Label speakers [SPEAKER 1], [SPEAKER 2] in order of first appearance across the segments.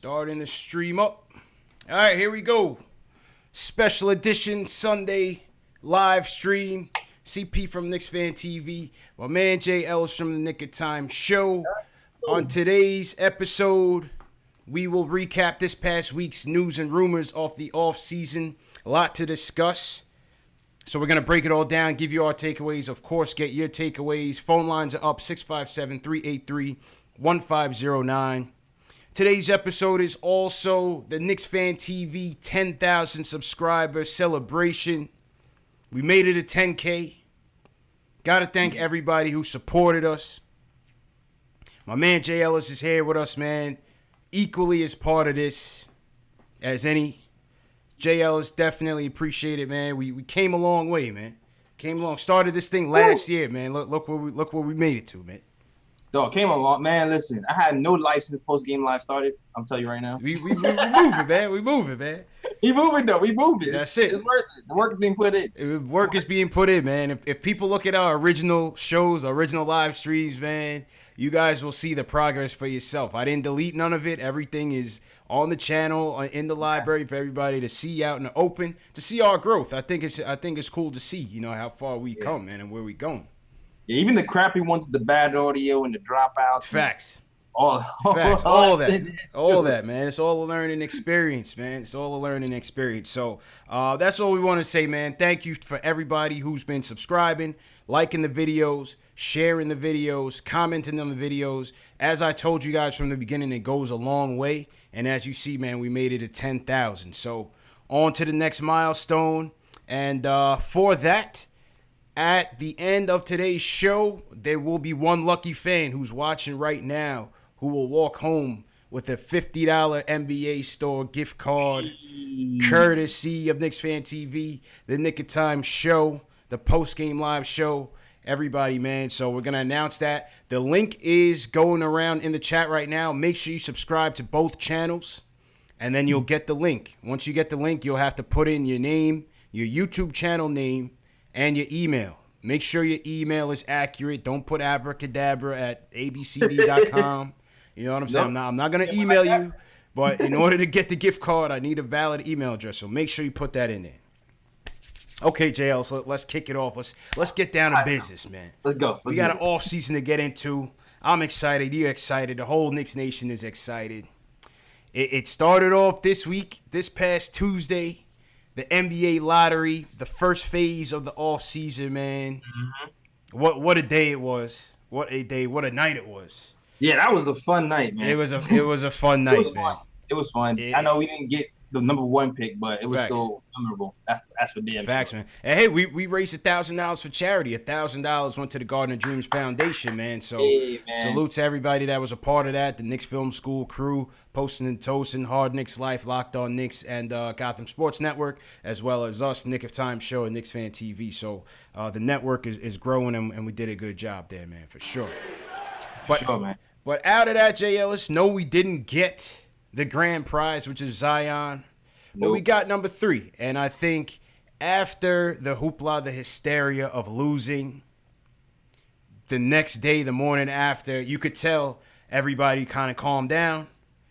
[SPEAKER 1] Starting the stream up. All right, here we go. Special edition Sunday live stream. CP from Knicks Fan TV. My man Jay Ellis from the Nick of Time show. On today's episode, we will recap this past week's news and rumors off the off season. A lot to discuss. So we're going to break it all down, give you our takeaways. Of course, get your takeaways. Phone lines are up 657-383-1509. Today's episode is also the Knicks Fan TV 10,000 subscriber celebration. We made it a 10K. Got to thank everybody who supported us. My man Jay Ellis is here with us, man. Equally as part of this as any. Jay Ellis, definitely appreciate it, man. We came a long way, man. Started this thing last year, man. Look where we made it to, man.
[SPEAKER 2] Dog, came a lot, man. Listen, I had no life since post game live started. I'm telling you right now.
[SPEAKER 1] We moving, man. We moving, man.
[SPEAKER 2] We moving though. We moving.
[SPEAKER 1] That's it.
[SPEAKER 2] It's worth it. The work is being put in.
[SPEAKER 1] Work is being put in, man. If people look at our original shows, our original live streams, man, you guys will see the progress for yourself. I didn't delete none of it. Everything is on the channel, in the library for everybody to see out in the open, to see our growth. I think it's cool to see, how far we come, man, and where we going.
[SPEAKER 2] Yeah, even the crappy ones, the bad audio and the dropouts.
[SPEAKER 1] Facts.
[SPEAKER 2] Facts.
[SPEAKER 1] All that, man. It's all a learning experience, man. It's all a learning experience. So that's all we want to say, man. Thank you for everybody who's been subscribing, liking the videos, sharing the videos, commenting on the videos. As I told you guys from the beginning, it goes a long way. And as you see, man, we made it to 10,000. So on to the next milestone. And for that, at the end of today's show, there will be one lucky fan who's watching right now who will walk home with a $50 NBA store gift card, courtesy of Knicks Fan TV, the Nick of Time show, the post-game live show. Everybody, man. So we're going to announce that. The link is going around in the chat right now. Make sure you subscribe to both channels, and then you'll get the link. Once you get the link, you'll have to put in your name, your YouTube channel name, and your email. Make sure your email is accurate. Don't put abracadabra at abcd.com. You know what I'm saying?
[SPEAKER 2] Nope.
[SPEAKER 1] I'm not going to email you, but in order to get the gift card, I need a valid email address. So make sure you put that in there. Okay, JL, so let's kick it off. Let's get down to business, man.
[SPEAKER 2] Let's go.
[SPEAKER 1] We got an off season to get into. I'm excited. You're excited. The whole Knicks Nation is excited. It started off this week, this past Tuesday. The NBA lottery, the first phase of the off season, man. Mm-hmm. What a day it was. What a day. What a night it was.
[SPEAKER 2] Yeah, that was a fun night, man.
[SPEAKER 1] It was a fun night, man.
[SPEAKER 2] It was fun. I know we didn't get the number one pick, but it was still memorable. That's for damn
[SPEAKER 1] Facts,
[SPEAKER 2] sure.
[SPEAKER 1] man. And hey, we raised $1,000 for charity. $1,000 went to the Garden of Dreams Foundation, man. So salute to everybody that was a part of that. The Knicks Film School crew, Posting and Toasting, Hard Knicks Life, Locked On Knicks, and Gotham Sports Network, as well as us, Nick of Time Show and Knicks Fan TV. So the network is growing, and we did a good job there, man, for sure.
[SPEAKER 2] Man.
[SPEAKER 1] But out of that, Jay Ellis, no, we didn't get the grand prize, which is Zion. But we got number 3. And I think after the hoopla, the hysteria of losing, the next day, the morning after, you could tell everybody kind of calmed down.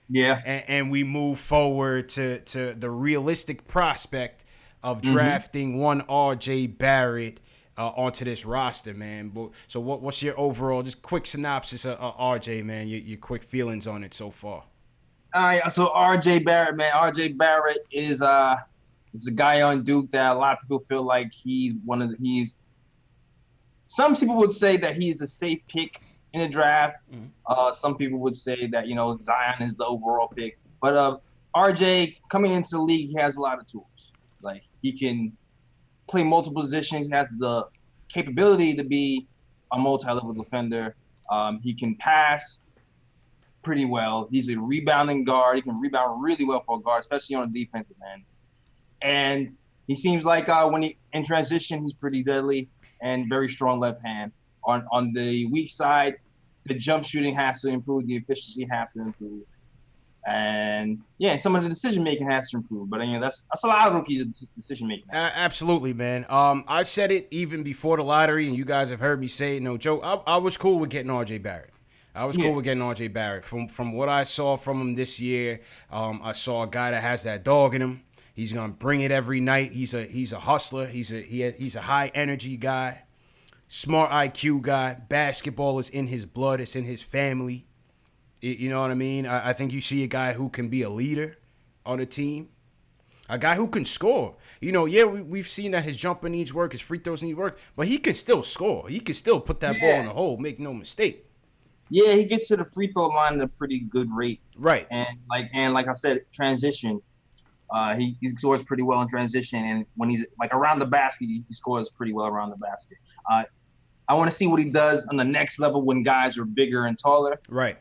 [SPEAKER 2] Yeah.
[SPEAKER 1] And we move forward to the realistic prospect of drafting one R.J. Barrett onto this roster, man. So what's your overall, just quick synopsis of R.J., man, your quick feelings on it so far?
[SPEAKER 2] All right, so R.J. Barrett, man. R.J. Barrett is a guy on Duke that a lot of people feel like some people would say that he's a safe pick in the draft. Some people would say that, Zion is the overall pick. But R.J. coming into the league, he has a lot of tools. Like, he can play multiple positions. He has the capability to be a multi-level defender. He can pass pretty well. He's a rebounding guard. He can rebound really well for a guard, especially on the defensive end. And he seems like when he in transition, he's pretty deadly and very strong left hand. On the weak side, the jump shooting has to improve. The efficiency has to improve. And some of the decision making has to improve. But that's a lot of rookies' decision making.
[SPEAKER 1] Absolutely, man. I said it even before the lottery, and you guys have heard me say it. No joke. I was cool with getting R.J. Barrett. I was cool with getting R.J. Barrett. From what I saw from him this year, I saw a guy that has that dog in him. He's gonna bring it every night. He's a hustler. He's a high energy guy, smart IQ guy. Basketball is in his blood. It's in his family. You know what I mean? I think you see a guy who can be a leader on a team. A guy who can score. We've seen that his jumper needs work, his free throws need work, but he can still score. He can still put that ball in the hole, make no mistake.
[SPEAKER 2] Yeah, he gets to the free throw line at a pretty good rate.
[SPEAKER 1] Right.
[SPEAKER 2] And like I said, transition. He scores pretty well in transition, and when he's like around the basket, he scores pretty well around the basket. I want to see what he does on the next level when guys are bigger and taller.
[SPEAKER 1] Right.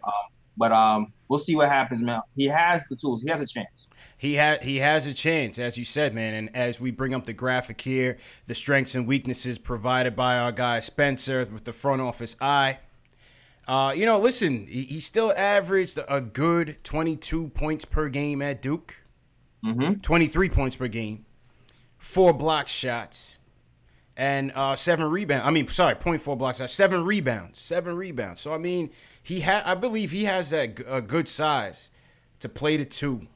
[SPEAKER 2] But we'll see what happens, man. He has the tools. He has a chance. He
[SPEAKER 1] has a chance, as you said, man. And as we bring up the graphic here, the strengths and weaknesses provided by our guy Spencer with the front office eye. Listen, he still averaged a good 22 points per game at Duke. 23 points per game, 4 block shots, and 7 rebounds. 0.4 block shots, 7 rebounds. So I believe he has that a good size to play the 2.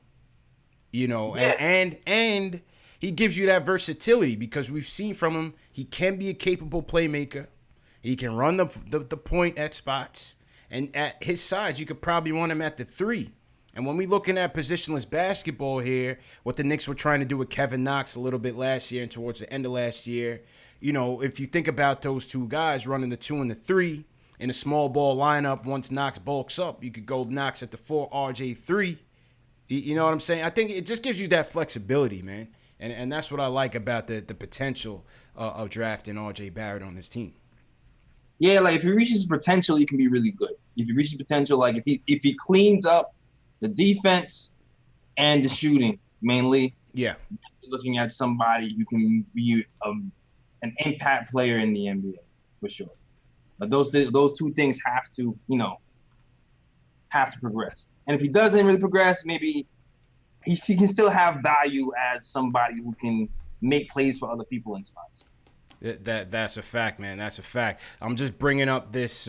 [SPEAKER 1] And he gives you that versatility because we've seen from him he can be a capable playmaker. He can run the point at spots, and at his size, you could probably run him at the 3. And when we looking at positionless basketball here, what the Knicks were trying to do with Kevin Knox a little bit last year and towards the end of last year, if you think about those 2 guys running the 2 and the 3 in a small ball lineup, once Knox bulks up, you could go Knox at the 4, RJ 3. You know what I'm saying? I think it just gives you that flexibility, man. And that's what I like about the potential of drafting RJ Barrett on this team.
[SPEAKER 2] Yeah, like if he reaches his potential, he can be really good. If he reaches potential, like if he cleans up the defense and the shooting, mainly. Yeah. Looking at somebody who can be an impact player in the NBA, for sure. But those 2 things have to progress. And if he doesn't really progress, maybe he can still have value as somebody who can make plays for other people in spots.
[SPEAKER 1] That's a fact, man. That's a fact. I'm just bringing up this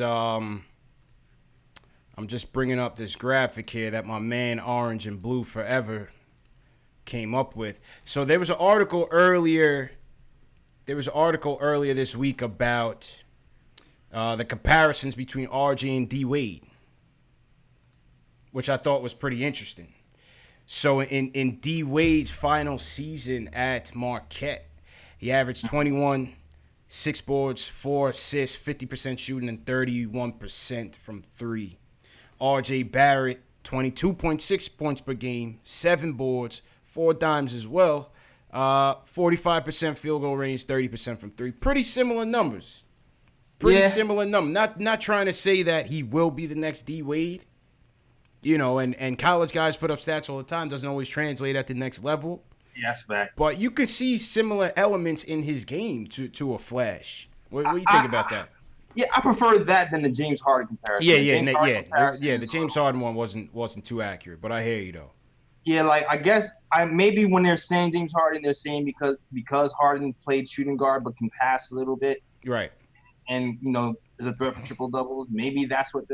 [SPEAKER 1] graphic here that my man Orange and Blue Forever came up with. So there was an article earlier this week about the comparisons between RJ and D Wade, which I thought was pretty interesting. So in D Wade's final season at Marquette, he averaged 21, 6 boards, 4 assists, 50% shooting, and 31% from 3. RJ Barrett, 22.6 points per game, 7 boards, 4 dimes as well, 45% field goal range, 30% from 3. Pretty similar numbers. Not trying to say that he will be the next D Wade. And college guys put up stats all the time. Doesn't always translate at the next level.
[SPEAKER 2] Yes, fact.
[SPEAKER 1] But you could see similar elements in his game to a Flash. What do you think about that?
[SPEAKER 2] Yeah, I prefer that than the James Harden comparison.
[SPEAKER 1] The James Harden one wasn't too accurate, but I hear you though.
[SPEAKER 2] Yeah, like I guess maybe when they're saying James Harden, they're saying because Harden played shooting guard but can pass a little bit.
[SPEAKER 1] Right.
[SPEAKER 2] And is a threat for triple doubles. Maybe that's what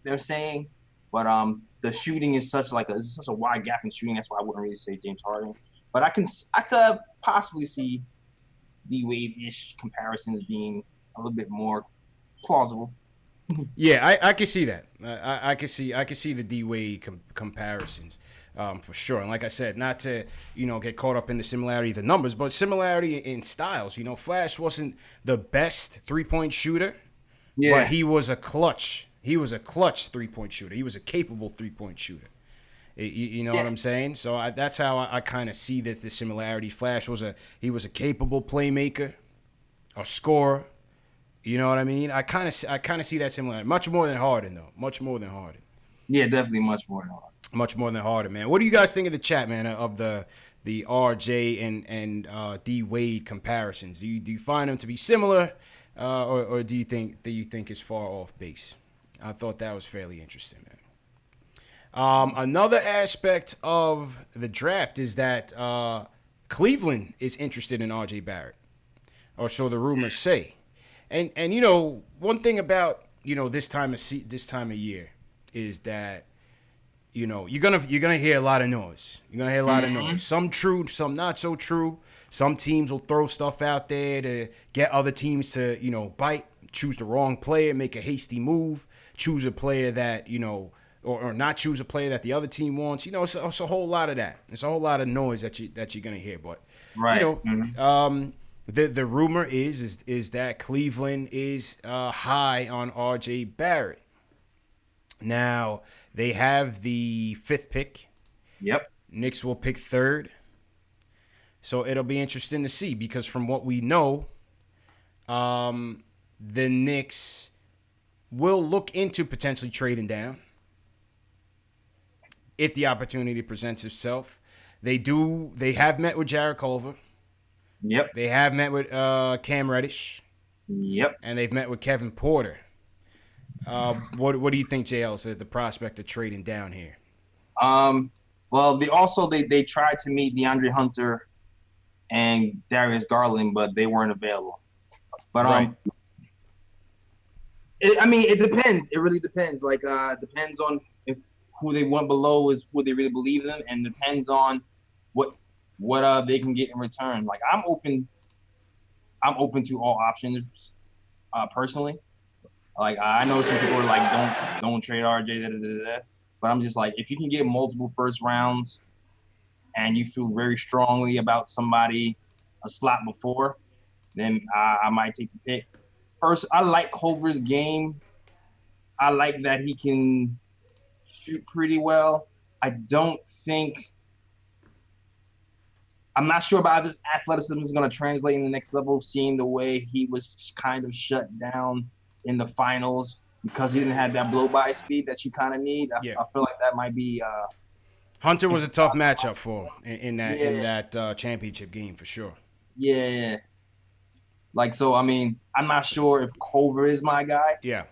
[SPEAKER 2] they're saying. But the shooting is such a wide gap in shooting. That's why I wouldn't really say James Harden. But I could possibly see D Wade-ish comparisons being a little bit more plausible.
[SPEAKER 1] Yeah, I can see that. I can see the D Wade comparisons for sure. And like I said, not to get caught up in the similarity of the numbers, but similarity in styles. Flash wasn't the best 3-point shooter, but he was a clutch. He was a clutch 3-point shooter. He was a capable 3-point shooter. You know what I'm saying? So that's how I kind of see the similarity. Flash was a capable playmaker, a scorer. You know what I mean? I kind of see that similarity. Much more than Harden, though. Much more than Harden.
[SPEAKER 2] Yeah, definitely much more than Harden.
[SPEAKER 1] Much more than Harden, man. What do you guys think of the chat, man, of the RJ and D Wade comparisons? Do you find them to be similar, or do you think it's far off base? I thought that was fairly interesting, man. Another aspect of the draft is that Cleveland is interested in RJ Barrett, or so the rumors say. And one thing about this time of year is that you're gonna hear a lot of noise. You're gonna hear a lot of noise. Some true, some not so true. Some teams will throw stuff out there to get other teams to bite, choose the wrong player, make a hasty move, choose a player that or not choose a player that the other team wants. It's a whole lot of that. It's a whole lot of noise that you're gonna hear. But the rumor is that Cleveland is high on R.J. Barrett. Now, they have the 5th pick.
[SPEAKER 2] Yep.
[SPEAKER 1] Knicks will pick 3rd. So it'll be interesting to see because from what we know, the Knicks will look into potentially trading down if the opportunity presents itself. They have met with Jared Culver.
[SPEAKER 2] Yep.
[SPEAKER 1] They have met with Cam Reddish.
[SPEAKER 2] Yep.
[SPEAKER 1] And they've met with Kevin Porter. What do you think, JL, is the prospect of trading down here?
[SPEAKER 2] Well, they tried to meet DeAndre Hunter and Darius Garland, but they weren't available. But
[SPEAKER 1] right.
[SPEAKER 2] It depends. It really depends. Like, depends on if who they want below is who they really believe in, and depends on what they can get in return. Like, I'm open to all options, personally. Like, I know some people are like, don't trade RJ, but I'm just like, if you can get multiple first rounds and you feel very strongly about somebody a slot before, then I might take the pick. First, I like Culver's game. I like that he can shoot pretty well. I'm not sure about this athleticism is going to translate in the next level, seeing the way he was kind of shut down in the finals because he didn't have that blow-by speed that you kind of need. I feel like that might be
[SPEAKER 1] Hunter was a tough matchup for him in that championship game for sure.
[SPEAKER 2] Yeah. Like, so, I'm not sure if Culver is my guy.
[SPEAKER 1] Yeah.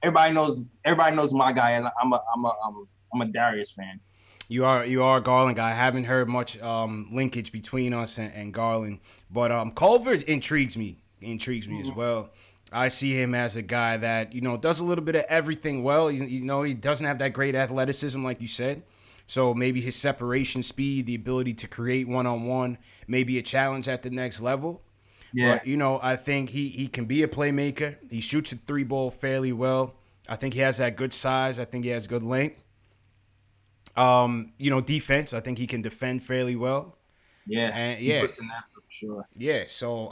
[SPEAKER 2] Everybody knows my guy. I'm a Darius fan.
[SPEAKER 1] You are a Garland guy. I haven't heard much linkage between us and Garland, but Culver intrigues me as well. I see him as a guy that does a little bit of everything well. He doesn't have that great athleticism like you said, so maybe his separation speed, the ability to create one-on-one, may be a challenge at the next level.
[SPEAKER 2] Yeah.
[SPEAKER 1] But I think he can be a playmaker. He shoots the 3-ball fairly well. I think he has that good size. I think he has good length. Defense. I think he can defend fairly well.
[SPEAKER 2] Yeah.
[SPEAKER 1] And
[SPEAKER 2] he puts in that for sure.
[SPEAKER 1] Yeah. So,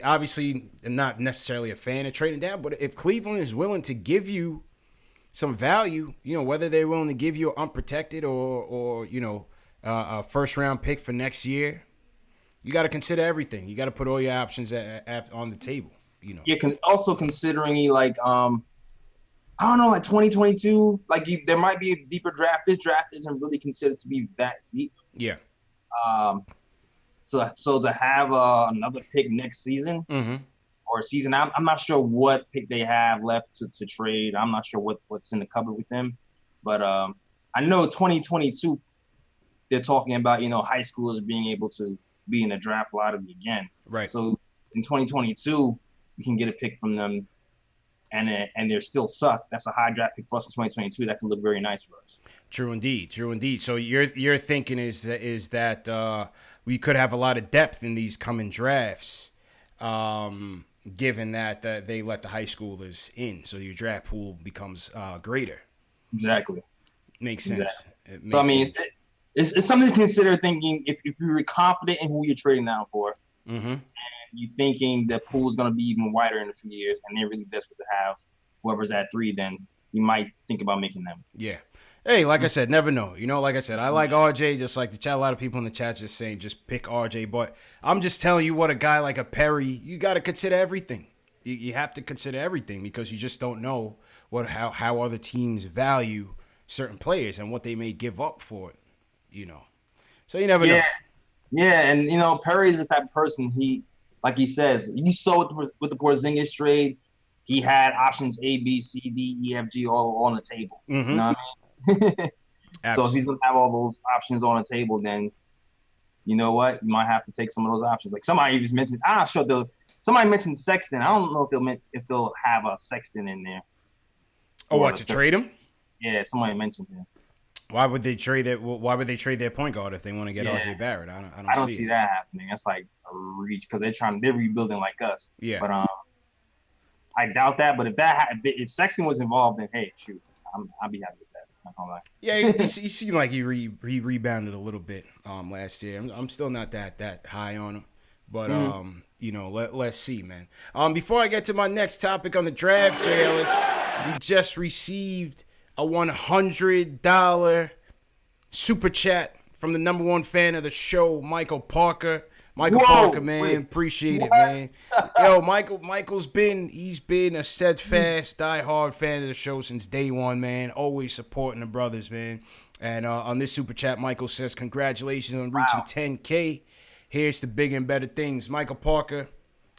[SPEAKER 1] obviously, I'm not necessarily a fan of trading down, but if Cleveland is willing to give you some value, whether they're willing to give you unprotected or a first round pick for next year, you got to consider everything. You got to put all your options on the table.
[SPEAKER 2] Yeah. Also considering I don't know, like 2022, there might be a deeper draft. This draft isn't really considered to be that deep.
[SPEAKER 1] Yeah.
[SPEAKER 2] So to have another pick next season or season, I'm not sure what pick they have left to trade. I'm not sure what's in the cupboard with them. But I know 2022, they're talking about, high schoolers being able to be in the draft lottery again.
[SPEAKER 1] Right.
[SPEAKER 2] So in 2022, you can get a pick from them. And they're still suck. That's a high draft pick for us in 2022. That can look very nice for us.
[SPEAKER 1] True indeed. So your thinking is that we could have a lot of depth in these coming drafts, given that they let the high schoolers in, so your draft pool becomes greater.
[SPEAKER 2] Exactly.
[SPEAKER 1] Makes sense.
[SPEAKER 2] Exactly. So it's something to consider. Thinking if you're confident in who you're trading down for.
[SPEAKER 1] Mm-hmm.
[SPEAKER 2] You thinking the pool is going to be even wider in a few years, and they're really desperate to have whoever's at 3, then you might think about making them.
[SPEAKER 1] Yeah. Hey, like I said, never know. Like I said, I like RJ, just like the chat. A lot of people in the chat just saying just pick RJ, but I'm just telling you what a guy like a Perry, you got to consider everything. You have to consider everything because you just don't know how other teams value certain players and what they may give up for it. So you never know.
[SPEAKER 2] Yeah, and Perry is the type of person like he says, you saw with the Porzingis trade, he had options A, B, C, D, E, F, G all on the table.
[SPEAKER 1] Mm-hmm.
[SPEAKER 2] You know what I mean? So if he's going to have all those options on the table, then you know what? You might have to take some of those options. Like somebody even mentioned, somebody mentioned Sexton. I don't know if they'll have a Sexton in there.
[SPEAKER 1] Oh, what, to trade him?
[SPEAKER 2] Yeah, somebody mentioned him.
[SPEAKER 1] Why would they trade that? Why would they trade their point guard if they want to get RJ Barrett? I don't see
[SPEAKER 2] that happening. That's like a reach because they're rebuilding like us.
[SPEAKER 1] Yeah.
[SPEAKER 2] But I doubt that. But if Sexton was involved, then hey, shoot, I'd be happy with that.
[SPEAKER 1] Yeah, he seemed like he rebounded a little bit last year. I'm still not that high on him, but let's see, man. Before I get to my next topic on the draft, Jay Ellis, we just received a $100 super chat from the number 1 fan of the show, Michael Parker. Michael Parker, man, appreciate it, man. Yo, Michael's been a steadfast, diehard fan of the show since day one, man. Always supporting the brothers, man. And on this super chat, Michael says, congratulations on reaching 10K. Here's to bigger and better things. Michael Parker,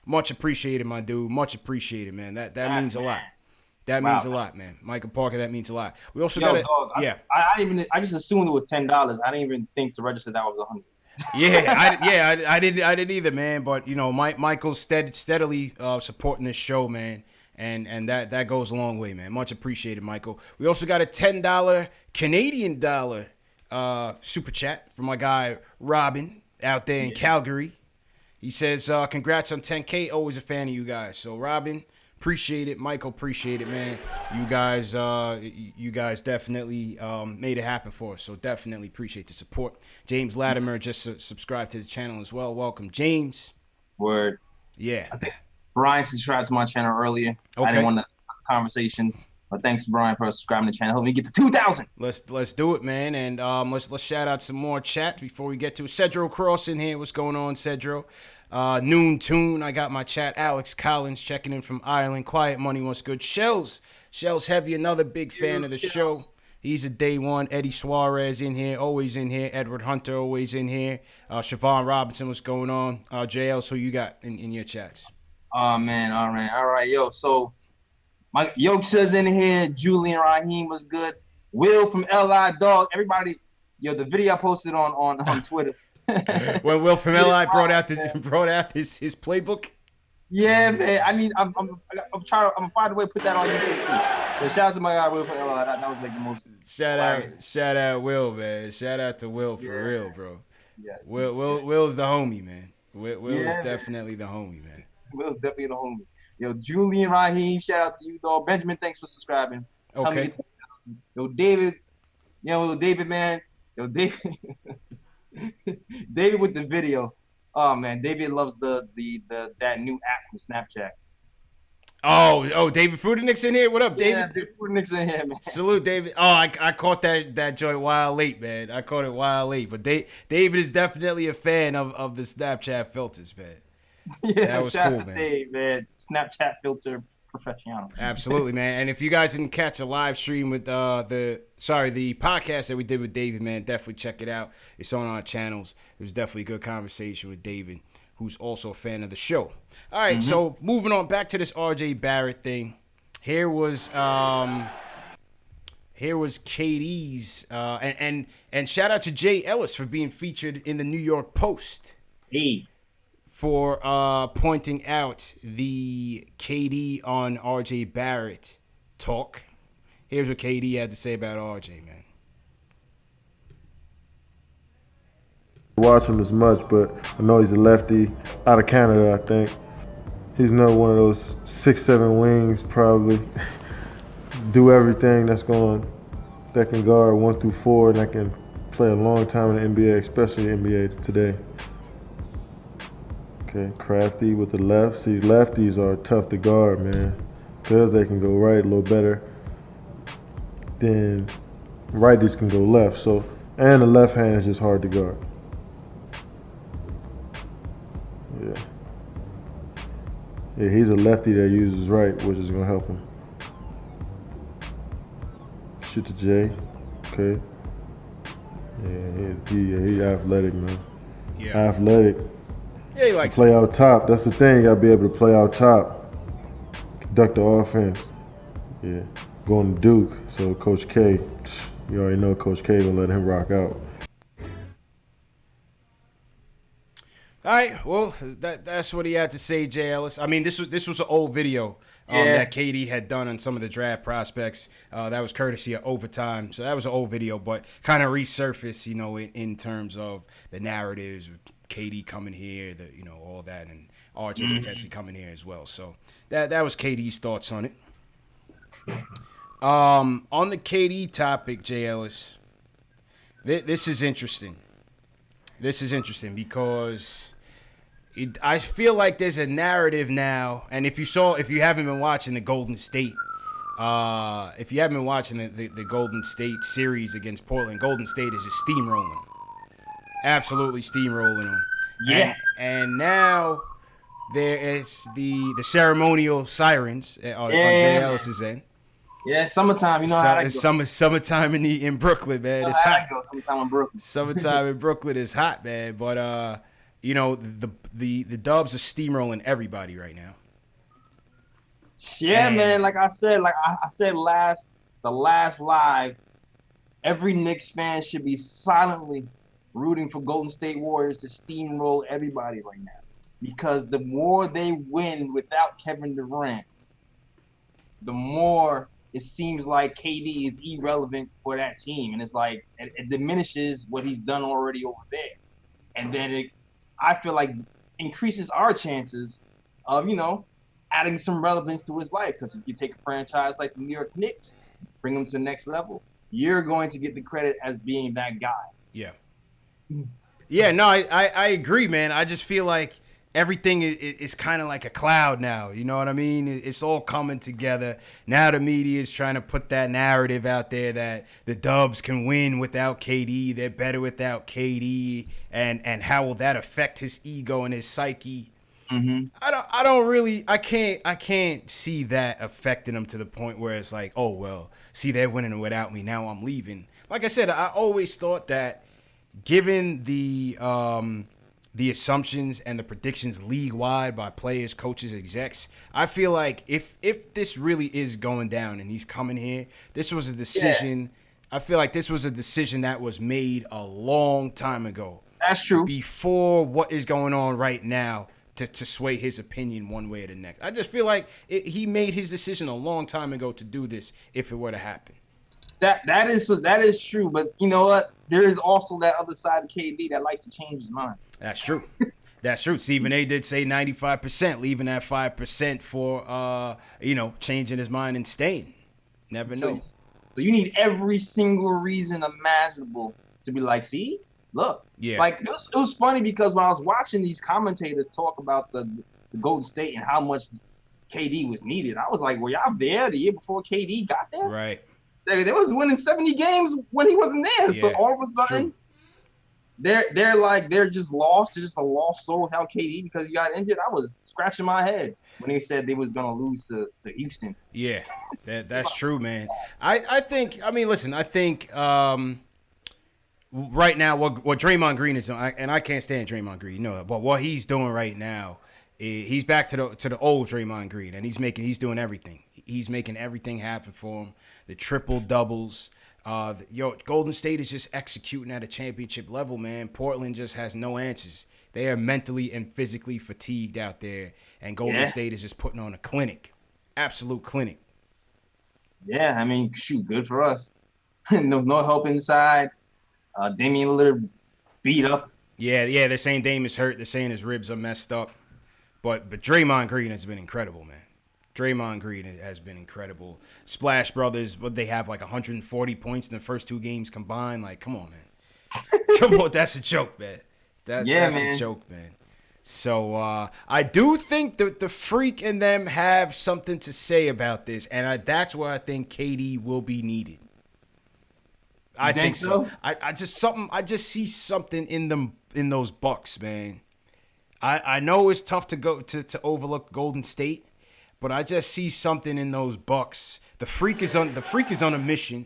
[SPEAKER 1] much appreciated, my dude. Much appreciated, man. That means a lot. That means a lot, man. Michael Parker, that means a lot. We also got
[SPEAKER 2] to. I just assumed it was $10. I didn't even think to register that was 100.
[SPEAKER 1] I didn't either, man. But Michael's steadily supporting this show, man, and that goes a long way, man. Much appreciated, Michael. We also got a $10 Canadian dollar super chat from my guy Robin out there in Calgary. He says, "Congrats on 10K. Always a fan of you guys." So Robin, appreciate it. Michael, appreciate it, man. You guys definitely made it happen for us. So definitely appreciate the support. James Latimer just subscribed to the channel as well. Welcome, James.
[SPEAKER 2] Word.
[SPEAKER 1] Yeah.
[SPEAKER 2] I think Brian subscribed to my channel earlier.
[SPEAKER 1] Okay.
[SPEAKER 2] I didn't want to have a conversation, but thanks, Brian, for subscribing to the channel. Hope we get to 2,000.
[SPEAKER 1] Let's do it, man. And let's shout out some more chat before we get to it. Cedro Cross in here. What's going on, Cedro? Noon Tune, I got my chat. Alex Collins checking in from Ireland. Quiet Money, what's good? Shells Heavy, another big fan of the show. He's a day one. Eddie Suarez in here, always in here. Edward Hunter, always in here. Siobhan Robinson, what's going on? JL, so you got in your chats?
[SPEAKER 2] Oh, man, all right, yo. So, my Yoksha's in here. Julian Raheem was good. Will from LI Dog. Everybody, the video I posted on Twitter.
[SPEAKER 1] When Will from LI brought out his playbook.
[SPEAKER 2] Yeah, man. I'm trying to find a way to put that on YouTube. So shout out to my guy Will from LI. That was like the most.
[SPEAKER 1] Shout out Will, man. Shout out to Will for real, bro. Yeah. Will's the homie, man. Will is definitely the homie, man.
[SPEAKER 2] Will's definitely the homie. Yo, Julian Raheem, shout out to you, dog. Benjamin, thanks for subscribing.
[SPEAKER 1] Okay.
[SPEAKER 2] David, David, man. David. David with the video. Oh man, David loves that new app from Snapchat.
[SPEAKER 1] Oh, David Frudenix in here. What up, David?
[SPEAKER 2] Yeah, David Frudenix in here, man.
[SPEAKER 1] Salute, David. Oh, I caught that joint wild late, man. I caught it wild late. But David is definitely a fan of the Snapchat filters, man.
[SPEAKER 2] Yeah,
[SPEAKER 1] that was cool, man.
[SPEAKER 2] Dave, man. Snapchat filter professional.
[SPEAKER 1] Absolutely, man. And if you guys didn't catch the live stream with the podcast that we did with David, man, definitely check it out. It's on our channels. It was definitely a good conversation with David, who's also a fan of the show. All right, so moving on back to this RJ Barrett thing. Here was KD's and shout out to Jay Ellis for being featured in the New York Post.
[SPEAKER 2] Hey.
[SPEAKER 1] For pointing out the KD on RJ Barrett talk. Here's what KD had to say about RJ, man.
[SPEAKER 3] Watch him as much, but I know he's a lefty out of Canada, I think. He's another one of those 6'7" wings, probably. Do everything that can guard 1 through 4, and that can play a long time in the NBA, especially the NBA today. Okay, crafty with the left. See, lefties are tough to guard, man, because they can go right a little better than righties can go left. So, and the left hand is just hard to guard. Yeah, he's a lefty that uses right, which is gonna help him. Shoot to J. Okay. Yeah, he's athletic, man. Yeah. Athletic.
[SPEAKER 1] Yeah, he likes
[SPEAKER 3] play out top. That's the thing. You gotta be able to play out top, conduct the offense. Yeah, going to Duke. So Coach K, you already know Coach K gonna let him rock out.
[SPEAKER 1] All All right, well, that's what he had to say, Jay Ellis. I mean, this was an old video that KD had done on some of the draft prospects. That was courtesy of Overtime, so that was an old video, but kind of resurfaced, in terms of the narratives with KD coming here, all that, and RJ potentially coming here as well. So that was KD's thoughts on it. On the KD topic, Jay Ellis, this is interesting. This is interesting because I feel like there's a narrative now, and if you haven't been watching the Golden State, if you haven't been watching the Golden State series against Portland, Golden State is just steamrolling, absolutely steamrolling them.
[SPEAKER 2] Yeah.
[SPEAKER 1] And now there is the ceremonial sirens on Jay Ellis's end.
[SPEAKER 2] Yeah, summertime. You know how that goes.
[SPEAKER 1] Summertime in Brooklyn, man. It's hot.
[SPEAKER 2] Summertime in Brooklyn.
[SPEAKER 1] Summertime in Brooklyn is hot, man. But the Dubs are steamrolling everybody right now.
[SPEAKER 2] Yeah, man. Like I said the last live, every Knicks fan should be silently rooting for Golden State Warriors to steamroll everybody right now, because the more they win without Kevin Durant, the more it seems like KD is irrelevant for that team. And it's like, it diminishes what he's done already over there. And then I feel like increases our chances of, adding some relevance to his life. Because if you take a franchise like the New York Knicks, bring them to the next level, you're going to get the credit as being that guy.
[SPEAKER 1] Yeah. Yeah, no, I agree, man. I just feel like everything is kind of like a cloud now. You know what I mean? It's all coming together. Now the media is trying to put that narrative out there that the Dubs can win without KD. They're better without KD. And how will that affect his ego and his psyche?
[SPEAKER 2] Mm-hmm.
[SPEAKER 1] I can't see that affecting him to the point where it's like, oh, well, see, they're winning without me. Now I'm leaving. Like I said, I always thought that given the assumptions and the predictions league-wide by players, coaches, execs, I feel like if this really is going down and he's coming here, this was a decision. Yeah. I feel like this was a decision that was made a long time ago.
[SPEAKER 2] That's true.
[SPEAKER 1] Before what is going on right now to sway his opinion one way or the next. I just feel like he made his decision a long time ago to do this if it were to happen.
[SPEAKER 2] That is true, but you know what? There is also that other side of KD that likes to change his mind.
[SPEAKER 1] That's true. That's true. Stephen A. did say 95%, leaving that 5% for changing his mind and staying. Never know.
[SPEAKER 2] So you need every single reason imaginable to be like, see, look.
[SPEAKER 1] Yeah.
[SPEAKER 2] Like it was funny because when I was watching these commentators talk about the Golden State and how much KD was needed, I was like, were y'all there the year before KD got there?
[SPEAKER 1] Right.
[SPEAKER 2] They was winning 70 games when he wasn't there. Yeah, so all of a sudden, they're just lost. They're just a lost soul without KD because he got injured. I was scratching my head when they said they was gonna lose to Houston.
[SPEAKER 1] Yeah, that's true, man. I think right now what Draymond Green is doing, and I can't stand Draymond Green, but what he's doing right now, he's back to the old Draymond Green, and he's doing everything. He's making everything happen for him. The triple doubles. Golden State is just executing at a championship level, man. Portland just has no answers. They are mentally and physically fatigued out there, and Golden State is just putting on a clinic, absolute clinic.
[SPEAKER 2] Yeah, I mean, shoot, good for us. no help inside. Damian Lillard beat up.
[SPEAKER 1] Yeah, they're saying Dame is hurt. They're saying his ribs are messed up. But Draymond Green has been incredible, man. Draymond Green has been incredible. Splash Brothers, but they have like 140 points in the first two games combined. Like, come on, man. Come on, that's a joke, man. That's a joke, man. So I do think that the Freak and them have something to say about this, and that's where I think KD will be needed. I think so. I just see something in them, in those Bucks, man. I know it's tough to go to overlook Golden State, but I just see something in those Bucks. The Freak is on a mission.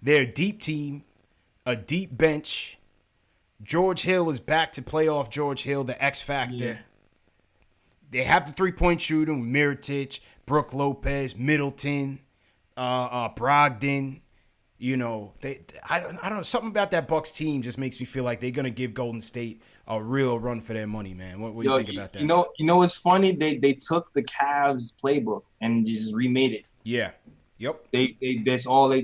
[SPEAKER 1] They're a deep team, a deep bench. George Hill is back to playoff George Hill, the X Factor. Yeah. They have the 3-point shooting, Mirotic, Brook Lopez, Middleton, Brogdon. You know, I don't know, something about that Bucks team just makes me feel like they're gonna give Golden State a real run for their money, man. What do you think about that?
[SPEAKER 2] You know what's funny? They took the Cavs playbook and just remade it.
[SPEAKER 1] Yeah. Yep.
[SPEAKER 2] That's all they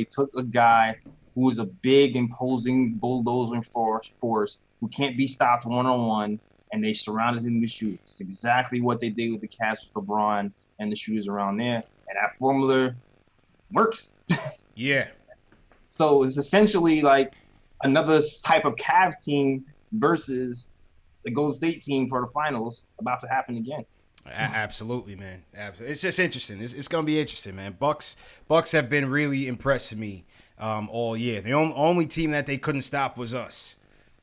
[SPEAKER 2] took a guy who was a big, imposing, bulldozing force who can't be stopped one-on-one, and they surrounded him with shooters. It's exactly what they did with the Cavs with LeBron and the shooters around there, and that formula works.
[SPEAKER 1] Yeah.
[SPEAKER 2] So it's essentially like another type of Cavs team versus the Golden State team for the finals about to happen again.
[SPEAKER 1] Absolutely, man. Absolutely. It's just interesting. It's going to be interesting, man. Bucks have been really impressing me all year. The only team that they couldn't stop was us.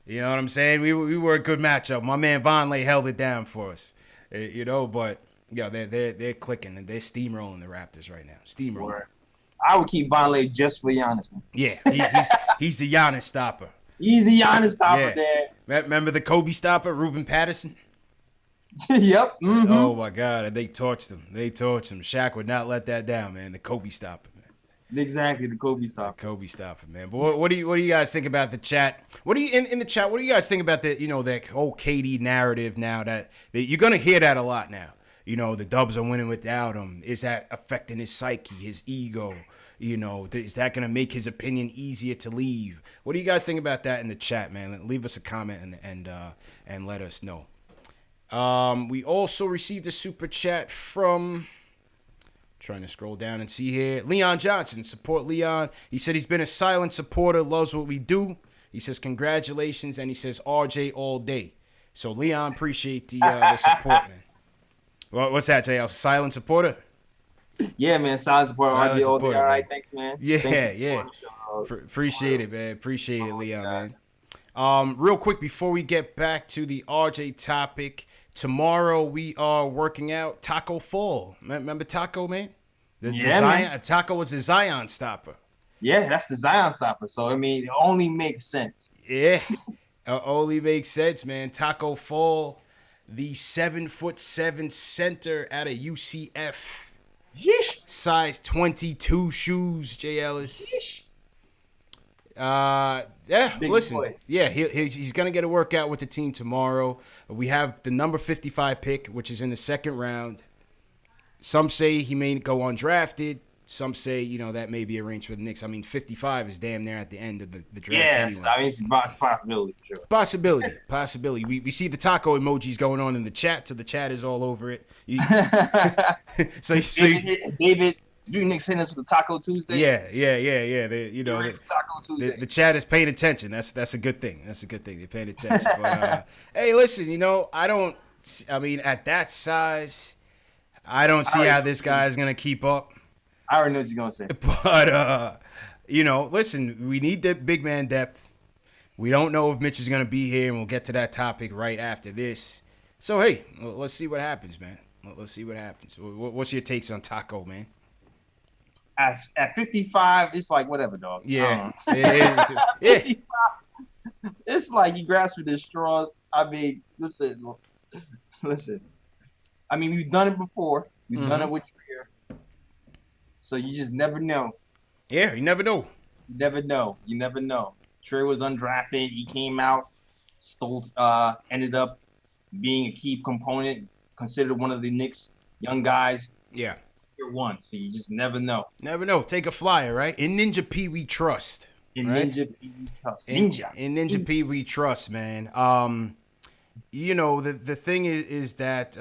[SPEAKER 1] You know what I'm saying? We were a good matchup. My man Vonleh held it down for us. You know, but yeah, they're clicking and they're steamrolling the Raptors right now. Steamrolling.
[SPEAKER 2] I would keep Vonleh just for Giannis, man.
[SPEAKER 1] Yeah, he's the Giannis stopper.
[SPEAKER 2] He's the Giannis stopper there.
[SPEAKER 1] Remember the Kobe stopper, Ruben Patterson?
[SPEAKER 2] Yep. Mm-hmm.
[SPEAKER 1] Oh my God, and they torched him. Shaq would not let that down, man. The Kobe stopper, man.
[SPEAKER 2] Exactly, the Kobe stopper.
[SPEAKER 1] The Kobe stopper, man. But what do you guys think about the chat? What do you in the chat? What do you guys think about that whole KD narrative now that you're gonna hear that a lot now? You know, the Dubs are winning without him. Is that affecting his psyche, his ego? You know, is that going to make his opinion easier to leave? What do you guys think about that in the chat, man? Leave us a comment and let us know. We also received a super chat from, trying to scroll down and see here, Leon Johnson. Support Leon. He said he's been a silent supporter, loves what we do. He says congratulations, and he says RJ all day. So Leon, appreciate the support, man. What's that, JL? Silent supporter?
[SPEAKER 2] Yeah, man. Silent supporter. RJ all day. All right, thanks, man.
[SPEAKER 1] Yeah. Appreciate it, man. Appreciate it, Leon, man. Real quick, before we get back to the RJ topic, tomorrow we are working out Taco Fall. Remember Taco, man? Man. Taco was the Zion stopper.
[SPEAKER 2] Yeah, that's the Zion stopper. So, I mean, it only makes sense.
[SPEAKER 1] Yeah, it only makes sense, man. Taco Fall, the 7'7" center out of UCF.
[SPEAKER 2] Yeesh.
[SPEAKER 1] Size 22 shoes, Jay Ellis. Yeah, big listen. Boy. Yeah, he's going to get a workout with the team tomorrow. We have the number 55 pick, which is in the second round. Some say he may go undrafted. Some say, that may be arranged for the Knicks. I mean, 55 is damn near at the end of the draft.
[SPEAKER 2] Yes,
[SPEAKER 1] anyway.
[SPEAKER 2] I mean, it's a possibility, for sure.
[SPEAKER 1] Possibility. We see the taco emojis going on in the chat, so the chat is all over it.
[SPEAKER 2] David, you Knicks hitting us with the Taco Tuesday?
[SPEAKER 1] Yeah.
[SPEAKER 2] Taco Tuesday.
[SPEAKER 1] The chat is paying attention. That's a good thing. They're paying attention. But, hey, listen, at that size, I don't see how this guy is going to keep up.
[SPEAKER 2] I already know what you're going to say.
[SPEAKER 1] But, listen, we need the big man depth. We don't know if Mitch is going to be here, and we'll get to that topic right after this. So, hey, let's see what happens, man. Let's see what happens. What's your takes on Taco, man?
[SPEAKER 2] At 55, it's like whatever, dog.
[SPEAKER 1] Yeah. It is.
[SPEAKER 2] Yeah. It's like you grasping the straws. I mean, listen. I mean, we've done it before. We've done it with Trier. So you just never know.
[SPEAKER 1] Yeah, you never know.
[SPEAKER 2] You never know. Trier was undrafted. He came out, ended up being a key component, considered one of the Knicks young guys.
[SPEAKER 1] Yeah.
[SPEAKER 2] Year one. So you just never know.
[SPEAKER 1] Never know. Take a flyer, right? In Ninja P, we trust.
[SPEAKER 2] Ninja P, we trust.
[SPEAKER 1] In Ninja P, we trust, man. The thing is that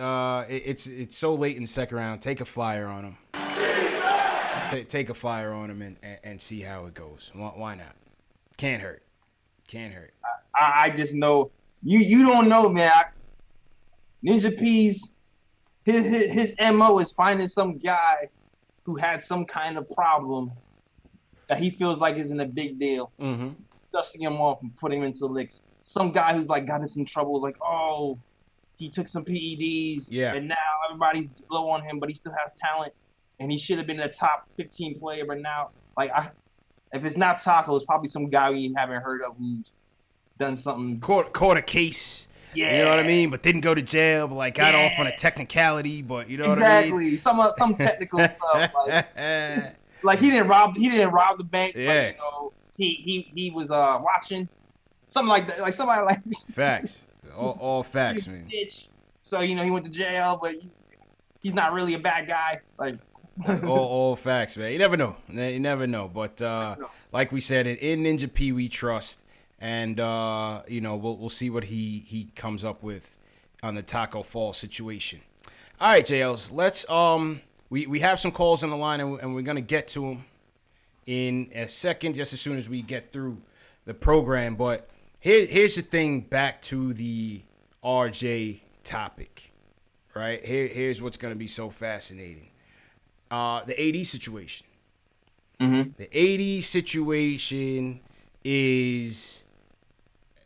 [SPEAKER 1] it's so late in the second round. Take a flyer on him. Take a flyer on him and see how it goes. Why not? Can't hurt.
[SPEAKER 2] I just know you don't know, man. Ninja P's his MO is finding some guy who had some kind of problem that he feels like isn't a big deal.
[SPEAKER 1] Mm-hmm.
[SPEAKER 2] Dusting him off and putting him into the Knicks. Some guy who's like got in some trouble, like, oh, he took some PEDs, and now everybody's low on him, but he still has talent, and he should have been a top 15 player, but now, if it's not Taco, it's probably some guy we haven't heard of who's done something.
[SPEAKER 1] Caught a case. Yeah. You know what I mean? But didn't go to jail, but got off on a technicality, but you know what I mean?
[SPEAKER 2] Exactly. Some technical stuff. Like he didn't rob the bank.
[SPEAKER 1] Yeah.
[SPEAKER 2] But, you know, he was watching something like that. Like somebody like
[SPEAKER 1] Facts. All facts, man.
[SPEAKER 2] Bitch. So you know he went to jail, but he's not really a bad guy. Like
[SPEAKER 1] all facts, man. You never know. You never know. But like we said, in Ninja P we trust, and you know we'll see what he comes up with on the Taco Fall situation. All right, JLs. Let's we have some calls on the line, and we're gonna get to them in a second, just as soon as we get through the program. But here's the thing. Back to the RJ topic, right? Here's what's gonna be so fascinating. The AD situation.
[SPEAKER 2] Mm-hmm.
[SPEAKER 1] The AD situation is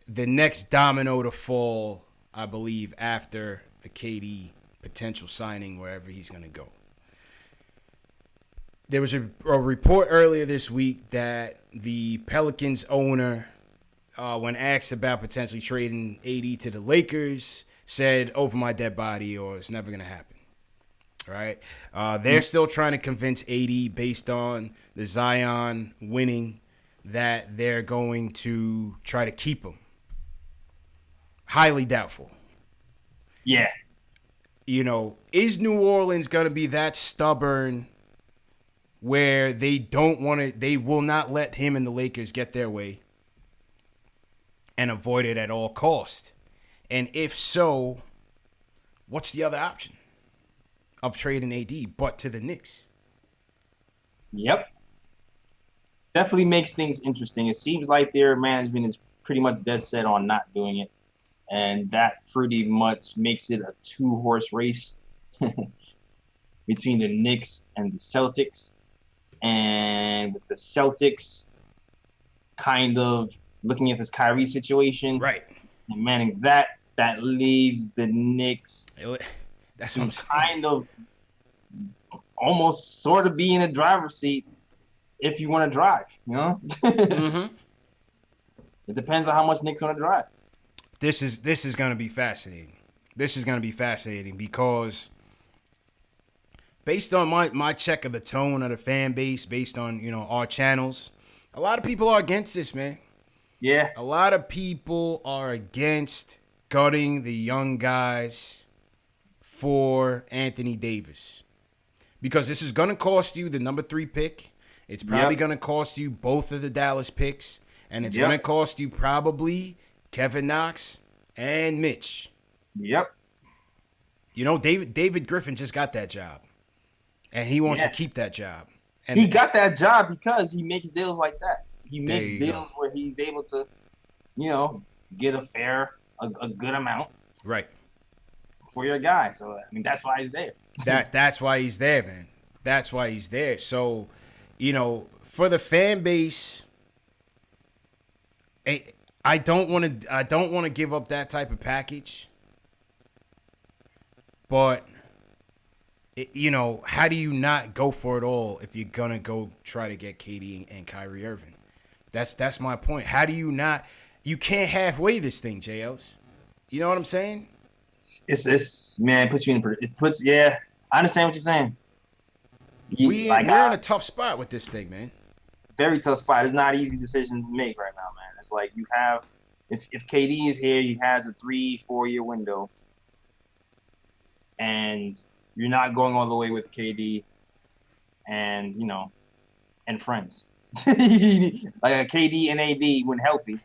[SPEAKER 1] the next domino to fall, I believe, after the KD potential signing wherever he's going to go. There was a report earlier this week that the Pelicans owner, when asked about potentially trading AD to the Lakers, said, "Over my dead body," or "It's never going to happen." Right? They're still trying to convince AD based on the Zion winning that they're going to try to keep him. Highly doubtful.
[SPEAKER 2] Yeah.
[SPEAKER 1] You know, is New Orleans going to be that stubborn where they will not let him and the Lakers get their way and avoid it at all cost? And if so, what's the other option of trading AD but to the Knicks?
[SPEAKER 2] Yep. Definitely makes things interesting. It seems like their management is pretty much dead set on not doing it. And that pretty much makes it a two-horse race between the Knicks and the Celtics. And with the Celtics kind of looking at this Kyrie situation,
[SPEAKER 1] Right.
[SPEAKER 2] and manning that leaves the Knicks
[SPEAKER 1] That's what I'm saying.
[SPEAKER 2] kind of almost sort of be in a driver's seat if you want to drive, you know?
[SPEAKER 1] Mm-hmm.
[SPEAKER 2] It depends on how much Knicks want to drive.
[SPEAKER 1] This is going to be fascinating. This is going to be fascinating because based on my check of the tone of the fan base, based on, you know, our channels, a lot of people are against this, man.
[SPEAKER 2] Yeah.
[SPEAKER 1] A lot of people are against gutting the young guys for Anthony Davis because this is going to cost you the number 3 pick. It's probably going to cost you both of the Dallas picks, and it's going to cost you probably Kevin Knox and Mitch.
[SPEAKER 2] Yep.
[SPEAKER 1] You know, David Griffin just got that job, and he wants to keep that job. And
[SPEAKER 2] he got that job because he makes deals like that. He makes deals
[SPEAKER 1] go.
[SPEAKER 2] where he's able to, you know, get a good amount,
[SPEAKER 1] right,
[SPEAKER 2] for your guy. So I mean, that's why he's there.
[SPEAKER 1] That's why he's there, man. That's why he's there. So, you know, for the fan base, I don't want to give up that type of package. But you know, how do you not go for it all if you're gonna go try to get KD and Kyrie Irving? That's my point. How do you not? You can't halfway this thing, JLs. You know what I'm saying?
[SPEAKER 2] It's man, it puts you in. It puts I understand what you're saying.
[SPEAKER 1] We're in a tough spot with this thing, man.
[SPEAKER 2] Very tough spot. It's not an easy decision to make right now, man. It's like you have, if KD is here, he has a 3-4 year window, and you're not going all the way with KD, and you know, and friends. Like a KD and AD, when healthy,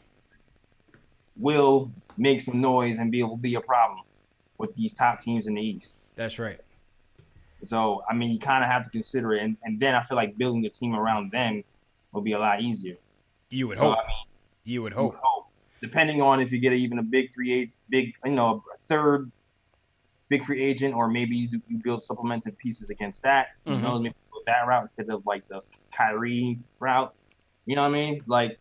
[SPEAKER 2] will make some noise and be able to be a problem with these top teams in the East.
[SPEAKER 1] That's right.
[SPEAKER 2] So, I mean, you kind of have to consider it. And then I feel like building a team around them will be a lot easier.
[SPEAKER 1] You would hope. You would hope.
[SPEAKER 2] Depending on if you get even a third big free agent, or maybe you build supplemented pieces against that.
[SPEAKER 1] Mm-hmm.
[SPEAKER 2] You know, maybe go that route instead of like the Kyrie route. You know what I mean? Like,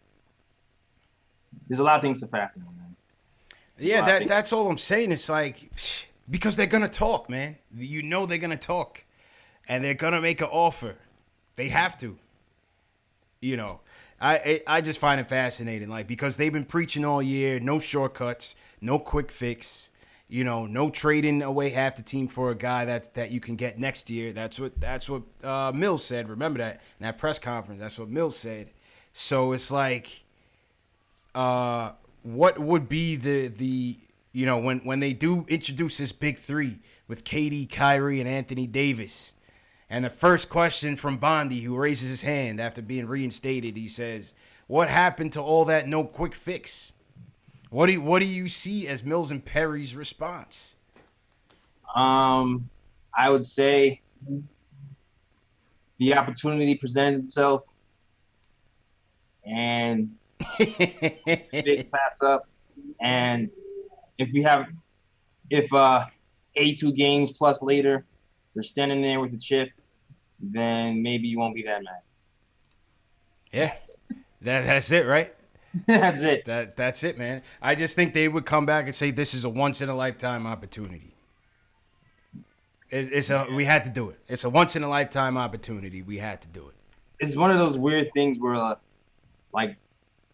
[SPEAKER 2] there's a lot of things to factor in, man.
[SPEAKER 1] Yeah, that's all I'm saying. It's like, because they're going to talk, man. You know they're going to talk. And they're going to make an offer. They have to. You know, I just find it fascinating. Like, because they've been preaching all year, no shortcuts, no quick fix. no trading away half the team for a guy that you can get next year. That's what Mills said. Remember that in that press conference. That's what Mills said. So it's like, what would be the when they do introduce this big three with KD, Kyrie, and Anthony Davis, and the first question from Bondi, who raises his hand after being reinstated, he says, "What happened to all that no quick fix?" What do you see as Mills and Perry's response?
[SPEAKER 2] I would say the opportunity presented itself, and it's a big pass up. And if 82 games plus later, you're standing there with a chip, then maybe you won't be that mad.
[SPEAKER 1] Yeah, that's it, right?
[SPEAKER 2] That's it.
[SPEAKER 1] That's it, man. I just think they would come back and say this is a once in a lifetime opportunity. We had to do it. It's a once in a lifetime opportunity. We had to do it.
[SPEAKER 2] It's one of those weird things where, like,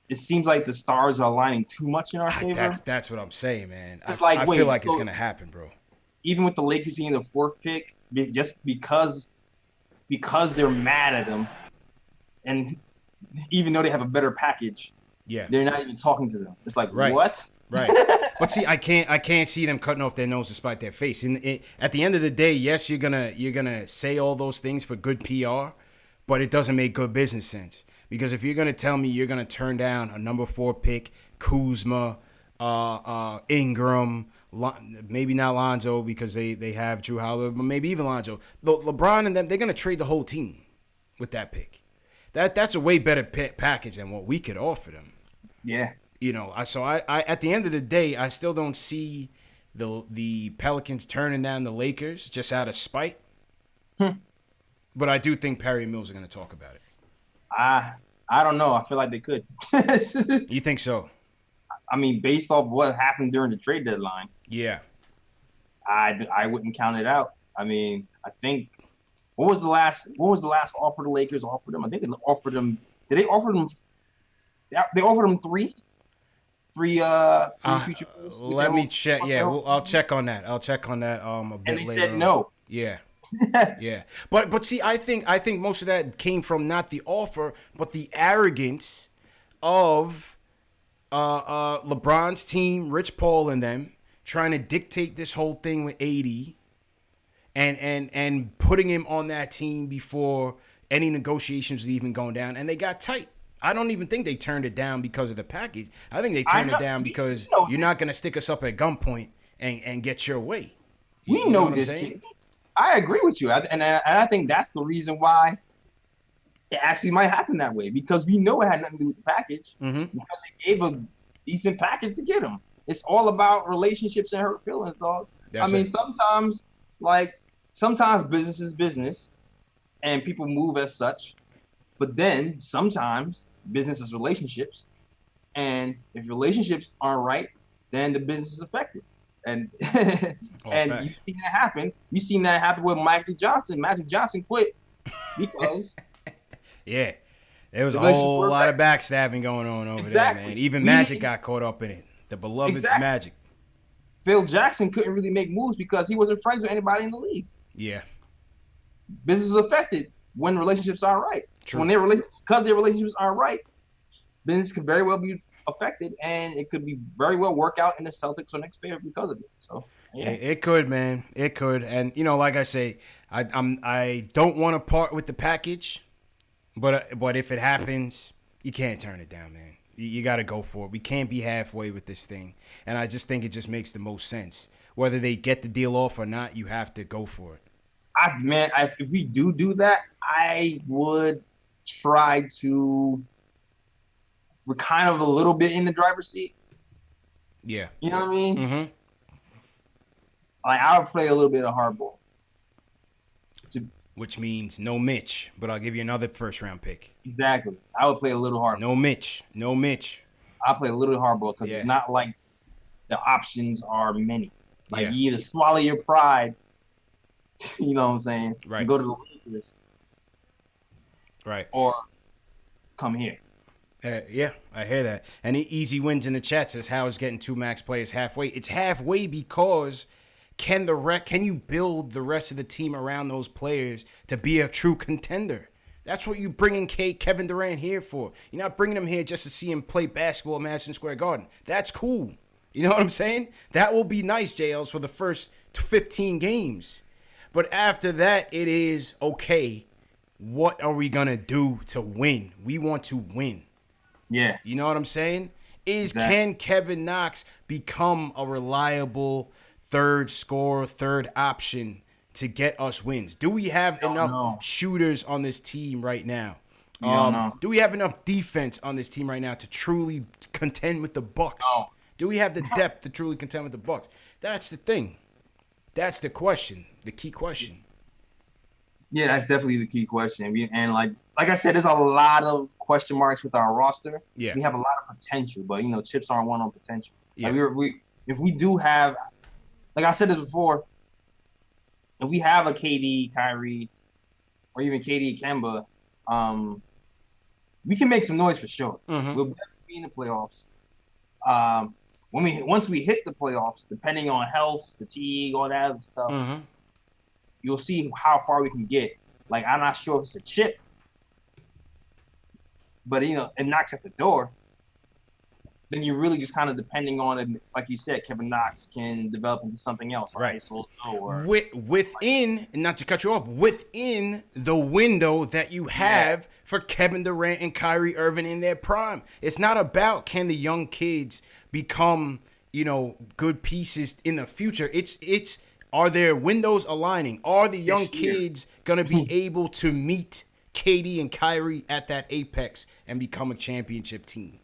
[SPEAKER 2] it seems like the stars are aligning too much in our favor.
[SPEAKER 1] That's what I'm saying, man. I
[SPEAKER 2] wait,
[SPEAKER 1] feel like it's gonna happen, bro.
[SPEAKER 2] Even with the Lakers getting the 4th pick, just because they're mad at them, and even though they have a better package.
[SPEAKER 1] Yeah,
[SPEAKER 2] they're not even talking to them. It's like,
[SPEAKER 1] right.
[SPEAKER 2] What?
[SPEAKER 1] Right. But see, I can't see them cutting off their nose to spite their face. At the end of the day, yes, you're gonna say all those things for good PR, but it doesn't make good business sense. Because if you're gonna tell me you're gonna turn down a number 4 pick, Kuzma, Ingram, maybe not Lonzo because they have Drew Holiday, but maybe even Lonzo, LeBron and them, they're gonna trade the whole team with that pick. That's a way better package than what we could offer them.
[SPEAKER 2] Yeah.
[SPEAKER 1] So I at the end of the day, I still don't see the Pelicans turning down the Lakers just out of spite. But I do think Perry and Mills are going to talk about it.
[SPEAKER 2] I don't know. I feel like they could.
[SPEAKER 1] You think so?
[SPEAKER 2] I mean, based off what happened during the trade deadline.
[SPEAKER 1] Yeah.
[SPEAKER 2] I wouldn't count it out. I mean, I think what was the last offer the Lakers offered them? I think they offered them. Did they offer them? They offered them three future players.
[SPEAKER 1] Let me check. Yeah, I'll check on that. A bit later.
[SPEAKER 2] And they said no.
[SPEAKER 1] Yeah. Yeah. But see, I think most of that came from not the offer, but the arrogance of LeBron's team, Rich Paul and them, trying to dictate this whole thing with AD and putting him on that team before any negotiations was even going down, and they got tight. I don't even think they turned it down because of the package. I think they turned it down because you're not going to stick us up at gunpoint and get your way.
[SPEAKER 2] We know this kid. I agree with you. And I think that's the reason why it actually might happen that way, because we know it had nothing to do with the package.
[SPEAKER 1] Mm-hmm.
[SPEAKER 2] Because they gave a decent package to get him. It's all about relationships and hurt feelings, dog. Sometimes business is business and people move as such. But then sometimes business is relationships, and if relationships aren't right, then the business is affected. And and you've seen that happen. You've seen that happen with Magic Johnson. Magic Johnson quit because
[SPEAKER 1] yeah, there was a whole lot of backstabbing going on over there, man. Even Magic got caught up in it. The beloved Magic.
[SPEAKER 2] Phil Jackson couldn't really make moves because he wasn't friends with anybody in the league.
[SPEAKER 1] Yeah,
[SPEAKER 2] business is affected when relationships aren't right.
[SPEAKER 1] True.
[SPEAKER 2] When their relationships aren't right, business could very well be affected, and it could be very well work out in the Celtics or Knicks' favor because of it. So yeah.
[SPEAKER 1] It could, man. It could, and like I say, I don't want to part with the package, but if it happens, you can't turn it down, man. You got to go for it. We can't be halfway with this thing, and I just think it just makes the most sense. Whether they get the deal off or not, you have to go for it.
[SPEAKER 2] If we do that, I would try to. We're kind of a little bit in the driver's seat.
[SPEAKER 1] Yeah.
[SPEAKER 2] You know what I mean?
[SPEAKER 1] Mm-hmm.
[SPEAKER 2] Like, I would play a little bit of hardball.
[SPEAKER 1] Which means no Mitch, but I'll give you another first-round pick.
[SPEAKER 2] Exactly. I would play a little hardball.
[SPEAKER 1] No Mitch.
[SPEAKER 2] I'll play a little hardball because it's not like the options are many. Like, you either swallow your pride, you know what I'm saying?
[SPEAKER 1] Right.
[SPEAKER 2] And go to the Lakers.
[SPEAKER 1] Right.
[SPEAKER 2] Or come here.
[SPEAKER 1] Yeah, I hear that. And Easy Wins in the chat says how is getting 2 max players halfway? It's halfway because can you build the rest of the team around those players to be a true contender? That's what you bringing Kevin Durant here for. You're not bringing him here just to see him play basketball at Madison Square Garden. That's cool. You know what I'm saying? That will be nice, JLs, for the first 15 games. But after that, it is, okay, what are we going to do to win? We want to win.
[SPEAKER 2] Yeah.
[SPEAKER 1] You know what I'm saying? Can Kevin Knox become a reliable third scorer, third option to get us wins? Do we have enough shooters on this team right now? Do we have enough defense on this team right now to truly contend with the Bucks?
[SPEAKER 2] No.
[SPEAKER 1] Do we have the depth to truly contend with the Bucks? That's the thing. That's the question, the key question.
[SPEAKER 2] Yeah, that's definitely the key question. And like I said, there's a lot of question marks with our roster.
[SPEAKER 1] Yeah.
[SPEAKER 2] We have a lot of potential, but chips aren't won on potential.
[SPEAKER 1] Yeah.
[SPEAKER 2] Like if we do have, like I said this before, if we have a KD, Kyrie, or even KD, Kemba, we can make some noise for sure.
[SPEAKER 1] Mm-hmm.
[SPEAKER 2] We'll definitely be in the playoffs. Once we hit the playoffs, depending on health, fatigue, all that other stuff,
[SPEAKER 1] Mm-hmm.
[SPEAKER 2] you'll see how far we can get. Like, I'm not sure if it's a chip, but it knocks at the door. Then you're really just kind of depending on it. Like you said, Kevin Knox can develop into something else,
[SPEAKER 1] right? Within, and not to cut you off, within the window that you have for Kevin Durant and Kyrie Irving in their prime. It's not about can the young kids become, good pieces in the future. It's are their windows aligning? Are the young kids going to be able to meet KD and Kyrie at that apex and become a championship team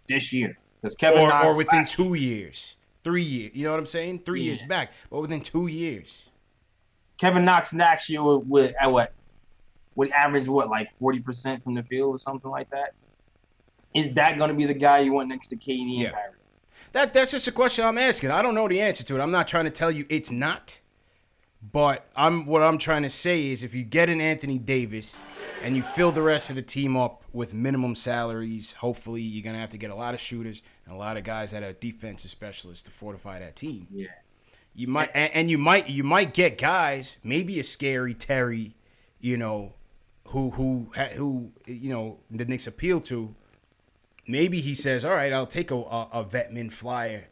[SPEAKER 2] this year? Because Kevin Knox,
[SPEAKER 1] or within 2 years, 3 years. You know what I'm saying? 3 years back, but within 2 years.
[SPEAKER 2] Kevin Knox next year would average like 40% from the field or something like that. Is that going to be the guy you want next to KD and Kyrie?
[SPEAKER 1] That's just a question I'm asking. I don't know the answer to it. I'm not trying to tell you it's not. But what I'm trying to say is if you get an Anthony Davis and you fill the rest of the team up with minimum salaries, hopefully you're going to have to get a lot of shooters and a lot of guys that are defensive specialists to fortify that team.
[SPEAKER 2] Yeah.
[SPEAKER 1] You might get guys, maybe a Scary Terry, who the Knicks appeal to. Maybe he says, all right, I'll take a Vetman flyer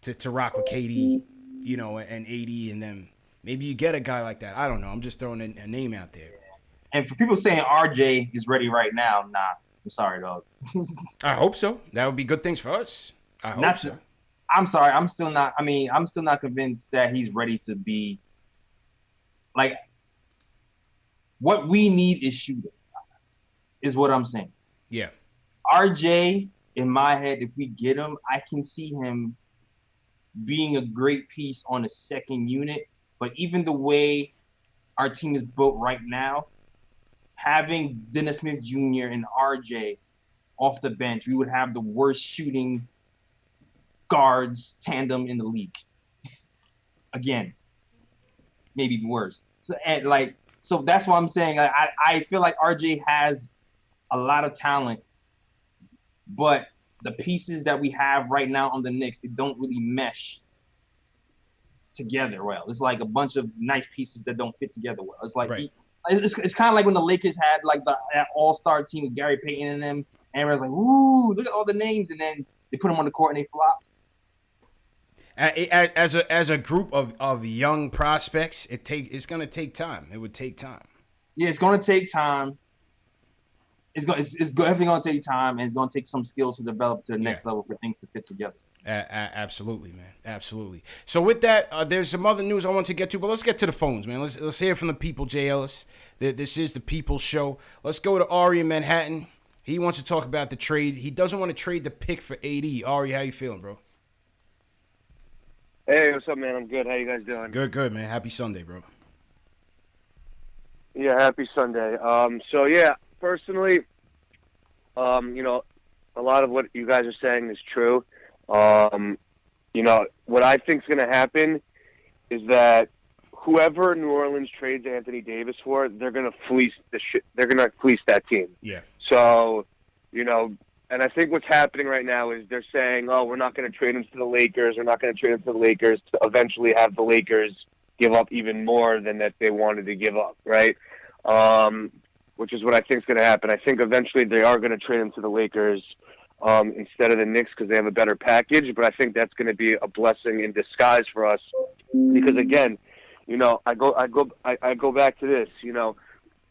[SPEAKER 1] to rock with KD, and AD and them. Maybe you get a guy like that. I don't know. I'm just throwing a name out there.
[SPEAKER 2] And for people saying RJ is ready right now, nah. I'm sorry, dog.
[SPEAKER 1] I hope so. That would be good things for us. I hope so.
[SPEAKER 2] I'm sorry. I'm still not convinced that he's ready to be. Like, what we need is shooting, is what I'm saying.
[SPEAKER 1] Yeah.
[SPEAKER 2] RJ, in my head, if we get him, I can see him being a great piece on a second unit. But even the way our team is built right now, having Dennis Smith Jr. and RJ off the bench, we would have the worst shooting guards tandem in the league. Again, maybe worse. So that's what I'm saying. I feel like RJ has a lot of talent, but the pieces that we have right now on the Knicks, they don't really mesh together well. It's like a bunch of nice pieces that don't fit together well. It's like it's kind of like when the Lakers had like that all-star team with Gary Payton in them, and everyone's like, "Ooh, look at all the names," and then they put them on the court and they flopped.
[SPEAKER 1] As a group of young prospects, it's gonna take time. It would take time.
[SPEAKER 2] Yeah, it's gonna take time. It's definitely gonna take time, and it's gonna take some skills to develop to the next level for things to fit together.
[SPEAKER 1] Absolutely, man. Absolutely. So with that, there's some other news I want to get to, but let's get to the phones, man. Let's hear from the people, Jay Ellis. This is the People's Show. Let's go to Ari in Manhattan. He wants to talk about the trade. He doesn't want to trade the pick for AD. Ari, how you feeling, bro?
[SPEAKER 4] Hey, what's up, man? I'm good. How you guys doing?
[SPEAKER 1] Good, man. Happy Sunday, bro.
[SPEAKER 4] Yeah, happy Sunday. Personally, a lot of what you guys are saying is true. What I think is going to happen is that whoever New Orleans trades Anthony Davis for, they're going to fleece they're going to fleece that team.
[SPEAKER 1] Yeah.
[SPEAKER 4] So, And I think what's happening right now is they're saying, oh, we're not going to trade him to the Lakers. We're not going to trade him to the Lakers to eventually have the Lakers give up even more than that they wanted to give up, right? Which is what I think is going to happen. I think eventually they are going to trade him to the Lakers instead of the Knicks because they have a better package. But I think that's going to be a blessing in disguise for us because, again, you know, I go back to this, you know.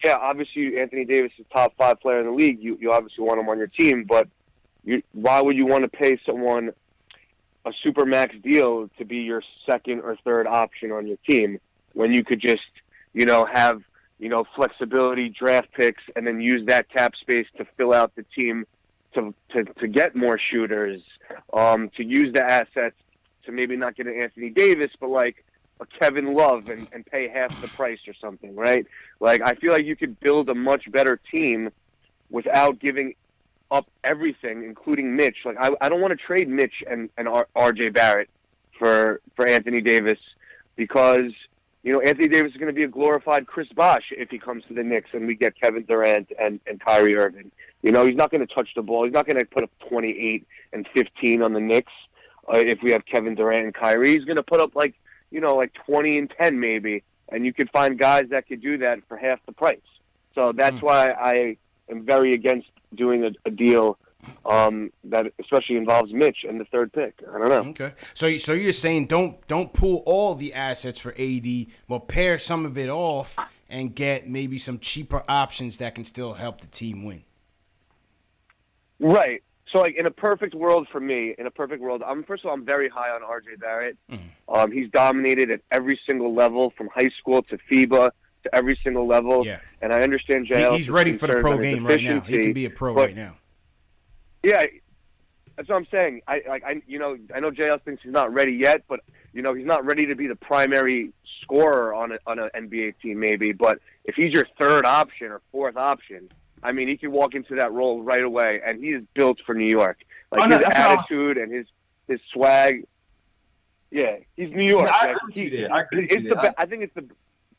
[SPEAKER 4] Yeah, obviously Anthony Davis is top 5 player in the league. You obviously want him on your team, but why would you want to pay someone a supermax deal to be your second or third option on your team when you could just, you know, have, you know, flexibility, draft picks, and then use that cap space to fill out the team to get more shooters, to use the assets to maybe not get an Anthony Davis, but like a Kevin Love and pay half the price or something, right? Like, I feel like you could build a much better team without giving up everything, including Mitch. Like, I don't want to trade Mitch and RJ Barrett for Anthony Davis because, you know, Anthony Davis is going to be a glorified Chris Bosh if he comes to the Knicks and we get Kevin Durant and Kyrie Irving. You know, he's not going to touch the ball. He's not going to put up 28 and 15 on the Knicks if we have Kevin Durant and Kyrie. He's going to put up, like, you know, like 20 and 10 maybe, and you could find guys that could do that for half the price. So that's why I am very against doing a deal that especially involves Mitch and the third pick. I don't know.
[SPEAKER 1] Okay. So you're saying don't pull all the assets for AD, but pair some of it off and get maybe some cheaper options that can still help the team win.
[SPEAKER 4] Right. So, like, in a perfect world for me, first of all, I'm very high on RJ Barrett. He's dominated at every single level, from high school to FIBA to every single level. Yeah. And I understand JL.
[SPEAKER 1] He's ready for the pro game right now. He can be a pro right now.
[SPEAKER 4] Yeah, that's what I'm saying. I know JL thinks he's not ready yet, but, you know, he's not ready to be the primary scorer on an NBA team maybe. But if he's your third option or fourth option, I mean, he can walk into that role right away, and he is built for New York. Like, his attitude and his swag. Yeah, he's New York.
[SPEAKER 2] I agree with you there.
[SPEAKER 4] I think it's the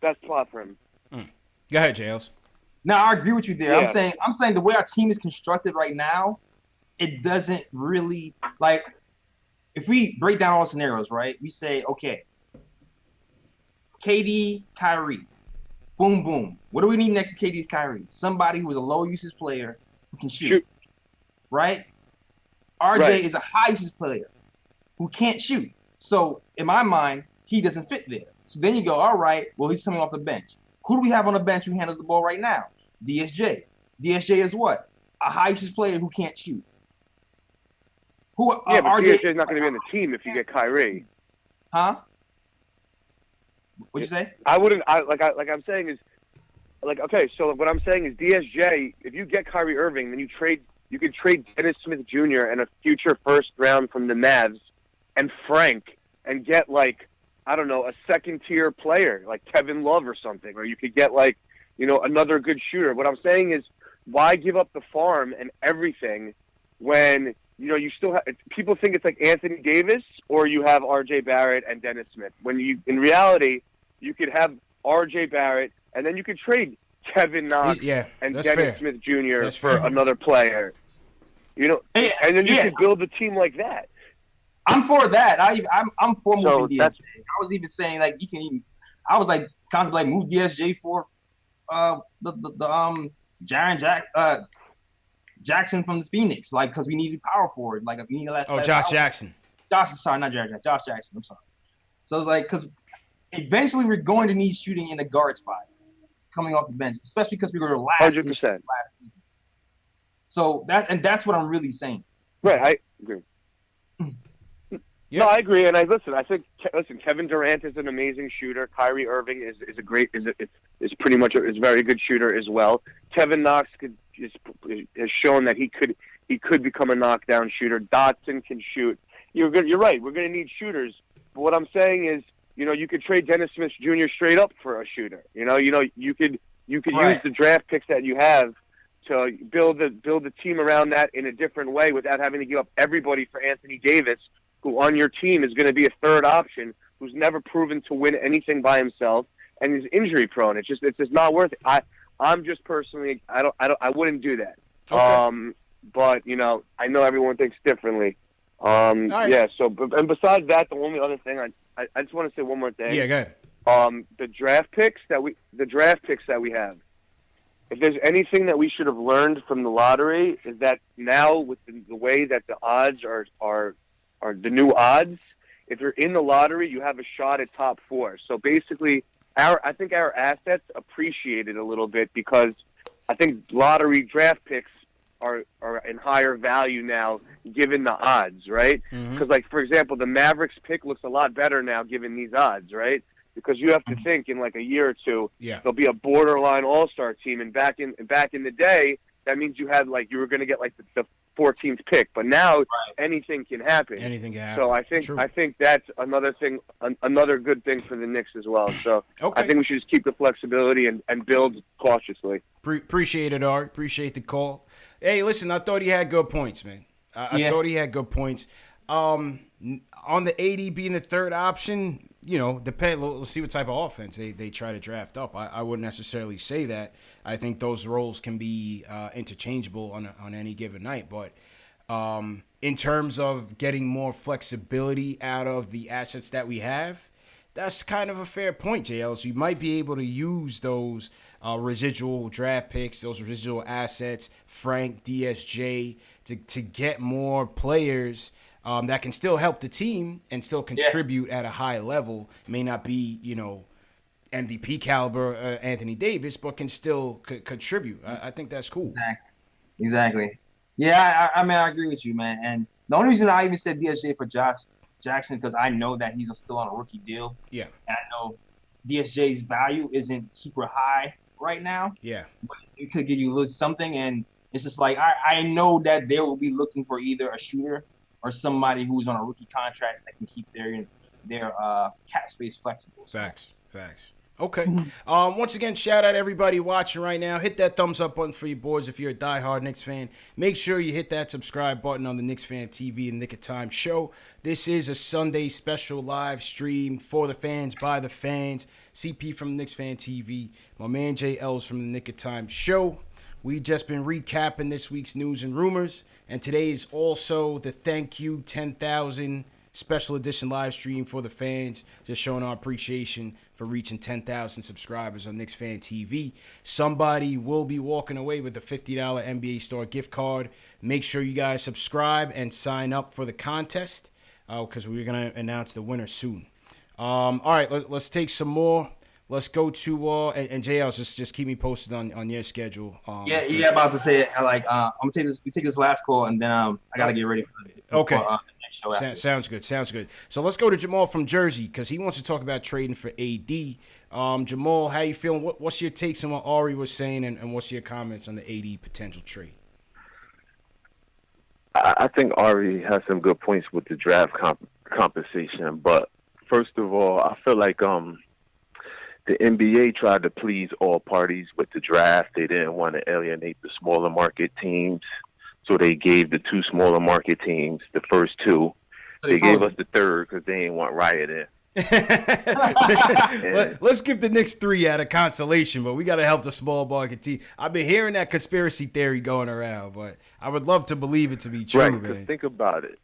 [SPEAKER 4] best spot for him.
[SPEAKER 1] Go ahead, Jails.
[SPEAKER 2] No, I agree with you there.
[SPEAKER 4] Yeah.
[SPEAKER 2] I'm saying the way our team is constructed right now, it doesn't really, like, if we break down all the scenarios, right? We say, okay, KD, Kyrie. Boom, boom. What do we need next to KD and Kyrie? Somebody who is a low-usage player who can shoot. Right? RJ is a high-usage player who can't shoot. So, in my mind, he doesn't fit there. So then you go, all right, well, he's coming off the bench. Who do we have on the bench who handles the ball right now? DSJ. DSJ is what? A high-usage player who can't shoot.
[SPEAKER 4] But DSJ's not going to be on the team if you get Kyrie.
[SPEAKER 2] Huh? What'd you say?
[SPEAKER 4] I wouldn't. I'm saying is, like, okay. So what I'm saying is, DSJ. If you get Kyrie Irving, then you could trade Dennis Smith Jr. and a future first round from the Mavs, and Frank, and get, like, I don't know, a second tier player like Kevin Love or something, or you could get, like, you know, another good shooter. What I'm saying is, why give up the farm and everything when, you know, you still have people think it's like Anthony Davis or you have RJ Barrett and Dennis Smith. When in reality, you could have RJ Barrett and then you could trade Kevin Knox and Dennis Smith Jr. for another player. You know, and then you could build a team like that.
[SPEAKER 2] I'm for that. I'm for moving DSJ. I was even saying, like, you can even. I was like contemplating move DSJ for the Jackson from the Phoenix, like, because we needed power forward, like, we need
[SPEAKER 1] Josh Jackson.
[SPEAKER 2] Sorry, not Jared Jackson. Josh Jackson. I'm sorry. So it's like, because eventually we're going to need shooting in the guard spot coming off the bench, especially because we were last
[SPEAKER 4] 100%.
[SPEAKER 2] last season. So that's what I'm really saying.
[SPEAKER 4] Right, I agree.
[SPEAKER 1] Yeah.
[SPEAKER 4] No, I agree, and I think Kevin Durant is an amazing shooter. Kyrie Irving is pretty much a very good shooter as well. Kevin Knox has shown that he could become a knockdown shooter. Dotson can shoot. You're right. We're going to need shooters. But what I'm saying is, you know, you could trade Dennis Smith Jr. straight up for a shooter. You could use the draft picks that you have to build the team around that in a different way without having to give up everybody for Anthony Davis, who on your team is going to be a third option, who's never proven to win anything by himself and is injury prone. It's just not worth it. I'm just personally, I wouldn't do that.
[SPEAKER 1] Okay.
[SPEAKER 4] but I know everyone thinks differently.
[SPEAKER 1] right.
[SPEAKER 4] Yeah. So, and besides that, the only other thing I just want to say one more thing.
[SPEAKER 1] Yeah, go ahead.
[SPEAKER 4] The draft picks that we have. If there's anything that we should have learned from the lottery, is that now with the way that the odds are the new odds, if you're in the lottery, you have a shot at top 4. So basically, I think our assets appreciated a little bit because I think lottery draft picks are in higher value now given the odds, right? Because, like, for example, the Mavericks pick looks a lot better now given these odds, right? Because you have to think in like a year or two, there'll be a borderline all-star team. And back in the day, that means you were going to get like the 14th pick. But now anything can happen.
[SPEAKER 1] Anything can happen.
[SPEAKER 4] So I think that's another thing, another good thing for the Knicks as well. So I think we should just keep the flexibility and build cautiously.
[SPEAKER 1] Appreciate it, Art. Appreciate the call. Hey, listen, I thought he had good points, man. I thought he had good points. On the AD being the third option, let's see what type of offense they try to draft up. I wouldn't necessarily say that. I think those roles can be interchangeable on any given night. But in terms of getting more flexibility out of the assets that we have, that's kind of a fair point, JL. So you might be able to use those residual draft picks, those residual assets, Frank, DSJ, to get more players that can still help the team and still contribute at a high level. May not be, MVP caliber Anthony Davis, but can still contribute. I think that's cool.
[SPEAKER 2] Exactly. Yeah, I mean, I agree with you, man. And the only reason I even said DSJ for Josh Jackson because I know that he's still on a rookie deal.
[SPEAKER 1] Yeah.
[SPEAKER 2] And I know DSJ's value isn't super high right now.
[SPEAKER 1] Yeah.
[SPEAKER 2] But it could give you a little something, and it's just like I know that they will be looking for either a shooter or somebody who's on a rookie contract that can keep their cap space flexible.
[SPEAKER 1] Facts. Okay. Once again, shout out everybody watching right now. Hit that thumbs up button for you boys if you're a diehard Knicks fan. Make sure you hit that subscribe button on the Knicks Fan TV and Nick of Time show. This is a Sunday special live stream for the fans, by the fans. CP from Knicks Fan TV. My man JL's from the Nick of Time show. We've just been recapping this week's news and rumors. And today is also the Thank You 10,000 special edition live stream for the fans, just showing our appreciation for reaching 10,000 subscribers on Knicks Fan TV. Somebody will be walking away with a $50 NBA Store gift card. Make sure you guys subscribe and sign up for the contest because we're going to announce the winner soon. All right, let's take some more. Let's go to and JL, just keep me posted on your schedule.
[SPEAKER 2] About to say it. I'm gonna take this. We take this last call, and then I gotta get ready for the next show.
[SPEAKER 1] Sounds good. So let's go to Jamal from Jersey because he wants to talk about trading for AD. Jamal, how you feeling? What's your takes on what Ari was saying, and what's your comments on the AD potential trade?
[SPEAKER 5] I think Ari has some good points with the draft compensation, but first of all, I feel like the NBA tried to please all parties with the draft. They didn't want to alienate the smaller market teams, so they gave the 2 smaller market teams the first 2. They gave us the third because they didn't want Riot in.
[SPEAKER 1] Let's give the Knicks 3 out of consolation, but we got to help the small market team. I've been hearing that conspiracy theory going around, but I would love to believe it to be true,
[SPEAKER 5] right,
[SPEAKER 1] man.
[SPEAKER 5] Think about it.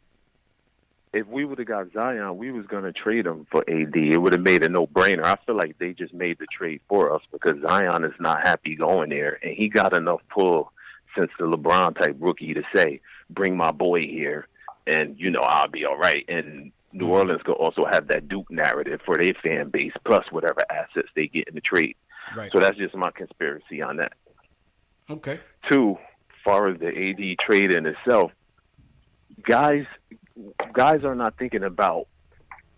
[SPEAKER 5] If we would have got Zion, we was going to trade him for AD. It would have made a no-brainer. I feel like they just made the trade for us because Zion is not happy going there, and he got enough pull since the LeBron-type rookie to say, bring my boy here, and, I'll be all right. And New Orleans could also have that Duke narrative for their fan base, plus whatever assets they get in the trade.
[SPEAKER 1] Right.
[SPEAKER 5] So that's just my conspiracy on that.
[SPEAKER 1] Okay.
[SPEAKER 5] 2, as far as the AD trade in itself, guys are not thinking about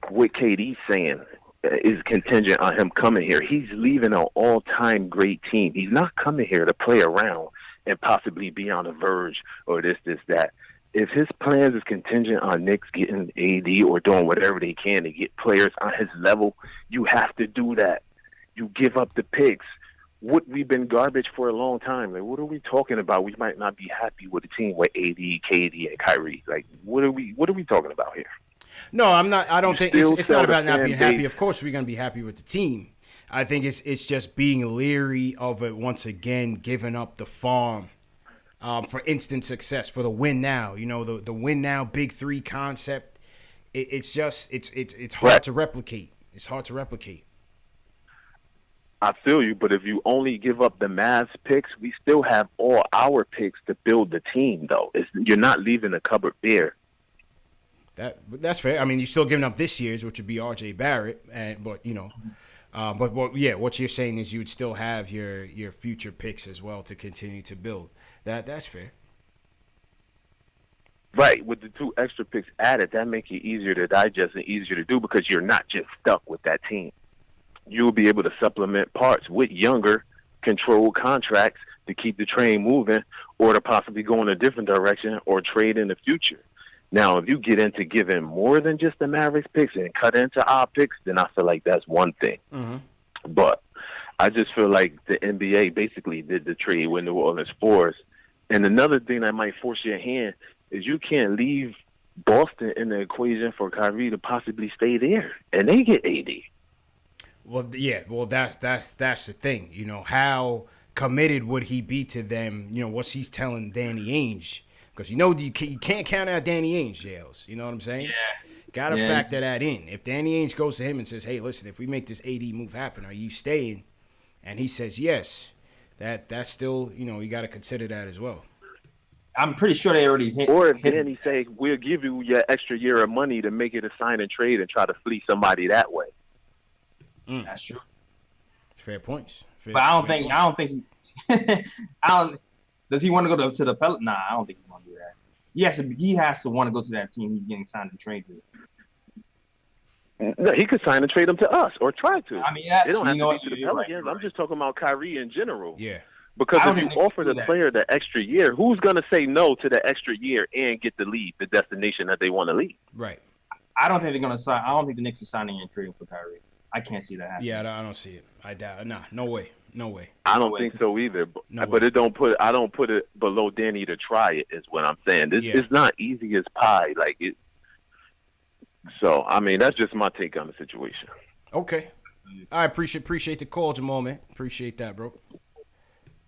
[SPEAKER 5] what KD's saying is contingent on him coming here. He's leaving an all-time great team. He's not coming here to play around and possibly be on the verge or this, that. If his plans is contingent on Knicks getting AD or doing whatever they can to get players on his level, you have to do that. You give up the picks. We've been garbage for a long time. Like, what are we talking about? We might not be happy with a team with AD, KD, and Kyrie. Like, what are we talking about here?
[SPEAKER 1] No, I'm not. I don't think it's not about not being happy. Of course, we're gonna be happy with the team. I think it's just being leery of it once again, giving up the farm for instant success, for the win now. You know, the win now big three concept. It's hard to replicate. It's hard to replicate.
[SPEAKER 5] I feel you, but if you only give up the Mavs picks, we still have all our picks to build the team, though. You're not leaving the cupboard bare.
[SPEAKER 1] That's fair. I mean, you're still giving up this year's, which would be R.J. Barrett, but what you're saying is you would still have your future picks as well to continue to build. That's fair.
[SPEAKER 5] Right, with the 2 extra picks added, that makes it easier to digest and easier to do because you're not just stuck with that team. You'll be able to supplement parts with younger, controlled contracts to keep the train moving or to possibly go in a different direction or trade in the future. Now, if you get into giving more than just the Mavericks picks and cut into our picks, then I feel like that's one thing.
[SPEAKER 1] Mm-hmm.
[SPEAKER 5] But I just feel like the NBA basically did the trade with New Orleans for us. And another thing that might force your hand is you can't leave Boston in the equation for Kyrie to possibly stay there, and they get AD.
[SPEAKER 1] Well, yeah. Well, that's the thing. You know, how committed would he be to them? You know, what's he's telling Danny Ainge? Because you can't count out Danny Ainge, JLs. You know what I'm saying?
[SPEAKER 2] Yeah.
[SPEAKER 1] Gotta factor that in. If Danny Ainge goes to him and says, "Hey, listen, if we make this AD move happen, are you staying?" and he says yes, that's still, you know, you got to consider that as well.
[SPEAKER 2] I'm pretty sure they already hit.
[SPEAKER 5] Or if Danny say, "We'll give you your extra year of money to make it a sign and trade and try to fleece somebody that way."
[SPEAKER 2] That's true.
[SPEAKER 1] Fair points.
[SPEAKER 2] But I don't think he. Does he want to go to the Pelicans? Nah, I don't think he's going to do that. He has to want to go to that team he's getting signed and traded to.
[SPEAKER 5] No, he could sign and trade them to us or try to.
[SPEAKER 2] I mean,
[SPEAKER 5] they don't have to be to the Pelicans.
[SPEAKER 2] Right.
[SPEAKER 5] I'm just talking about Kyrie in general.
[SPEAKER 1] Yeah.
[SPEAKER 5] Because if you offer the player the extra year, who's going to say no to the extra year and get to leave the destination that they want to leave?
[SPEAKER 1] Right.
[SPEAKER 2] I don't think they're going to sign. I don't think the Knicks are signing and trading for Kyrie. I can't see that happening.
[SPEAKER 1] Yeah, I don't see it. I doubt. Nah, no way.
[SPEAKER 5] I don't think so either. But it don't put. I don't put it below Danny to try it. Is what I'm saying. It's not easy as pie. Like it. So I mean, that's just my take on the situation.
[SPEAKER 1] Okay. I appreciate the call, Jamal, man. Appreciate that, bro.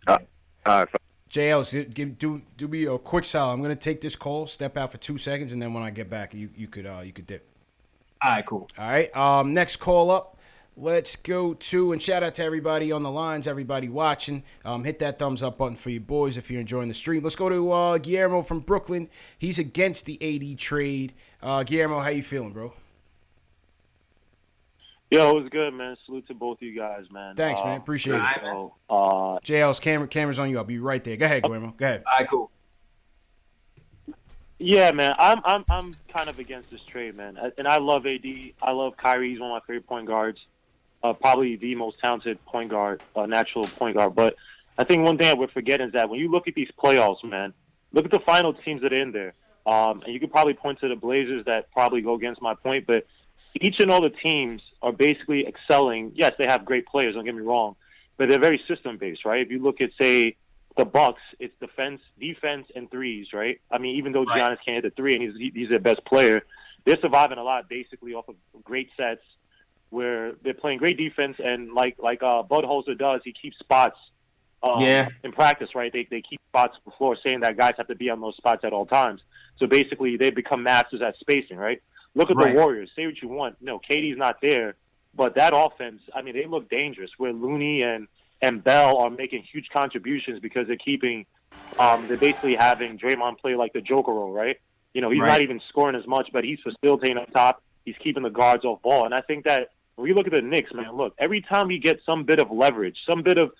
[SPEAKER 5] All right.
[SPEAKER 1] JL, do me a quick solid. I'm gonna take this call, step out for 2 seconds, and then when I get back, you could dip.
[SPEAKER 2] All right, cool.
[SPEAKER 1] All right. Next call up. Let's go to, and shout out to everybody on the lines, everybody watching. Hit that thumbs up button for you boys if you're enjoying the stream. Let's go to Guillermo from Brooklyn. He's against the AD trade. Guillermo, how you feeling, bro?
[SPEAKER 6] Yo, it was good, man. Salute to both of you guys, man.
[SPEAKER 1] Thanks, man. Appreciate it.
[SPEAKER 6] So,
[SPEAKER 1] JL's camera's on you. I'll be right there. Go ahead, Guillermo. Go ahead.
[SPEAKER 2] All right, cool.
[SPEAKER 6] Yeah, man. I'm kind of against this trade, man. And I love AD. I love Kyrie. He's one of my favorite point guards. Probably the most talented point guard, natural point guard. But I think one thing that we're forgetting is that when you look at these playoffs, man, look at the final teams that are in there. And you could probably point to the Blazers that probably go against my point, but each and all the teams are basically excelling. Yes, they have great players, don't get me wrong, but they're very system-based, right? If you look at, say, the Bucks, it's defense, and threes, right? I mean, even though Giannis can't hit the three and he's their best player, they're surviving a lot basically off of great sets where they're playing great defense, and like Budholzer does, he keeps spots in practice, right? They keep spots before saying that guys have to be on those spots at all times. So basically, they become masters at spacing, right? Look at the Warriors. Say what you want. No, KD's not there, but that offense, I mean, they look dangerous. Where Looney and Bell are making huge contributions because they're keeping, they're basically having Draymond play like the Joker role, right? You know, he's not even scoring as much, but he's facilitating up top. He's keeping the guards off ball. And I think that when we look at the Knicks, man, look, every time we get some bit of leverage, some bit of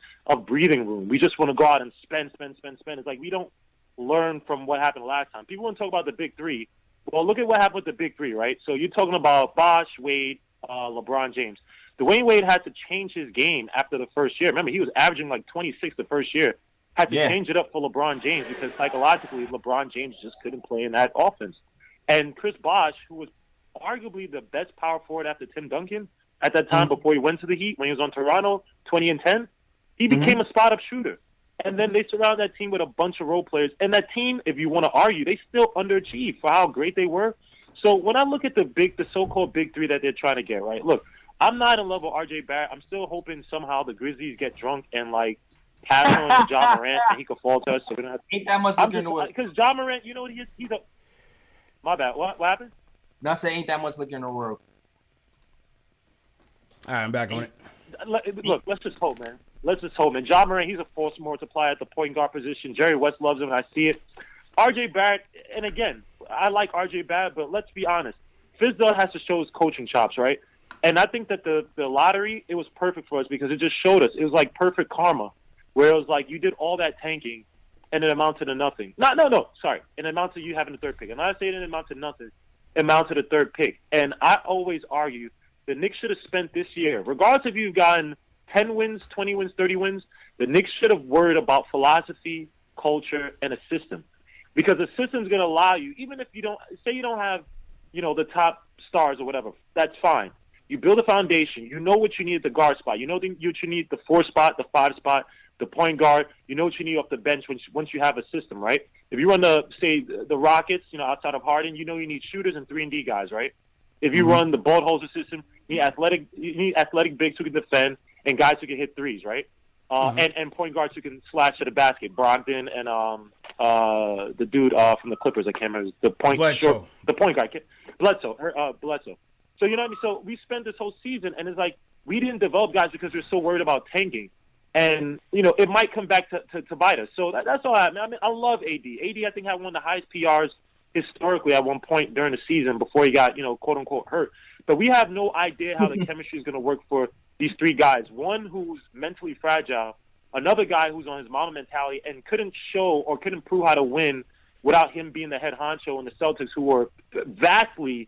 [SPEAKER 6] breathing room, we just want to go out and spend. It's like we don't learn from what happened last time. People want to talk about the big three. Well, look at what happened with the big three, right? So you're talking about Bosh, Wade, LeBron James. Dwayne Wade had to change his game after the first year. Remember, he was averaging like 26 the first year. Had to change it up for LeBron James because psychologically LeBron James just couldn't play in that offense. And Chris Bosh, who was arguably the best power forward after Tim Duncan at that time before he went to the Heat when he was on Toronto, 20 and 10, he became a spot-up shooter. And then they surround that team with a bunch of role players. And that team, if you want to argue, they still underachieved for how great they were. So when I look at the so-called big three that they're trying to get, right, look, I'm not in love with R.J. Barrett. I'm still hoping somehow the Grizzlies get drunk and, like, passing on to John Morant and he could fall to us. So we don't have.
[SPEAKER 2] Ain't that much liquor in the world.
[SPEAKER 6] Because John Morant, you know what he is? He's a. My bad. What happened?
[SPEAKER 2] Not saying ain't that much liquor in the world.
[SPEAKER 1] All right, I'm back on it.
[SPEAKER 6] Look, let's just hope, man. John Morant, he's a force multiplier at the point guard position. Jerry West loves him, and I see it. R.J. Barrett, and again, I like R.J. Barrett, but let's be honest. Fizdale has to show his coaching chops, right? And I think that the lottery, it was perfect for us because it just showed us. It was like perfect karma, where it was like you did all that tanking, and it amounted to nothing. Sorry. It amounted to you having the third pick. I'm not saying it amounted to nothing. It amounted to the third pick. And I always argue the Knicks should have spent this year, regardless if you've gotten 10 wins, 20 wins, 30 wins, the Knicks should have worried about philosophy, culture, and a system. Because the system's going to allow you, even if you don't have, the top stars or whatever, that's fine. You build a foundation. You know what you need at the guard spot. You know what you need at the 4 spot, the 5 spot, the point guard. You know what you need off the bench once you have a system, right? If you run the Rockets, outside of Harden, you know you need shooters and 3-and-D guys, right? If you run the Budenholzer system, you need athletic bigs who can defend and guys who can hit threes, right? And point guards who can slash to the basket. Brogdon and the dude from the Clippers, I can't remember the point guard, Bledsoe. So you know what I mean? So we spent this whole season, and it's like we didn't develop guys because we're so worried about tanking, and it might come back to bite us. So that's all I mean, I love AD. AD, I think, had one of the highest PRs historically at one point during the season before he got quote unquote hurt. But we have no idea how the chemistry is going to work for these 3 guys. One who's mentally fragile, another guy who's on his mama mentality and couldn't show or couldn't prove how to win without him being the head honcho in the Celtics, who were vastly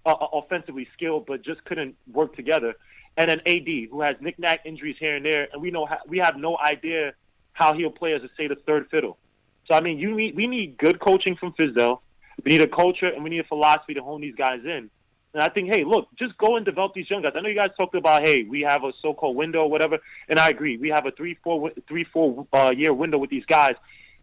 [SPEAKER 6] offensively skilled but just couldn't work together. And then AD, who has knick-knack injuries here and there, and we have no idea how he'll play as, say, the third fiddle. So, I mean, we need good coaching from Fizdale. We need a culture, and we need a philosophy to hone these guys in. And I think, hey, look, just go and develop these young guys. I know you guys talked about, hey, we have a so-called window or whatever, and I agree. We have a 3-4 year window with these guys.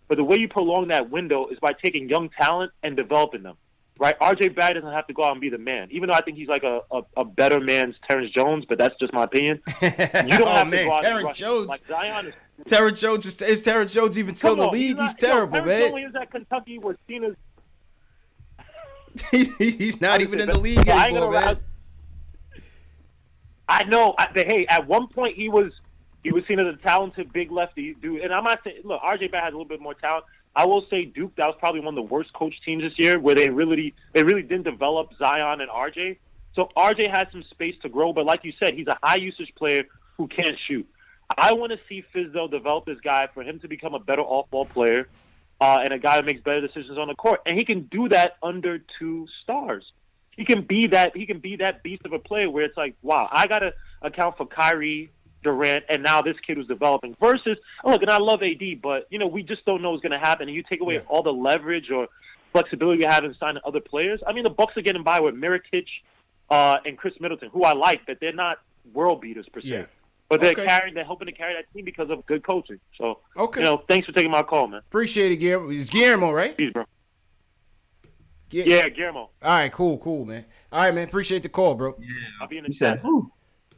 [SPEAKER 6] But the way you prolong that window is by taking young talent and developing them, right? R.J. Barrett doesn't have to go out and be the man, even though I think he's like a better man's Terrence Jones, but that's just my opinion. You don't have to go out
[SPEAKER 1] Terrence Jones.
[SPEAKER 6] Like Zion
[SPEAKER 1] Terrence Jones, is Terrence Jones even still in the league? He's terrible, man.
[SPEAKER 6] Terrence Jones is at Kentucky was seen as
[SPEAKER 1] he's not even in the league anymore, man.
[SPEAKER 6] I know. Hey, at one point he was seen as a talented big lefty dude. And I'm not saying, look, RJ Barrett has a little bit more talent. I will say Duke, that was probably one of the worst coach teams this year, where they really didn't develop Zion and RJ. So RJ has some space to grow, but like you said, he's a high usage player who can't shoot. I want to see Fizdale develop this guy for him to become a better off-ball player. And a guy who makes better decisions on the court, and he can do that under 2 stars. He can be that beast of a player where it's like, wow, I gotta account for Kyrie, Durant, and now this kid who's developing. Versus, look, and I love AD, but we just don't know what's gonna happen. And you take away all the leverage or flexibility we have in signing other players. I mean, the Bucks are getting by with Mirotic and Chris Middleton, who I like, but they're not world beaters per se. Yeah. But they're hoping to carry that team because of good coaching. So, thanks for taking my call, man.
[SPEAKER 1] Appreciate it, Guillermo. It's Guillermo, right?
[SPEAKER 6] Peace, bro. Yeah, Guillermo.
[SPEAKER 1] All right, cool, man. All right, man. Appreciate the call, bro.
[SPEAKER 2] Yeah, I'll be in the chat. You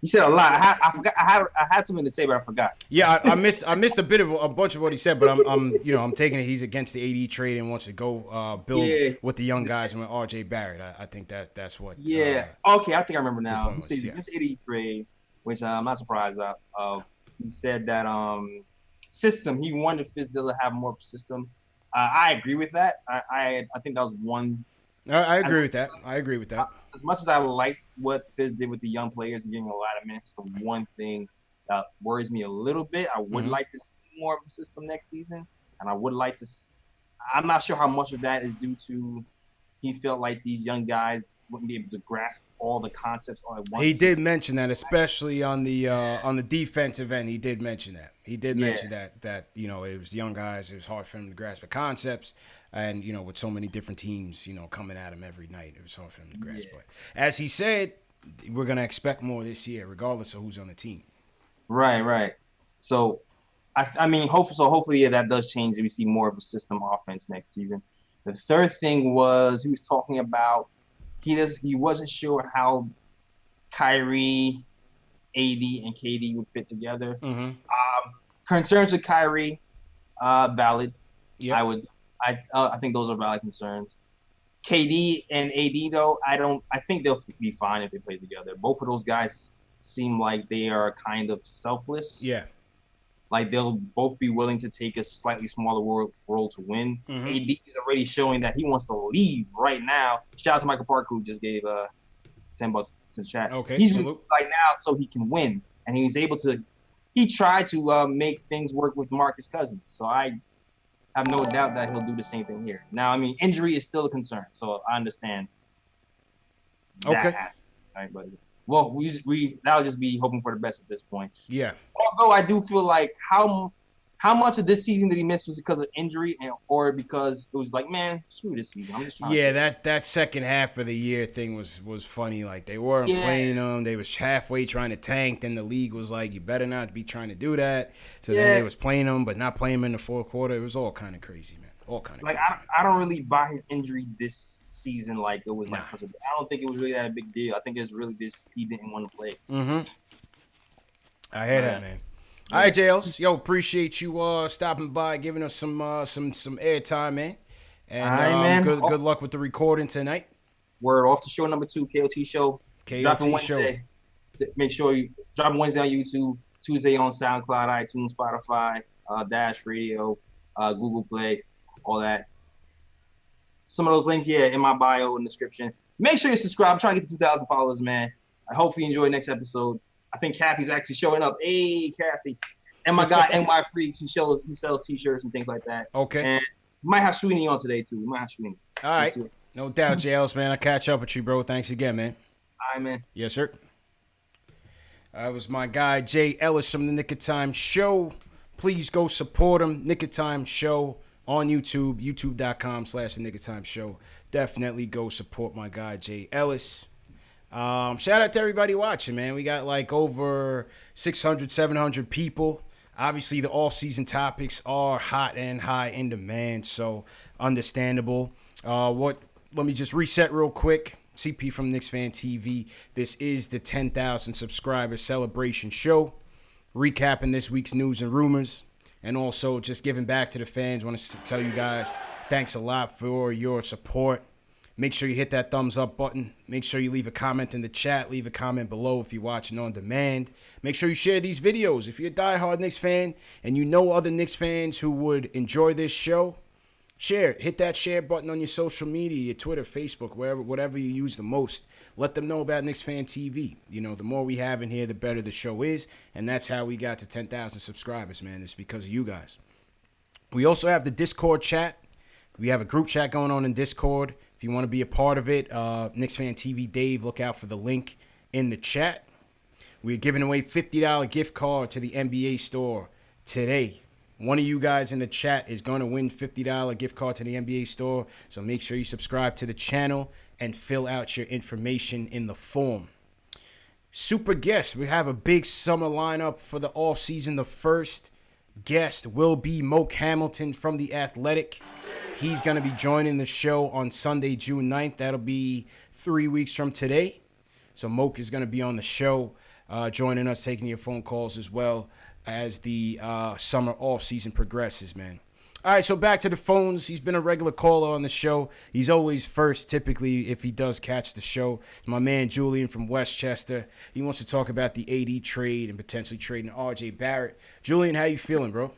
[SPEAKER 2] said a lot. I forgot. I had something to say, but I forgot.
[SPEAKER 1] Yeah, I missed a bit of a bunch of what he said, but I'm taking it. He's against the AD trade and wants to go build with the young guys and with R.J. Barrett. I think that's what.
[SPEAKER 2] Yeah. Okay, I think I remember now.
[SPEAKER 1] Was,
[SPEAKER 2] he said this AD trade, which I'm not surprised of. He said that system. He wanted Fizdale to have more system. I agree with that. I think that was one.
[SPEAKER 1] I agree with that.
[SPEAKER 2] As much as I like what Fizz did with the young players and getting a lot of minutes, the one thing that worries me a little bit. I would like to see more of a system next season, and I would like to. I'm not sure how much of that is due to he felt like these young guys wouldn't be able to grasp all the concepts all at once.
[SPEAKER 1] He did mention that, especially on the defensive end. He did mention that. He did mention that it was young guys. It was hard for them to grasp the concepts, and with so many different teams coming at him every night, it was hard for them to grasp. But as he said, we're gonna expect more this year, regardless of who's on the team.
[SPEAKER 2] Right. So, hopefully that does change, and we see more of a system offense next season. The third thing was he was talking about. He wasn't sure how Kyrie, AD, and KD would fit together. Concerns with Kyrie, valid.
[SPEAKER 1] Yeah.
[SPEAKER 2] I think those are valid concerns. KD and AD though, I think they'll be fine if they play together. Both of those guys seem like they are kind of selfless.
[SPEAKER 1] Yeah.
[SPEAKER 2] Like they'll both be willing to take a slightly smaller role to win.
[SPEAKER 1] Mm-hmm.
[SPEAKER 2] AD is already showing that he wants to leave right now. Shout out to Michael Parker who just gave $10 to the chat.
[SPEAKER 1] Okay,
[SPEAKER 2] He's
[SPEAKER 1] salute.
[SPEAKER 2] right now so he can win, and he's able to. He tried to make things work with Marcus Cousins, so I have no doubt that he'll do the same thing here. Now, I mean, injury is still a concern, so I understand.
[SPEAKER 1] Okay.
[SPEAKER 2] Right, but well, we that'll just be hoping for the best at this point.
[SPEAKER 1] Yeah.
[SPEAKER 2] Although I do feel like how much of this season did he miss was because of injury or because it was like, man, screw this season. I'm just trying to
[SPEAKER 1] that second half of the year thing was funny. Like they weren't playing them. They was halfway trying to tank. Then the league was like, you better not be trying to do that. So then they was playing them, but not playing them in the fourth quarter. It was all kind of crazy, man. All kind of
[SPEAKER 2] like
[SPEAKER 1] crazy.
[SPEAKER 2] I don't really buy his injury this season like it was like I don't think it was really that a big deal. I think it's really just he didn't want to play.
[SPEAKER 1] Mm-hmm. I hear that, man. All right, JLs. Yo, appreciate you stopping by, giving us some airtime, man. And good luck with the recording tonight.
[SPEAKER 2] We're off to show number 2, KOT show. Dropping Wednesday. Make sure you drop Wednesday on YouTube, Tuesday on SoundCloud, iTunes, Spotify, Dash Radio, Google Play, all that. Some of those links, in my bio and description. Make sure you subscribe. I'm trying to get to 2,000 followers, man. I hope you enjoy next episode. I think Kathy's actually showing up. Hey, Kathy. And my guy, NY Freaks, he sells T-shirts and things like that.
[SPEAKER 1] Okay.
[SPEAKER 2] And we might have Sweeney on today, too.
[SPEAKER 1] All right. No doubt, JLs, man. I'll catch up with you, bro. Thanks again, man.
[SPEAKER 2] All right, man.
[SPEAKER 1] Yes, sir. That was my guy, Jay Ellis from the Nick of Time Show. Please go support him. Nick of Time Show on YouTube, youtube.com/The Nick of Time Show. Definitely go support my guy, Jay Ellis. Shout out to everybody watching, man. We got like over 600, 700 people. Obviously, the off-season topics are hot and high in demand, so understandable. Let me just reset real quick. CP from Knicks Fan TV. This is the 10,000 subscriber celebration show. Recapping this week's news and rumors, and also just giving back to the fans. Want to tell you guys, thanks a lot for your support. Make sure you hit that thumbs up button. Make sure you leave a comment in the chat. Leave a comment below if you're watching on demand. Make sure you share these videos. If you're a diehard Knicks fan and you know other Knicks fans who would enjoy this show, share it. Hit that share button on your social media, your Twitter, Facebook, whatever you use the most. Let them know about Knicks Fan TV. You know, the more we have in here, the better the show is. And that's how we got to 10,000 subscribers, man. It's because of you guys. We also have the Discord chat. We have a group chat going on in Discord. If you want to be a part of it, Knicks Fan TV Dave, look out for the link in the chat. We're giving away $50 gift card to the NBA store today. One of you guys in the chat is going to win $50 gift card to the NBA store. So make sure you subscribe to the channel and fill out your information in the form. Super guest. We have a big summer lineup for the offseason. The first guest will be Moke Hamilton from The Athletic. He's going to be joining the show on Sunday, June 9th. That'll be 3 weeks from today. So Moke is going to be on the show, joining us, taking your phone calls as well as the summer off season progresses, man. All right, so back to the phones. He's been a regular caller on the show. He's always first, typically, if he does catch the show. My man Julian from Westchester. He wants to talk about the AD trade and potentially trading RJ Barrett. Julian, how you feeling, bro?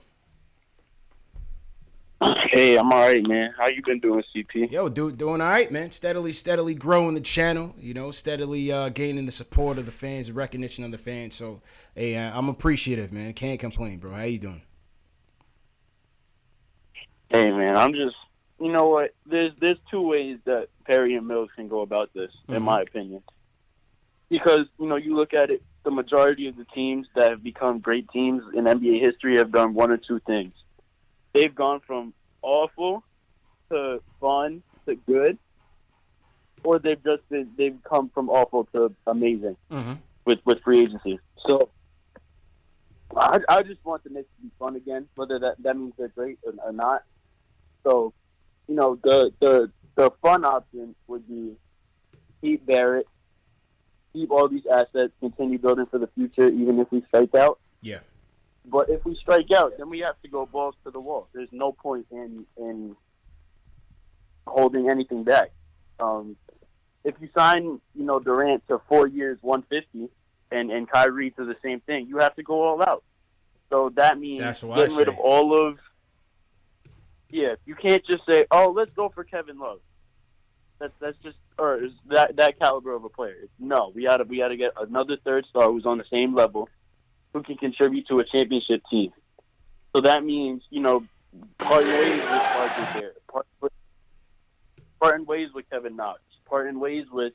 [SPEAKER 7] Hey, I'm all right, man. How you been doing, CP?
[SPEAKER 1] Yo, doing all right, man. Steadily growing the channel, you know, steadily gaining the support of the fans, the recognition of the fans. So, hey, I'm appreciative, man. Can't complain, bro. How you doing?
[SPEAKER 7] Hey, man, I'm just, you know what? There's two ways that Perry and Mills can go about this, in my opinion. Because, you know, you look at it, the majority of the teams that have become great teams in NBA history have done one or two things. They've gone from awful to fun to good, or they've come from awful to amazing with free agency. So I just want the Knicks to be fun again, whether that means they're great or not. So, you know, the fun option would be keep Barrett, keep all these assets, continue building for the future, even if we strike out.
[SPEAKER 1] Yeah.
[SPEAKER 7] But if we strike out, then we have to go balls to the wall. There's no point in holding anything back. If you sign, Durant to 4 years, 150, and Kyrie to the same thing, you have to go all out. So that means getting rid of all of. Yeah, you can't just say, "Oh, let's go for Kevin Love." That's just or is that caliber of a player. No, we gotta get another third star who's on the same level, who can contribute to a championship team. So that means parting ways with RJ Barrett, parting ways with Kevin Knox, parting ways with.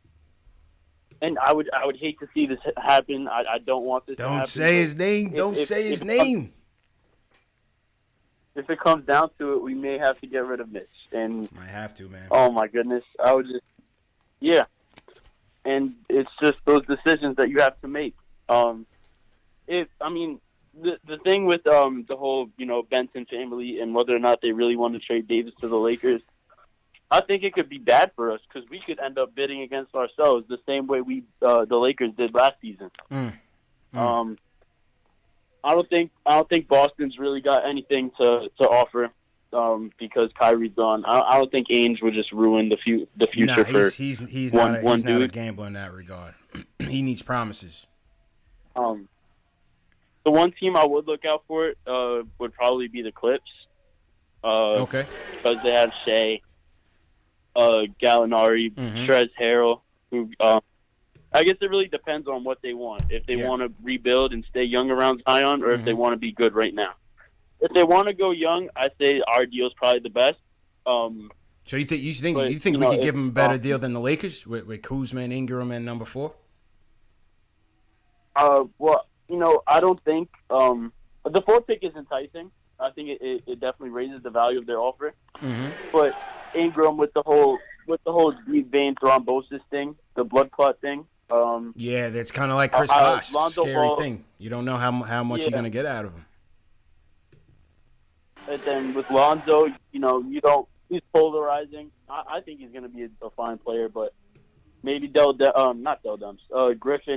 [SPEAKER 7] And I would hate to see this happen. I don't want this to happen.
[SPEAKER 1] Don't say his name. Don't say his name.
[SPEAKER 7] If it comes down to it, we may have to get rid of Mitch. And
[SPEAKER 1] might have to, man.
[SPEAKER 7] Oh my goodness, I would just, yeah. And it's just those decisions that you have to make. The thing with the whole Benson family and whether or not they really want to trade Davis to the Lakers, I think it could be bad for us because we could end up bidding against ourselves the same way the Lakers did last season. I don't think Boston's really got anything to offer because Kyrie's gone. I don't think Ainge would just ruin the future for
[SPEAKER 1] he's not a gambler in that regard. He needs promises.
[SPEAKER 7] The one team I would look out for would probably be the Clips.
[SPEAKER 1] Okay.
[SPEAKER 7] Because they have Shea, Gallinari, Trez Harrell, who. I guess it really depends on what they want. If they want to rebuild and stay young around Zion, or if they want to be good right now. If they want to go young, I say our deal is probably the best.
[SPEAKER 1] So you think we could give them a better deal than the Lakers with Kuzma and Ingram and number 4?
[SPEAKER 7] Well, I don't think the 4th pick is enticing. I think it definitely raises the value of their offer. But Ingram with the whole deep vein thrombosis thing, the blood clot thing.
[SPEAKER 1] Yeah, that's kind of like Chris Bosh. Scary
[SPEAKER 7] Ball,
[SPEAKER 1] thing. You don't know how much you're gonna get out of him.
[SPEAKER 7] And then with Lonzo, he's polarizing. I think he's gonna be a fine player, but maybe Griffin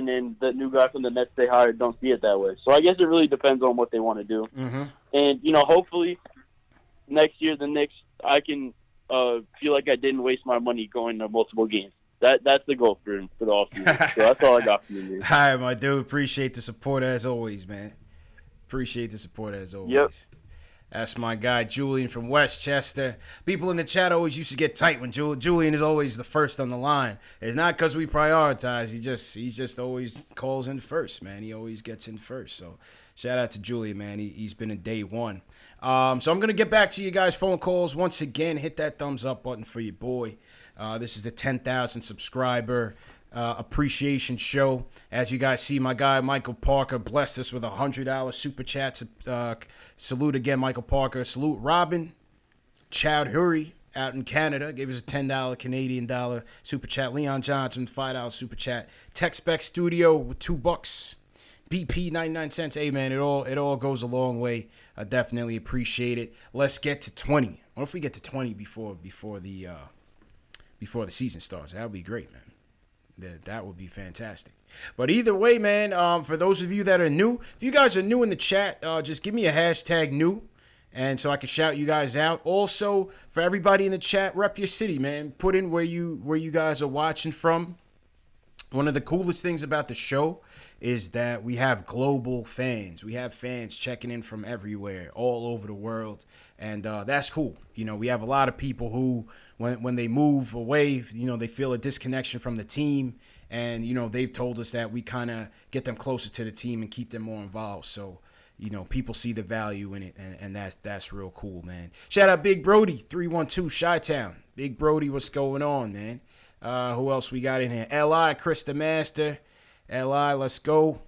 [SPEAKER 7] and the new guy from the Nets they hired don't see it that way. So I guess it really depends on what they want to do. And hopefully next year the Knicks, I can feel like I didn't waste my money going to multiple games. That's the goal for the offseason. So that's all I got for you, man.
[SPEAKER 1] All right, my dude. Appreciate the support as always, man. Appreciate the support as always.
[SPEAKER 7] Yep.
[SPEAKER 1] That's my guy, Julian from Westchester. People in the chat always used to get tight when Julian is always the first on the line. It's not because we prioritize. He just always calls in first, man. He always gets in first. So shout out to Julian, man. He's been a day one. So I'm going to get back to you guys' phone calls. Once again, hit that thumbs up button for your boy. This is the 10,000 subscriber appreciation show. As you guys see, my guy Michael Parker blessed us with a $100 super chat. Salute again, Michael Parker. Salute Robin Chowd Huri out in Canada. Gave us a $10 Canadian dollar super chat. Leon Johnson, $5 super chat. Tech Spec Studio with $2. BP 99 cents. Hey man, it all goes a long way. I definitely appreciate it. Let's get to 20. What if we get to 20 before the season starts? That would be great, man. That would be fantastic. But either way, man, for those of you that are new, if you guys are new in the chat, just give me a hashtag new, and so I can shout you guys out. Also, for everybody in the chat, rep your city, man. Put in where you guys are watching from. One of the coolest things about the show is that we have global fans. We have fans checking in from everywhere, all over the world, and that's cool. We have a lot of people who, when they move away, they feel a disconnection from the team, and they've told us that we kind of get them closer to the team and keep them more involved. So people see the value in it, and that's real cool, man. Shout out Big Brody 312 Chi-Town. Big Brody, what's going on, man? Who else we got in here? Li, Chris the Master. Li, let's go.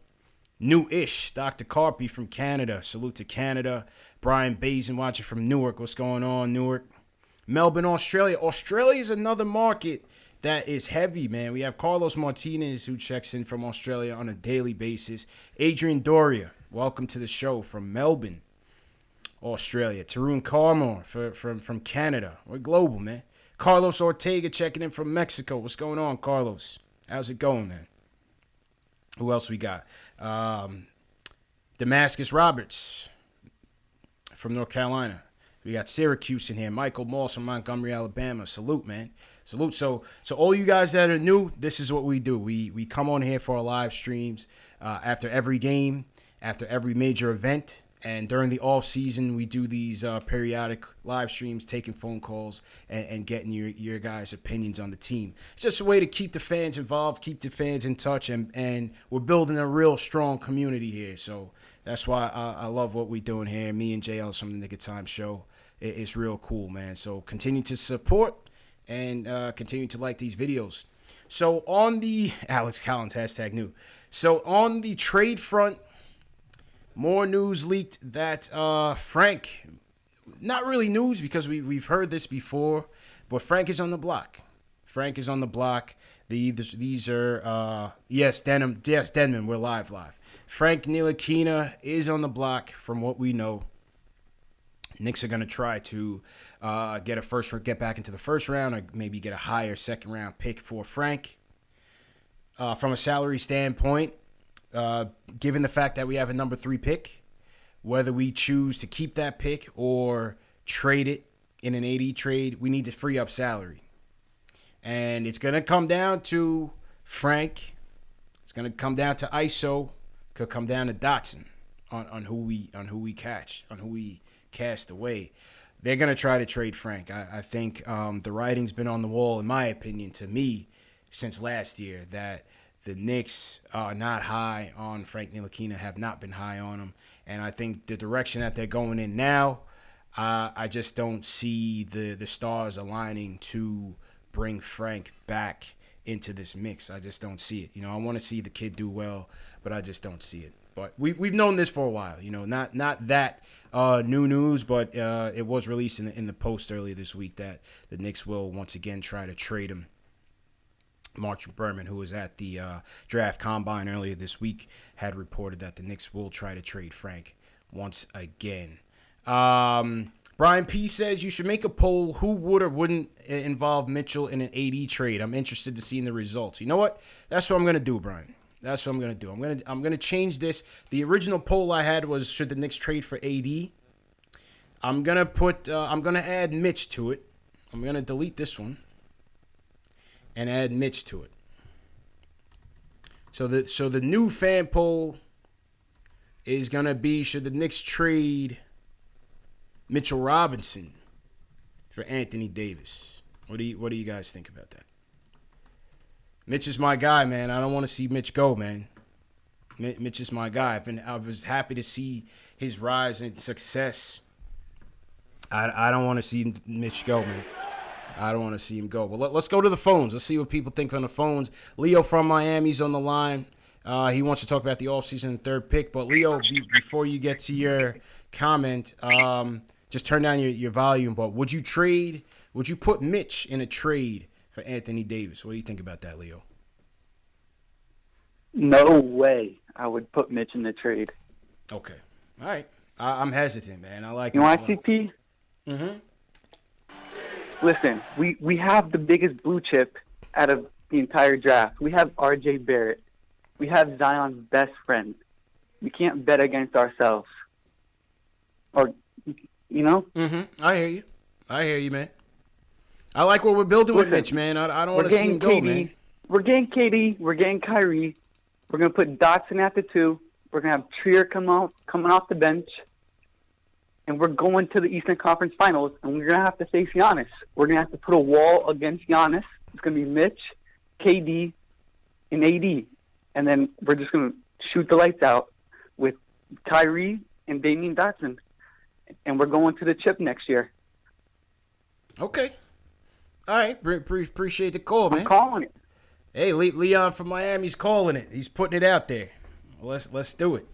[SPEAKER 1] New-ish, Dr. Carpy from Canada. Salute to Canada. Brian Bazin watching from Newark. What's going on, Newark? Melbourne, Australia. Australia is another market that is heavy, man. We have Carlos Martinez, who checks in from Australia on a daily basis. Adrian Doria, welcome to the show from Melbourne, Australia. Tarun Carmore from Canada. We're global, man. Carlos Ortega checking in from Mexico. What's going on, Carlos? How's it going, man? Who else we got? Damascus Roberts from North Carolina. We got Syracuse in here. Michael Moss from Montgomery, Alabama. Salute, man. Salute. So all you guys that are new, this is what we do. We come on here for our live streams after every game, after every major event. And during the off season, we do these periodic live streams, taking phone calls and getting your guys' opinions on the team. It's just a way to keep the fans involved, keep the fans in touch, and we're building a real strong community here. So that's why I love what we're doing here. Me and JL from the Nick of Time show. It's real cool, man. So continue to support and continue to like these videos. So on the Alex Collins hashtag new. So on the trade front, more news leaked that Frank, not really news because we've heard this before, but Frank is on the block. Frank is on the block. These are Denman. We're live. Frank Ntilikina is on the block from what we know. Knicks are going to try to get back into the first round, or maybe get a higher second round pick for Frank. From a salary standpoint, given the fact that we have a number 3 pick, whether we choose to keep that pick or trade it in an AD trade, we need to free up salary. And it's going to come down to Frank. It's going to come down to ISO. Could come down to Dotson on who we cast away. They're going to try to trade Frank. I think the writing's been on the wall, in my opinion, to me, since last year, that the Knicks are not high on Frank Ntilikina, have not been high on him. And I think the direction that they're going in now, I just don't see the stars aligning to bring Frank back into this mix. I just don't see it. I want to see the kid do well, but I just don't see it. But we've known this for a while. Not that new news, but it was released in the Post earlier this week that the Knicks will once again try to trade him. Mark Berman, who was at the draft combine earlier this week, had reported that the Knicks will try to trade Frank once again. Brian P. says you should make a poll who would or wouldn't involve Mitchell in an AD trade. I'm interested to see the results. You know what? That's what I'm going to do, Brian. That's what I'm going to do. I'm going to change this. The original poll I had was, should the Knicks trade for AD? I'm going to add Mitch to it. I'm going to delete this one and add Mitch to it. So the new fan poll is going to be, should the Knicks trade Mitchell Robinson for Anthony Davis? What do you guys think about that? Mitch is my guy, man. I don't want to see Mitch go, man. Mitch is my guy. I was happy to see his rise and success. I don't want to see Mitch go, man. I don't want to see him go. Well, let's go to the phones. Let's see what people think on the phones. Leo from Miami's on the line. He wants to talk about the offseason and third pick. But, Leo, before you get to your comment, just turn down your volume. But would you put Mitch in a trade for Anthony Davis? What do you think about that, Leo?
[SPEAKER 8] No way I would put Mitch in the trade.
[SPEAKER 1] Okay. All right. I'm hesitant, man. I like
[SPEAKER 8] you want CP?
[SPEAKER 1] Mm-hmm.
[SPEAKER 8] Listen, we have the biggest blue chip out of the entire draft. We have RJ Barrett. We have Zion's best friend. We can't bet against ourselves. Or,
[SPEAKER 1] Mm-hmm. I hear you, man. I like what we're building with Mitch, man. I don't want to see him go, man.
[SPEAKER 8] We're getting KD. We're getting Kyrie. We're going to put Dotson at the 2. We're going to have Trier coming off the bench. And we're going to the Eastern Conference Finals, and we're going to have to face Giannis. We're going to have to put a wall against Giannis. It's going to be Mitch, KD, and AD. And then we're just going to shoot the lights out with Kyrie and Damian Dotson. And we're going to the chip next year.
[SPEAKER 1] Okay. All right. Appreciate the call, man.
[SPEAKER 8] I'm calling it.
[SPEAKER 1] Hey, Leon from Miami's calling it. He's putting it out there. Let's do it.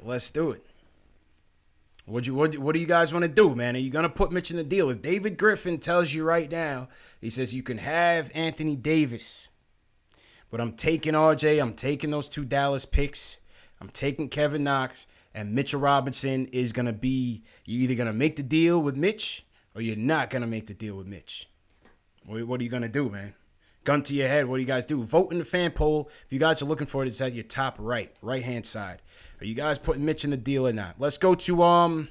[SPEAKER 1] Let's do it. What do you guys want to do, man? Are you going to put Mitch in the deal? If David Griffin tells you right now, he says you can have Anthony Davis, but I'm taking RJ, I'm taking those 2 Dallas picks, I'm taking Kevin Knox, and Mitchell Robinson is going to be, you're either going to make the deal with Mitch or you're not going to make the deal with Mitch. What are you going to do, man? gun to your head, what do you guys do? Vote in the fan poll. If you guys are looking for it, it's at your top right-hand side. Are you guys putting Mitch in the deal or not? Let's go to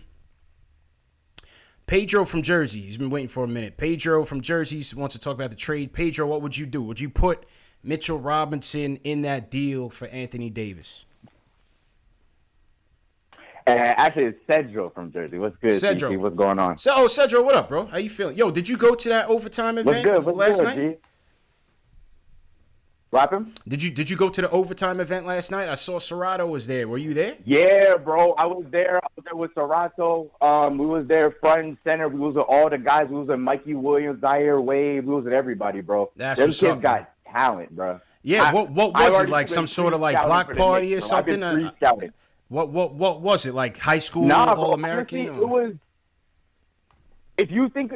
[SPEAKER 1] Pedro from Jersey. He's been waiting for a minute. Pedro from Jersey wants to talk about the trade. Pedro, what would you do? Would you put Mitchell Robinson in that deal for Anthony Davis?
[SPEAKER 9] Actually, it's Cedro from Jersey. What's good,
[SPEAKER 1] Cedro.
[SPEAKER 9] CC? What's going on?
[SPEAKER 1] So, Cedro, what up, bro? How you feeling? Yo, did you go to that overtime event last night?
[SPEAKER 9] G? What happened?
[SPEAKER 1] Did you go to the overtime event last night? I saw Serrato was there. Were you there?
[SPEAKER 9] Yeah, bro. I was there. With Serrato. We was there front and center. We was with all the guys. We was with Mikey Williams, Zaire Wade. We was with everybody, bro.
[SPEAKER 1] That's
[SPEAKER 9] Them
[SPEAKER 1] what's
[SPEAKER 9] kids
[SPEAKER 1] up,
[SPEAKER 9] got talent, bro.
[SPEAKER 1] Yeah, what was it, like some sort of like block party or something? What was it, like high school All-American?
[SPEAKER 9] Honestly, it was. If you think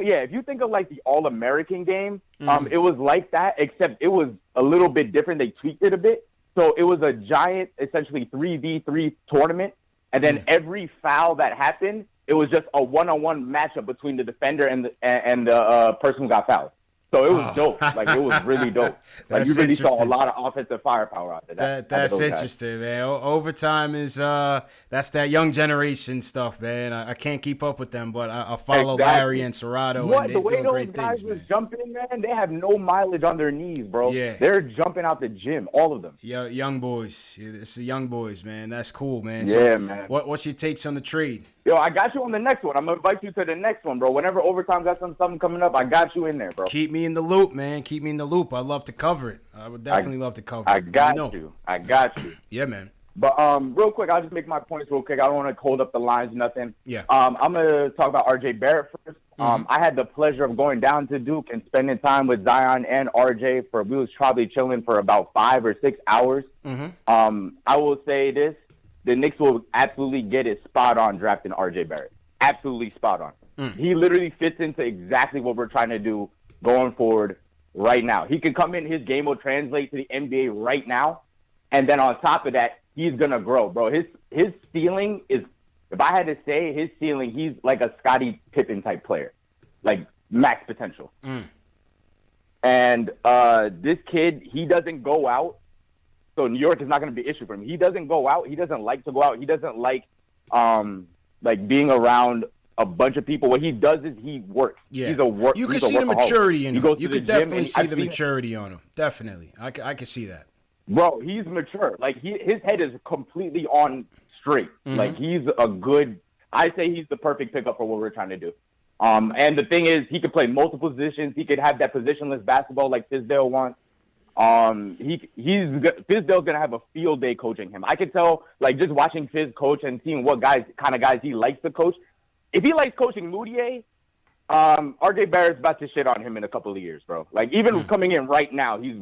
[SPEAKER 9] of like the All-American game, it was like that, except it was a little bit different. They tweaked it a bit, so it was a giant, essentially 3v3 tournament, and then every foul that happened, it was just a one-on-one matchup between the defender and the person who got fouled. So it was dope. Like, it was really dope. Like, you really saw a lot of offensive firepower out there.
[SPEAKER 1] That's interesting, man. Overtime is that's that young generation stuff, man. I can't keep up with them, but I follow Larry and Serrato, and they're doing great things, man.
[SPEAKER 9] The way those guys was jumping, man, they have no mileage on their knees, bro.
[SPEAKER 1] Yeah.
[SPEAKER 9] They're jumping out the gym, all of them.
[SPEAKER 1] Yeah, young boys. It's the young boys, man. That's cool, man.
[SPEAKER 9] Yeah, man.
[SPEAKER 1] What's your takes on the trade?
[SPEAKER 9] Yo, I got you on the next one. I'm going to invite you to the next one, bro. Whenever overtime got something coming up, I got you in there, bro.
[SPEAKER 1] Keep me in the loop, man. Keep me in the loop. I'd love to cover it. I would definitely love to cover it.
[SPEAKER 9] I got you.
[SPEAKER 1] Yeah, man.
[SPEAKER 9] But real quick, I'll just make my points real quick. I don't want to hold up the lines, nothing.
[SPEAKER 1] Yeah.
[SPEAKER 9] I'm going to talk about RJ Barrett first. I had the pleasure of going down to Duke and spending time with Zion and RJ we was probably chilling for about 5 or 6 hours. I will say this. The Knicks will absolutely get it spot on drafting RJ Barrett. Absolutely spot on. He literally fits into exactly what we're trying to do going forward right now. He can come in, his game will translate to the NBA right now. And then on top of that, he's going to grow, bro. His ceiling is, if I had to say his ceiling, he's like a Scottie Pippen type player. Like max potential. And this kid, he doesn't go out. So New York is not going to be an issue for him. He doesn't go out. He doesn't like to go out. He doesn't like being around a bunch of people. What he does is he works.
[SPEAKER 1] Yeah.
[SPEAKER 9] He's a work.
[SPEAKER 1] You can see the maturity in him. You could definitely see the
[SPEAKER 9] maturity
[SPEAKER 1] maturity on him. Definitely. I can see that.
[SPEAKER 9] Bro, he's mature. Like, his head is completely on straight. Like, he's a good – I say he's the perfect pickup for what we're trying to do. And the thing is, he could play multiple positions. He could have that positionless basketball like Fizdale wants. Fizdale's gonna have a field day coaching him. I could tell, like, just watching Fizz coach and seeing what kind of guys he likes to coach. If he likes coaching Moutier, RJ Barrett's about to shit on him in a couple of years, bro. Like, even coming in right now, he's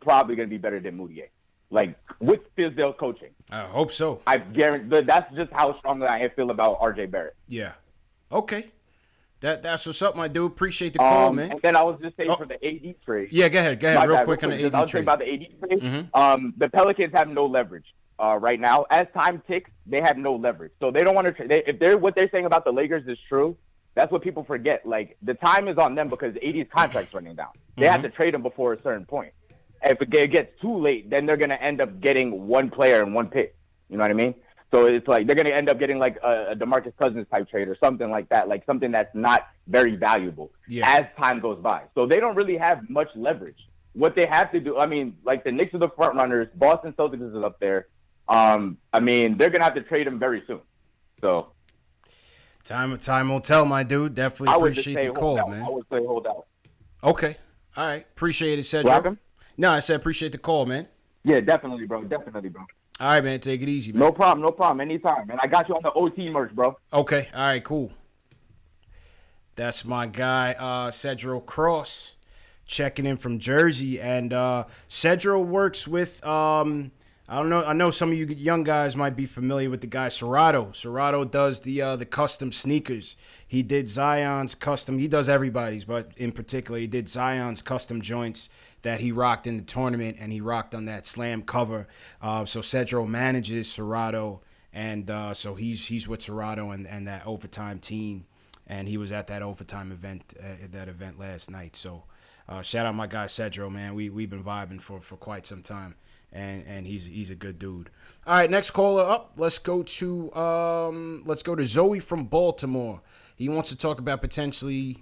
[SPEAKER 9] probably gonna be better than Moutier. Like, with Fizdale's coaching.
[SPEAKER 1] I hope so.
[SPEAKER 9] I guarantee that's just how strongly I feel about RJ Barrett.
[SPEAKER 1] Yeah. Okay. That's what's up, my dude. Appreciate the call, man.
[SPEAKER 9] And then I was just saying for the AD trade.
[SPEAKER 1] Yeah, go ahead, real quick on the AD trade.
[SPEAKER 9] I was saying about the AD trade. The Pelicans have no leverage right now. As time ticks, they have no leverage. So they don't want to trade. If what they're saying about the Lakers is true, that's what people forget. Like, the time is on them because AD's contract's running down. They have to trade him before a certain point. If it gets too late, then they're going to end up getting one player and one pick. You know what I mean? So it's like they're going to end up getting like a DeMarcus Cousins type trade or something like that, like something that's not very valuable as time goes by. So they don't really have much leverage. What they have to do, I mean, like the Knicks are the front runners. Boston Celtics is up there. I mean, they're going to have to trade him very soon. So
[SPEAKER 1] time will tell, my dude. Definitely appreciate the call, man.
[SPEAKER 9] I would say hold out.
[SPEAKER 1] Okay. All right. Appreciate it, Cedric. No, I said appreciate the call, man.
[SPEAKER 9] Yeah, definitely, bro. Definitely, bro.
[SPEAKER 1] All right, man. Take it easy, man.
[SPEAKER 9] No problem. Anytime, man. I got you on the OT merch, bro.
[SPEAKER 1] Okay. All right, cool. That's my guy, Cedro Cross, checking in from Jersey. And Cedro works with, I don't know. I know some of you young guys might be familiar with the guy Serrato. Serrato does the custom sneakers. He did Zion's custom. He does everybody's, but in particular, he did Zion's custom joints that he rocked in the tournament, and he rocked on that Slam cover. So Cedro manages Serrato, and so he's with Serrato and that overtime team, and he was at that overtime event last night. So Shout out my guy Cedro, man. We've been vibing for quite some time, and he's a good dude. All right, next caller up. Let's go to Zoe from Baltimore. He wants to talk about potentially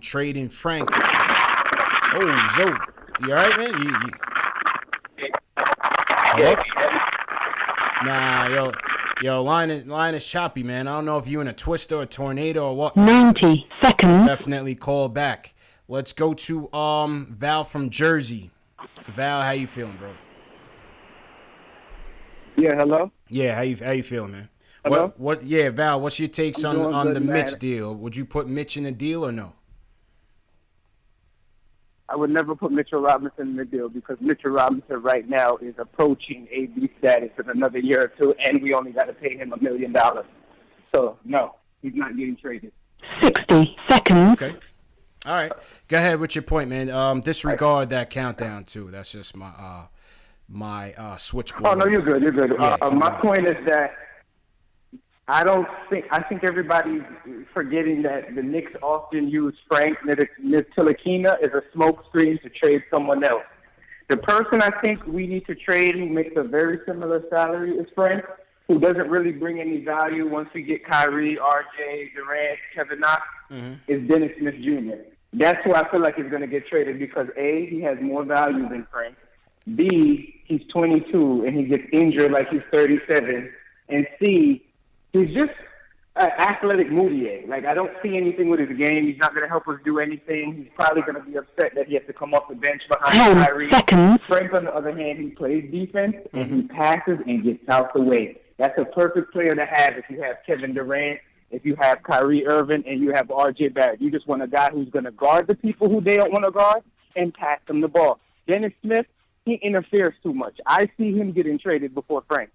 [SPEAKER 1] trading Frank. Oh, Zoe, you all right, man? Hello? Nah, yo, line is choppy, man. I don't know if you in a twister or a tornado or what.
[SPEAKER 10] 90 seconds.
[SPEAKER 1] Definitely call back. Let's go to Val from Jersey. Val, how you feeling, bro?
[SPEAKER 11] Yeah, hello?
[SPEAKER 1] Yeah, how you feeling, man?
[SPEAKER 11] Hello?
[SPEAKER 1] What yeah, Val, what's your takes on
[SPEAKER 11] good,
[SPEAKER 1] the
[SPEAKER 11] man.
[SPEAKER 1] Mitch deal? Would you put Mitch in the deal or no?
[SPEAKER 11] I would never put Mitchell Robinson in the deal because Mitchell Robinson right now is approaching AD status in another year or two, and we only got to pay him $1 million. So, no, he's not getting traded.
[SPEAKER 10] 60 seconds.
[SPEAKER 1] Okay. All right. Go ahead with your point, man. Disregard that countdown, too. That's just my switchboard.
[SPEAKER 11] Oh, no, you're good. You're good.
[SPEAKER 1] Yeah,
[SPEAKER 11] my point is that I think everybody's forgetting that the Knicks often use Frank Ntilikina as a smokescreen to trade someone else. The person I think we need to trade who makes a very similar salary is Frank, who doesn't really bring any value once we get Kyrie, RJ, Durant, Kevin Knox, is Dennis Smith Jr. That's who I feel like is going to get traded because A, he has more value than Frank. B, he's 22 and he gets injured like he's 37. And C, he's just an athletic Moutier. Like, I don't see anything with his game. He's not going to help us do anything. He's probably going to be upset that he has to come off the bench behind Kyrie. Frank, on the other hand, he plays defense, and he passes and gets out the way. That's a perfect player to have if you have Kevin Durant, if you have Kyrie Irving, and you have RJ Barrett. You just want a guy who's going to guard the people who they don't want to guard and pass them the ball. Dennis Smith, he interferes too much. I see him getting traded before Frank.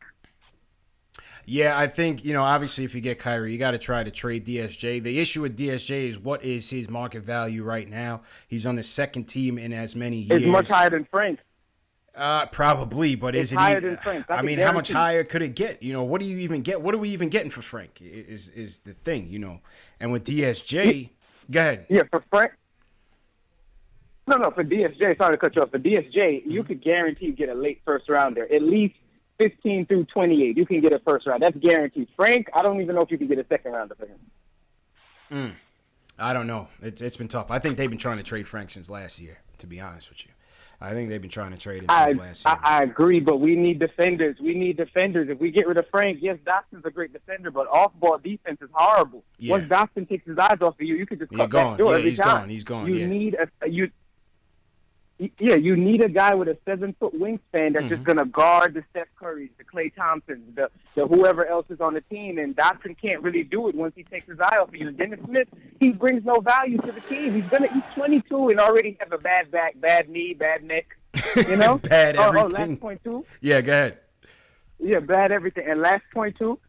[SPEAKER 1] Yeah, I think, obviously if you get Kyrie, you got to try to trade DSJ. The issue with DSJ is what is his market value right now? He's on the second team in as many years.
[SPEAKER 11] It's much higher than Frank.
[SPEAKER 1] Probably, but
[SPEAKER 11] it's higher than Frank.
[SPEAKER 1] I mean, how much higher could it get? What do you even get? What are we even getting for Frank is the thing, And with DSJ, go ahead.
[SPEAKER 11] Yeah, for Frank. No, for DSJ, sorry to cut you off. For DSJ, you could guarantee get a late first rounder, at least 15 through 28. You can get a first round. That's guaranteed. Frank, I don't even know if you can get a second rounder for him.
[SPEAKER 1] I don't know. It's been tough. I think they've been trying to trade Frank since last year, to be honest with you. I think they've been trying to trade him since last year.
[SPEAKER 11] I agree, but we need defenders. If we get rid of Frank, yes, Doxson's a great defender, but off-ball defense is horrible.
[SPEAKER 1] Yeah.
[SPEAKER 11] Once Doxson takes his eyes off of you, you can just cut that door every time.
[SPEAKER 1] He's gone.
[SPEAKER 11] You need a guy with a 7-foot wingspan that's just going to guard the Steph Currys, the Klay Thompsons, the whoever else is on the team, and Dotson can't really do it once he takes his eye off of you. Dennis Smith, he brings no value to the team. He's 22 and already have a bad back, bad knee, bad neck,
[SPEAKER 1] bad everything.
[SPEAKER 11] Last point, too.
[SPEAKER 1] Yeah, go ahead.
[SPEAKER 11] Yeah, bad everything. And last point, too,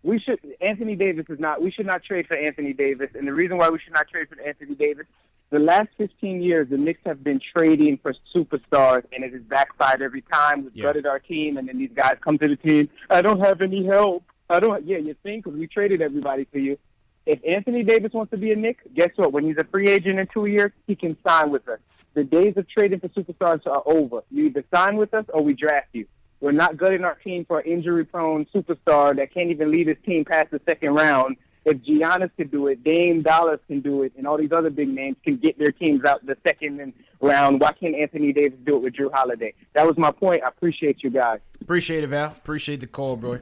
[SPEAKER 11] we should not trade for Anthony Davis, and the reason why we should not trade for Anthony Davis, the last 15 years, the Knicks have been trading for superstars, and it has backfired every time. We've gutted our team, and then these guys come to the team. I don't have any help. You think, because we traded everybody for you. If Anthony Davis wants to be a Knick, guess what? When he's a free agent in 2 years, he can sign with us. The days of trading for superstars are over. You either sign with us or we draft you. We're not gutting our team for an injury-prone superstar that can't even lead his team past the second round. If Giannis can do it, Dame Dollars can do it, and all these other big names can get their teams out the second round, why can't Anthony Davis do it with Drew Holiday? That was my point. I appreciate you guys.
[SPEAKER 1] Appreciate it, Val. Appreciate the call, bro.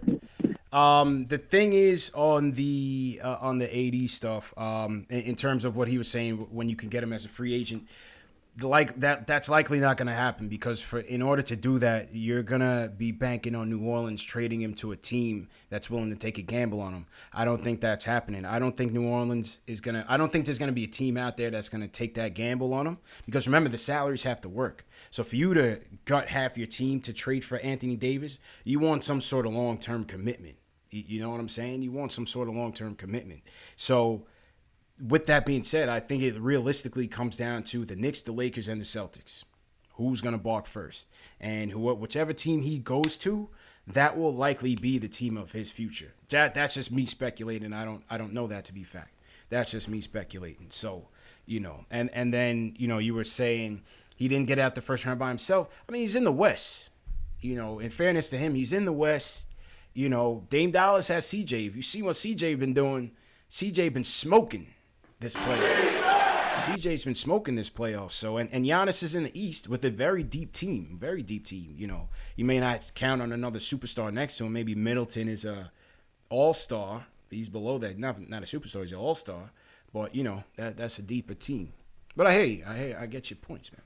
[SPEAKER 1] The thing is on the AD stuff, in terms of what he was saying, when you can get him as a free agent, that's likely not going to happen because in order to do that, you're going to be banking on New Orleans trading him to a team that's willing to take a gamble on him. I don't think that's happening. I don't think New Orleans I don't think there's going to be a team out there that's going to take that gamble on him because remember, the salaries have to work. So for you to gut half your team to trade for Anthony Davis, you want some sort of long-term commitment. You know what I'm saying? You want some sort of long-term commitment. So with that being said, I think it realistically comes down to the Knicks, the Lakers, and the Celtics. Who's going to balk first? And whichever team he goes to, that will likely be the team of his future. That's just me speculating. I don't know that to be fact. That's just me speculating. So, you know. And then, you know, you were saying he didn't get out the first round by himself. I mean, he's in the West. You know, in fairness to him, he's in the West. You know, Dame Dallas has CJ. If you see what CJ been doing, CJ been smoking this playoffs. CJ's been smoking this playoffs. So, and Giannis is in the East with a very deep team. You know, you may not count on another superstar next to him. Maybe Middleton is a all-star. He's below that. Not a superstar. He's an all-star. But, you know, that's a deeper team. But I get your points, man.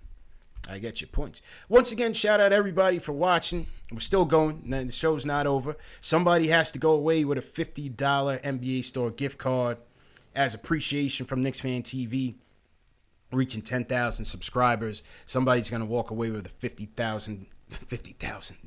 [SPEAKER 1] I get your points. Once again, shout out everybody for watching. We're still going. The show's not over. Somebody has to go away with a $50 NBA store gift card as appreciation from Knicks Fan TV. Reaching 10,000 subscribers. Somebody's gonna walk away with a 50,000.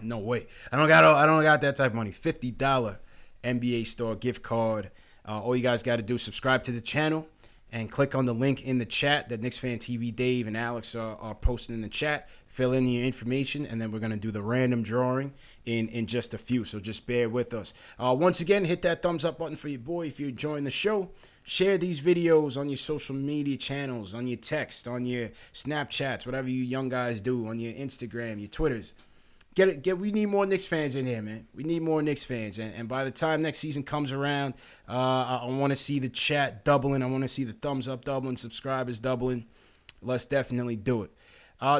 [SPEAKER 1] No way. I don't got that type of money. $50 NBA store gift card. All you guys got to do is subscribe to the channel and click on the link in the chat that Knicks Fan TV Dave and Alex are posting in the chat. Fill in your information, and then we're going to do the random drawing in just a few. So just bear with us. Once again, hit that thumbs up button for your boy if you're enjoying the show. Share these videos on your social media channels, on your text, on your Snapchats, whatever you young guys do, on your Instagram, your Twitters. We need more Knicks fans in here, man. We need more Knicks fans. And by the time next season comes around, I want to see the chat doubling. I want to see the thumbs up doubling, subscribers doubling. Let's definitely do it.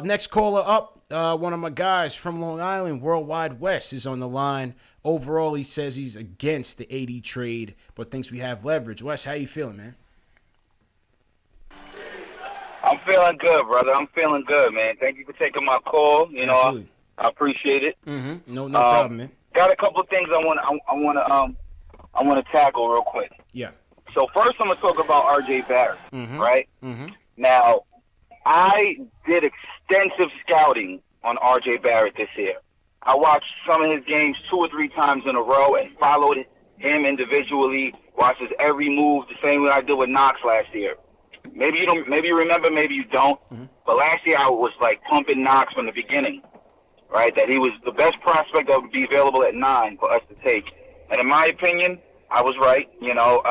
[SPEAKER 1] Next caller up, one of my guys from Long Island, Worldwide West, is on the line. Overall, he says he's against the AD trade, but thinks we have leverage. Wes, how you feeling, man?
[SPEAKER 12] I'm feeling good, brother. I'm feeling good, man. Thank you for taking my call. You
[SPEAKER 1] Absolutely.
[SPEAKER 12] know, I appreciate it.
[SPEAKER 1] Mm-hmm. No problem, man.
[SPEAKER 12] Got a couple of things I want to tackle real quick.
[SPEAKER 1] Yeah.
[SPEAKER 12] So first, I'm gonna talk about RJ Barrett, right?
[SPEAKER 1] Mm-hmm.
[SPEAKER 12] Now, I did extensive scouting on RJ Barrett this year. I watched some of his games 2 or 3 times in a row and followed him individually. Watched his every move the same way I did with Knox last year. Maybe you don't. Maybe you remember. Maybe you don't.
[SPEAKER 1] Mm-hmm.
[SPEAKER 12] But last year I was like pumping Knox from the beginning. Right, that he was the best prospect that would be available at 9 for us to take. And in my opinion, I was right. You know,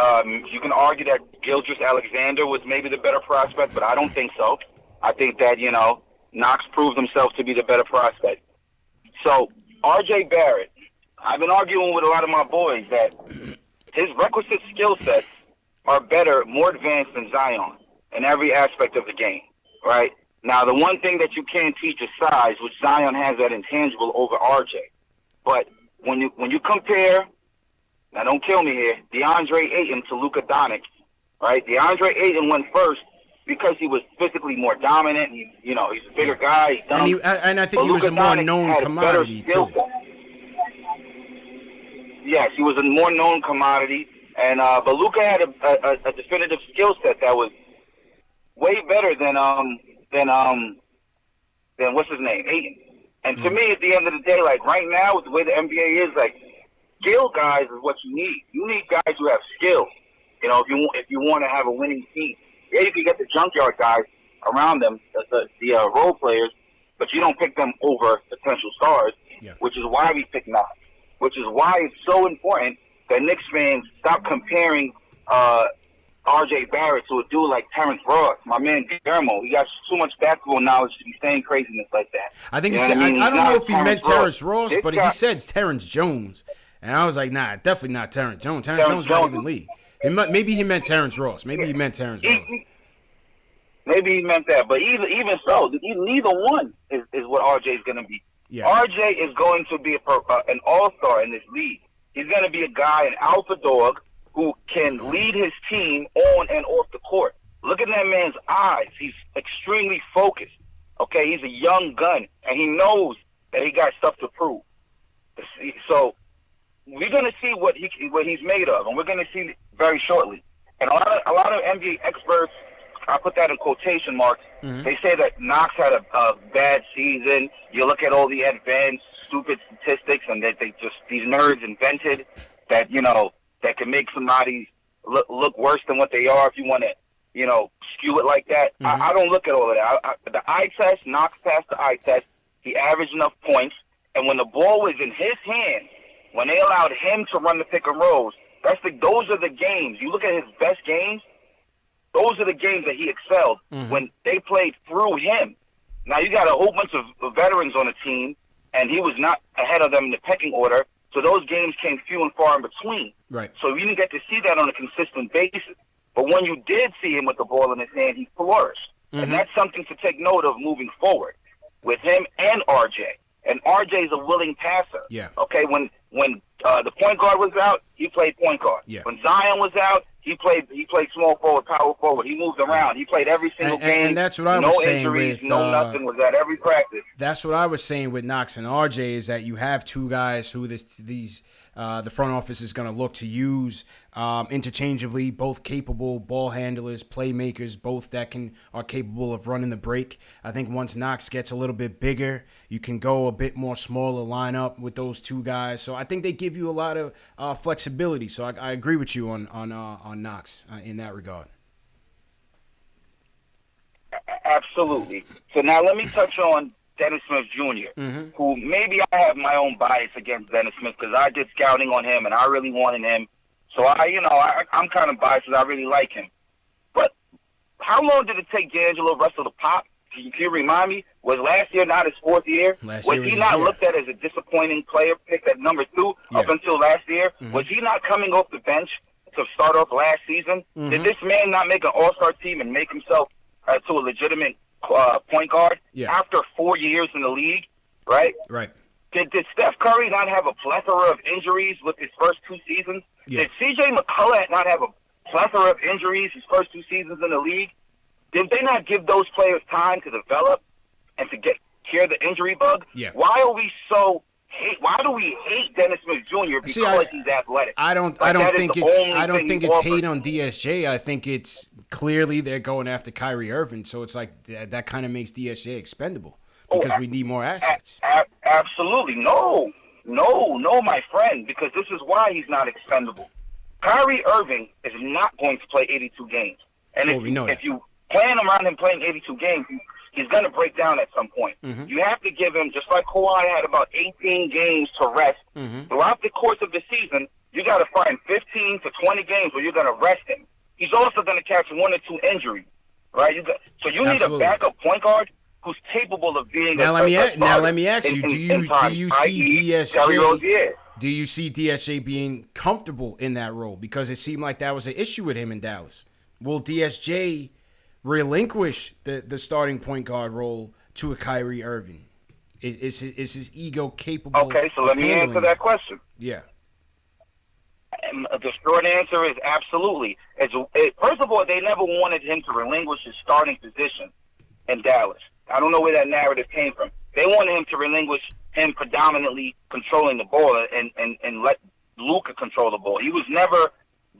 [SPEAKER 12] you can argue that Gilgeous Alexander was maybe the better prospect, but I don't think so. I think that, you know, Knox proved himself to be the better prospect. So, RJ Barrett, I've been arguing with a lot of my boys that his requisite skill sets are better, more advanced than Zion in every aspect of the game, right? Now, the one thing that you can't teach is size, which Zion has that intangible over RJ. But when you compare, now don't kill me here, DeAndre Ayton to Luka Doncic, right? DeAndre Ayton went first because he was physically more dominant. He's a bigger guy.
[SPEAKER 1] And I think he was a more known commodity, too.
[SPEAKER 12] Yes, he was a more known commodity. And but Luka had a definitive skill set that was way better than what's his name, Ayton. And to me, at the end of the day, like right now, with the way the NBA is, like skill guys is what you need. You need guys who have skill. You know, if you want to have a winning team, yeah, you can get the junkyard guys around them, the role players, but you don't pick them over potential stars.
[SPEAKER 1] Yeah.
[SPEAKER 12] Which is why we pick Knox. Which is why it's so important that Knicks fans stop comparing RJ Barrett to a dude like Terrence Ross, my man Guillermo. He got too much basketball knowledge to be saying craziness like that.
[SPEAKER 1] I think he said, I don't know if he meant Terrence Ross, but he said Terrence Jones. And I was like, nah, definitely not Terrence Jones. Terrence Jones not even league. Maybe he meant Terrence Ross. Maybe he meant Terrence Ross.
[SPEAKER 12] Maybe he meant that. But even so, neither one is what RJ is going to be.
[SPEAKER 1] Yeah.
[SPEAKER 12] RJ is going to be an all-star in this league. He's going to be a guy, an alpha dog, who can lead his team on and off the court. Look at that man's eyes. He's extremely focused. Okay, he's a young gun, and he knows that he got stuff to prove. So we're going to see what he's made of, and we're going to see very shortly. And a lot of NBA experts, I put that in quotation marks, they say that Knox had a bad season. You look at all the advanced, stupid statistics, and that these nerds invented that, that can make somebody look worse than what they are if you want to, skew it like that. I don't look at all of that. The eye test, Knox passed the eye test. He averaged enough points. And when the ball was in his hand, when they allowed him to run the pick and rolls, those are the games. You look at his best games, those are the games that he excelled when they played through him. Now you got a whole bunch of veterans on the team, and he was not ahead of them in the pecking order. So those games came few and far in between.
[SPEAKER 1] Right.
[SPEAKER 12] So you didn't get to see that on a consistent basis. But when you did see him with the ball in his hand, he flourished. And that's something to take note of moving forward with him and RJ. And RJ is a willing passer.
[SPEAKER 1] Yeah.
[SPEAKER 12] Okay, when the point guard was out, he played point guard.
[SPEAKER 1] Yeah.
[SPEAKER 12] When Zion was out, he played small forward, power forward. He moved around. He played every single game.
[SPEAKER 1] And that's what I was saying
[SPEAKER 12] injuries,
[SPEAKER 1] with
[SPEAKER 12] no nothing, was at every practice.
[SPEAKER 1] That's what I was saying with Knox and RJ is that you have two guys who the front office is going to look to use interchangeably, both capable ball handlers, playmakers, both that are capable of running the break. I think once Knox gets a little bit bigger, you can go a bit more smaller lineup with those two guys. So I think they give you a lot of flexibility. So I agree with you on Knox in that regard.
[SPEAKER 12] Absolutely. So now let me touch on Dennis Smith Jr., who maybe I have my own bias against Dennis Smith because I did scouting on him and I really wanted him. So I'm kind of biased because I really like him. But how long did it take D'Angelo Russell to pop? Can you remind me? Was last year not his fourth year? Was he not looked at as a disappointing player picked at number 2 up until last year? Was he not coming off the bench to start off last season? Did this man not make an all-star team and make himself to a legitimate point guard after 4 years in the league, right?
[SPEAKER 1] Right.
[SPEAKER 12] Did Steph Curry not have a plethora of injuries with his first 2 seasons? Did C.J. McCullough not have a plethora of injuries his first 2 seasons in the league? Did they not give those players time to develop and to cure the injury bug?
[SPEAKER 1] Yeah.
[SPEAKER 12] Why do we hate Dennis Smith Jr. because he's athletic?
[SPEAKER 1] I don't think it's hate on DSJ. I think it's clearly they're going after Kyrie Irving, so it's like that kind of makes DSJ expendable because we need more assets.
[SPEAKER 12] Absolutely. No, my friend, because this is why he's not expendable. Kyrie Irving is not going to play 82 games. And if you plan around him playing 82 games, he's going to break down at some point. You have to give him, just like Kawhi had about 18 games to rest. Throughout the course of the season, you got to find 15 to 20 games where you're going to rest him. He's also going to catch 1 or 2 injuries, right? So you need a backup point guard who's capable of being.
[SPEAKER 1] Now let me ask you: Do you see DSJ? Do you see DSJ being comfortable in that role? Because it seemed like that was an issue with him in Dallas. Will DSJ relinquish the starting point guard role to a Kyrie Irving? Is his ego capable?
[SPEAKER 12] Okay, so let me answer that question.
[SPEAKER 1] Yeah.
[SPEAKER 12] The short answer is absolutely. First of all, they never wanted him to relinquish his starting position in Dallas. I don't know where that narrative came from. They wanted him to relinquish him predominantly controlling the ball and let Luka control the ball. He was never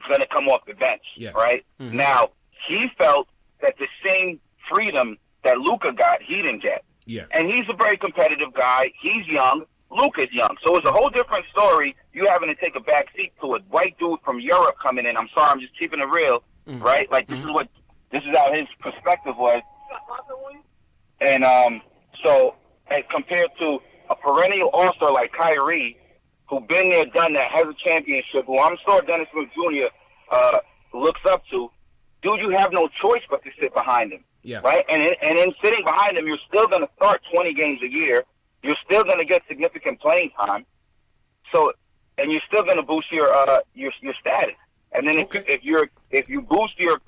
[SPEAKER 12] going to come off the bench, right? Now, he felt that the same freedom that Luka got, he didn't get.
[SPEAKER 1] Yeah.
[SPEAKER 12] And he's a very competitive guy. He's young. Luka's young. So it's a whole different story, you having to take a back seat to a white dude from Europe coming in. I'm sorry, I'm just keeping it real, right? Like, this is how his perspective was. And so as compared to a perennial all-star like Kyrie, who been there, done that, has a championship, who I'm sure Dennis Smith Jr. Looks up to, dude, you have no choice but to sit behind him, right? And in sitting behind him, you're still going to start 20 games a year. You're still going to get significant playing time. So, and you're still going to boost your status. And then if you boost your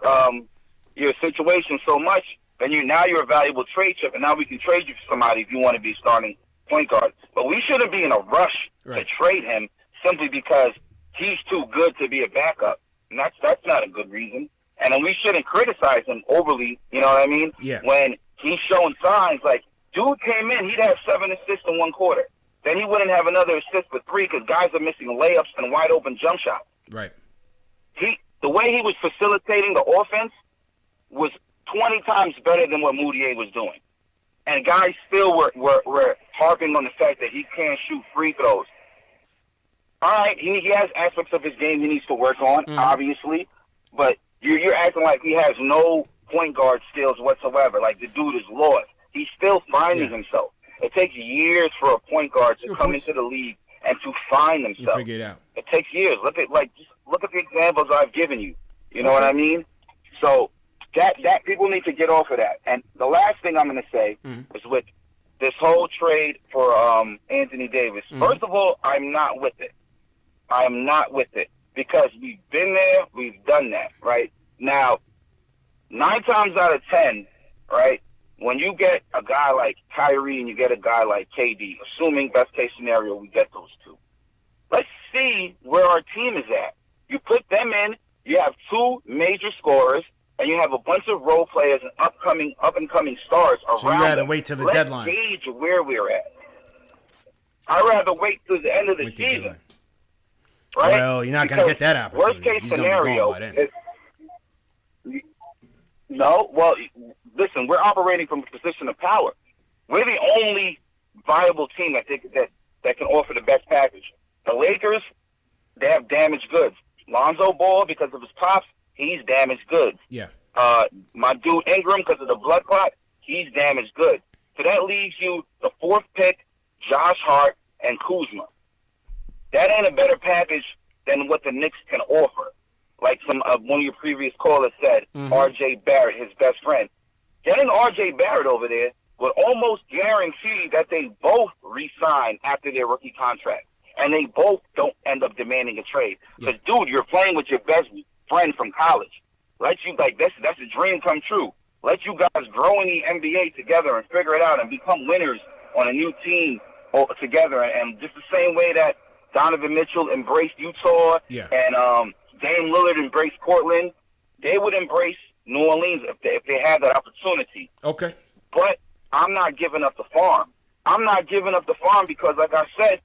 [SPEAKER 12] situation so much, then you're a valuable trade chip, and now we can trade you for somebody if you want to be starting point guard. But we shouldn't be in a rush to trade him simply because he's too good to be a backup. And that's not a good reason. And then we shouldn't criticize him overly, you know what I mean?
[SPEAKER 1] Yeah.
[SPEAKER 12] When he's showing signs like, dude came in, he'd have 7 assists in 1 quarter. Then he wouldn't have another assist for 3 because guys are missing layups and wide open jump shots.
[SPEAKER 1] Right.
[SPEAKER 12] The way he was facilitating the offense was 20 times better than what Moutier was doing. And guys still were harping on the fact that he can't shoot free throws. All right, he has aspects of his game he needs to work on, obviously, but you're acting like he has no point guard skills whatsoever. Like the dude is lost. He's still finding himself. It takes years for a point guard to come into the league and to find himself.
[SPEAKER 1] You figure it out.
[SPEAKER 12] It takes years. Look at the examples I've given you. You know what I mean? So that people need to get off of that. And the last thing I'm going to say is with this whole trade for Anthony Davis. First of all, I'm not with it. I'm not with it because we've been there, we've done that, right? Now, 9 times out of 10, right, when you get a guy like Kyrie and you get a guy like KD, assuming best case scenario we get those two, let's see where our team is at. You put them in, you have 2 major scorers, and you have a bunch of role players and up and coming stars around.
[SPEAKER 1] So you rather wait till the deadline?
[SPEAKER 12] Let's gauge where we're at. I'd rather wait till the end of the season. Right?
[SPEAKER 1] Well, you're not going to get that opportunity.
[SPEAKER 12] Worst case
[SPEAKER 1] He's
[SPEAKER 12] scenario
[SPEAKER 1] by then.
[SPEAKER 12] No, well, listen, we're operating from a position of power. We're the only viable team that can offer the best package. The Lakers, they have damaged goods. Lonzo Ball, because of his pops, he's damaged goods.
[SPEAKER 1] Yeah.
[SPEAKER 12] My dude Ingram, because of the blood clot, he's damaged goods. So that leaves you the 4th pick, Josh Hart, and Kuzma. That ain't a better package than what the Knicks can offer. Like one of your previous callers said, R.J. Barrett, his best friend. Getting R.J. Barrett over there would almost guarantee that they both re-sign after their rookie contract. And they both don't end up demanding a trade. Because, dude, you're playing with your best friend from college. That's a dream come true. Let you guys grow in the NBA together and figure it out and become winners on a new team together. And just the same way that Donovan Mitchell embraced Utah and Dame Lillard embraced Portland, they would embrace New Orleans if they had that opportunity.
[SPEAKER 1] Okay.
[SPEAKER 12] But I'm not giving up the farm. I'm not giving up the farm because, like I said,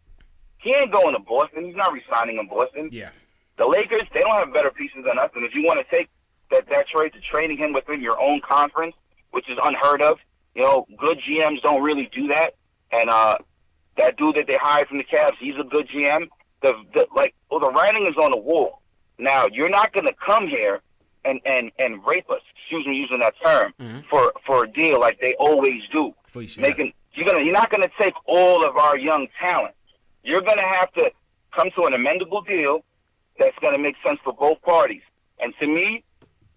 [SPEAKER 12] he ain't going to Boston. He's not re-signing in Boston.
[SPEAKER 1] Yeah.
[SPEAKER 12] The Lakers, they don't have better pieces than us. And if you want to take that trade to trading him within your own conference, which is unheard of, good GMs don't really do that. And that dude that they hired from the Cavs, he's a good GM. The writing is on the wall. Now, you're not going to come here and rape us, excuse me using that term, for a deal like they always do.
[SPEAKER 1] Please,
[SPEAKER 12] You're not going to take all of our young talent. You're going to have to come to an amendable deal that's going to make sense for both parties. And to me,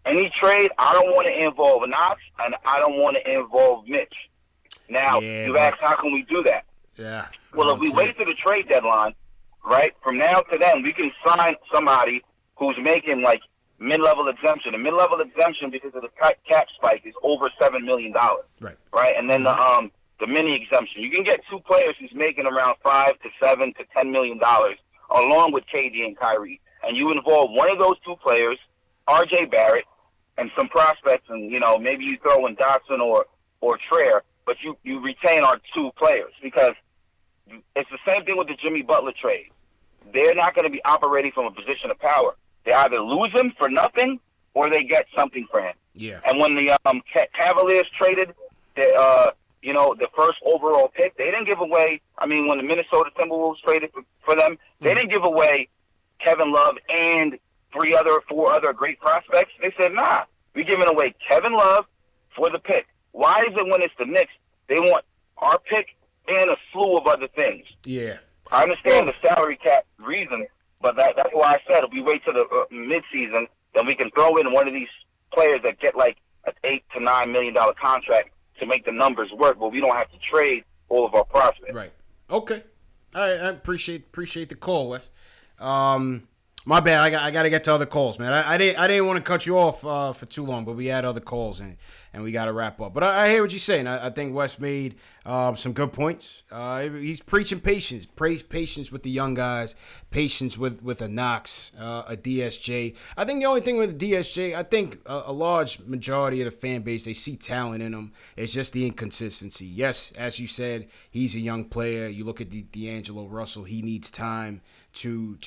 [SPEAKER 12] any trade, I don't want to involve Knox, and I don't want to involve Mitch. Now, you ask, how can we do that?
[SPEAKER 1] Yeah.
[SPEAKER 12] Well, if we wait to the trade deadline, right, from now to then, we can sign somebody who's making, like, mid-level exemption. A mid-level exemption, because of the cap spike, is over $7 million.
[SPEAKER 1] Right.
[SPEAKER 12] Right? And then the mini exemption. You can get 2 players who's making around $5 to $7 to $10 million, along with KD and Kyrie. And you involve one of those 2 players, R.J. Barrett, and some prospects, and, maybe you throw in Dotson or Traer, but you retain our 2 players, because it's the same thing with the Jimmy Butler trade. They're not going to be operating from a position of power. They either lose him for nothing or they get something for him.
[SPEAKER 1] Yeah.
[SPEAKER 12] And when the Cavaliers traded the first overall pick, they didn't give away, when the Minnesota Timberwolves traded for them, they didn't give away Kevin Love and 4 other great prospects. They said, nah, we're giving away Kevin Love for the pick. Why is it when it's the Knicks, they want our pick and a slew of other things?
[SPEAKER 1] Yeah.
[SPEAKER 12] I understand the salary cap reason, but that's why I said if we wait till the midseason, then we can throw in one of these players that get like an $8 to $9 million contract to make the numbers work, but we don't have to trade all of our prospects.
[SPEAKER 1] Right. Okay. All right. I appreciate the call, Wes. My bad. I got to get to other calls, man. I didn't want to cut you off for too long, but we had other calls and we got to wrap up. But I hear what you're saying. I think Wes made some good points. He's preaching patience, patience with the young guys, patience with a Knox, a DSJ. I think the only thing with DSJ, I think a large majority of the fan base, they see talent in him. It's just the inconsistency. Yes, as you said, he's a young player. You look at D'Angelo Russell, he needs time to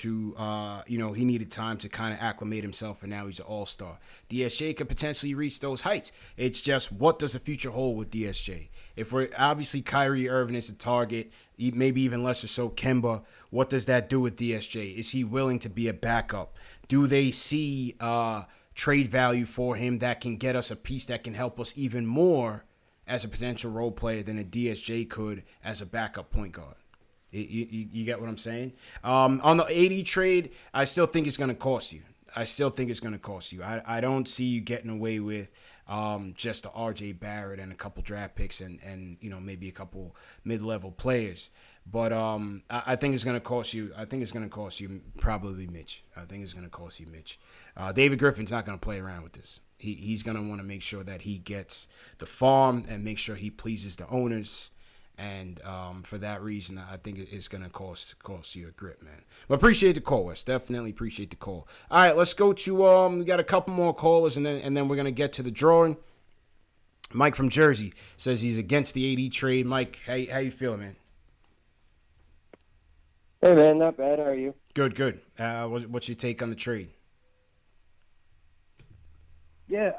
[SPEAKER 1] he needed time to kind of acclimate himself, and now he's an all-star. DSJ could potentially reach those heights. It's just, what does the future hold with DSJ? If we're obviously Kyrie Irving is the target, maybe even less or so Kemba, what does that do with DSJ? Is he willing to be a backup? Do they see trade value for him that can get us a piece that can help us even more as a potential role player than a DSJ could as a backup point guard? You get what I'm saying? On the AD trade, I still think it's going to cost you. I still think it's going to cost you. I don't see you getting away with just the R.J. Barrett and a couple draft picks and maybe a couple mid-level players. But I think it's going to cost you. I think it's going to cost you probably Mitch. I think it's going to cost you Mitch. David Griffin's not going to play around with this. He's going to want to make sure that he gets the farm and make sure he pleases the owners. And for that reason, I think it's going to cost you a grip, man. But appreciate the call, Wes. Definitely appreciate the call. All right, let's go to we got a couple more callers, and then we're going to get to the drawing. Mike from Jersey says he's against the AD trade. Mike, how you feeling, man?
[SPEAKER 13] Hey, man, not bad. How are you?
[SPEAKER 1] Good. What's your take on the trade?
[SPEAKER 13] Yeah,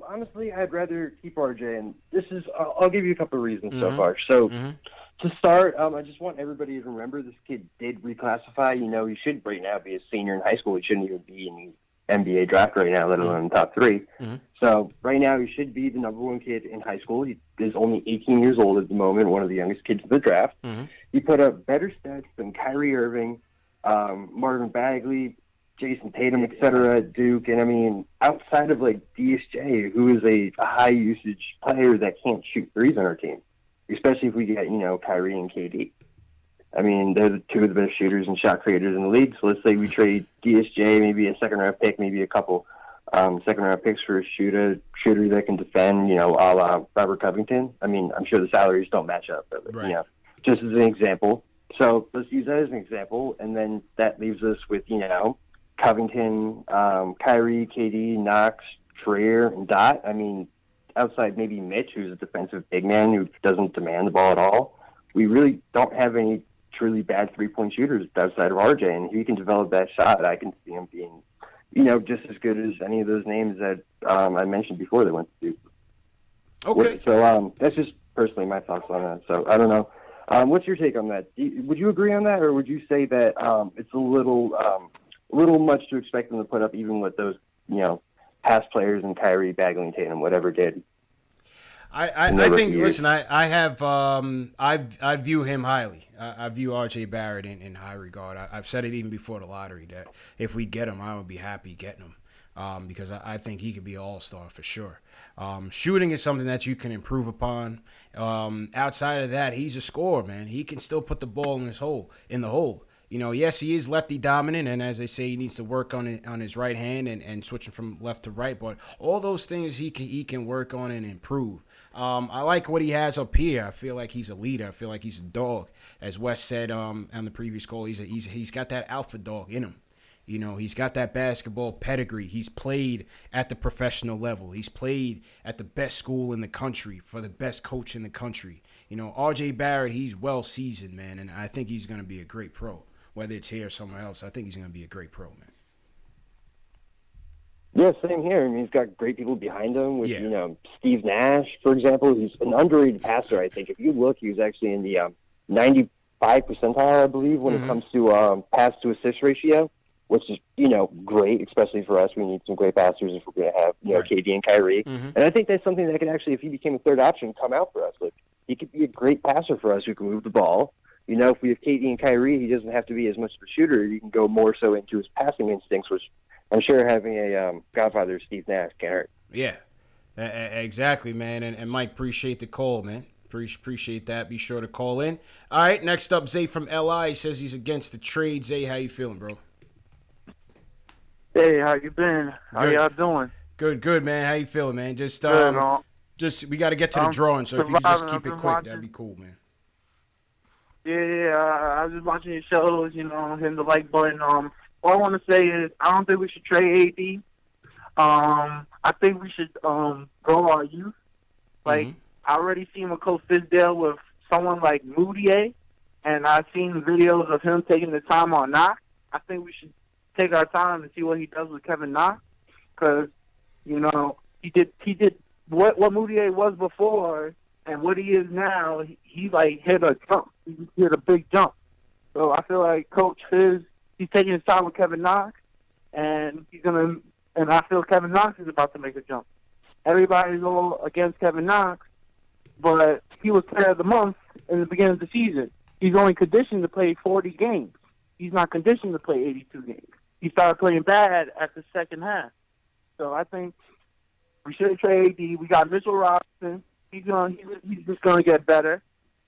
[SPEAKER 13] honestly, I'd rather keep RJ, and this is, I'll give you a couple of reasons so far. So, to start, I just want everybody to remember this kid did reclassify. He should right now be a senior in high school. He shouldn't even be in the NBA draft right now, let alone in the top 3. So, right now, he should be the number 1 kid in high school. He is only 18 years old at the moment, one of the youngest kids in the draft. He put up better stats than Kyrie Irving, Marvin Bagley, Jason Tatum, etc. at Duke. And I mean, outside of like DSJ, who is a high usage player that can't shoot threes on our team, especially if we get, Kyrie and KD. I mean, they're the 2 of the best shooters and shot creators in the league. So let's say we trade DSJ, maybe a second round pick, maybe a couple second round picks for a shooter that can defend, a la Robert Covington. I mean, I'm sure the salaries don't match up, but just as an example. So let's use that as an example, and then that leaves us with, Covington, Kyrie, KD, Knox, Trier, and Dot. I mean, outside maybe Mitch, who's a defensive big man who doesn't demand the ball at all, we really don't have any truly bad three-point shooters outside of RJ. And if he can develop that shot, I can see him being, just as good as any of those names that I mentioned before that went to Duke.
[SPEAKER 1] Okay.
[SPEAKER 13] So that's just personally my thoughts on that. So I don't know. What's your take on that? Would you agree on that, or would you say that it's a little much to expect them to put up, even with those, past players and Kyrie, Bagley, and Tatum, whatever did?
[SPEAKER 1] I think. Listen, I view him highly. I view R.J. Barrett in high regard. I've said it even before the lottery that if we get him, I would be happy getting him because I think he could be an all-star for sure. Shooting is something that you can improve upon. Outside of that, he's a scorer, man. He can still put the ball in the hole. Yes, he is lefty dominant, and as they say, he needs to work on his right hand and switching from left to right. But all those things he can work on and improve. I like what he has up here. I feel like he's a leader. I feel like he's a dog, as Wes said on the previous call. He's got that alpha dog in him. He's got that basketball pedigree. He's played at the professional level. He's played at the best school in the country for the best coach in the country. R.J. Barrett, he's well seasoned, man, and I think he's going to be a great pro. Whether it's here or somewhere else, I think he's going to be a great pro, man.
[SPEAKER 13] Yeah, same here. I mean, he's got great people behind him with, Steve Nash, for example. He's an underrated passer, I think. If you look, he was actually in the 95 percentile, I believe, when it comes to pass-to-assist ratio, which is, great, especially for us. We need some great passers if we're going to have, KD and Kyrie. And I think that's something that could actually, if he became a third option, come out for us. Like, he could be a great passer for us who can move the ball. If we have KD and Kyrie, he doesn't have to be as much of a shooter. He can go more so into his passing instincts, which I'm sure having a godfather, Steve Nash, can hurt.
[SPEAKER 1] Yeah, exactly, man. And Mike, appreciate the call, man. Appreciate that. Be sure to call in. All right, next up, Zay from LI. He says he's against the trade. Zay, how you feeling, bro?
[SPEAKER 14] Hey, how you been? How y'all doing?
[SPEAKER 1] Good, man. How you feeling, man? Just we got to get to the drawing, so if you could just keep it quick, that'd be cool, man.
[SPEAKER 14] Yeah, I was just watching your shows, hitting the like button. All I want to say is I don't think we should trade AD. I think we should grow our youth. Like, I already seen with Coach Fizdale with someone like Moutier, and I've seen videos of him taking the time on Knox. I think we should take our time and see what he does with Kevin Knox, because, he did what Moutier was before and what he is now. He like hit a jump. He hit a big jump. So I feel like Coach Fizz, he's taking his time with Kevin Knox, and I feel Kevin Knox is about to make a jump. Everybody's all against Kevin Knox, but he was player of the month in the beginning of the season. He's only conditioned to play 40 games. He's not conditioned to play 82 games. he started playing bad at the second half. So I think we should trade AD. We got Mitchell Robinson. He's just gonna get better.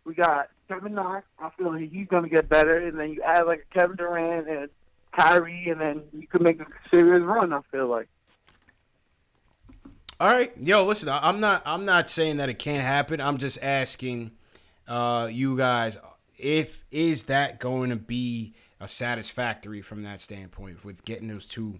[SPEAKER 14] We got Kevin Knox. I feel like he's gonna get better. And then you add like Kevin Durant and Kyrie, and then you could make a serious run. I feel like.
[SPEAKER 1] All right, yo, listen. I'm not saying that it can't happen. I'm just asking you guys, is that going to be a satisfactory from that standpoint with getting those two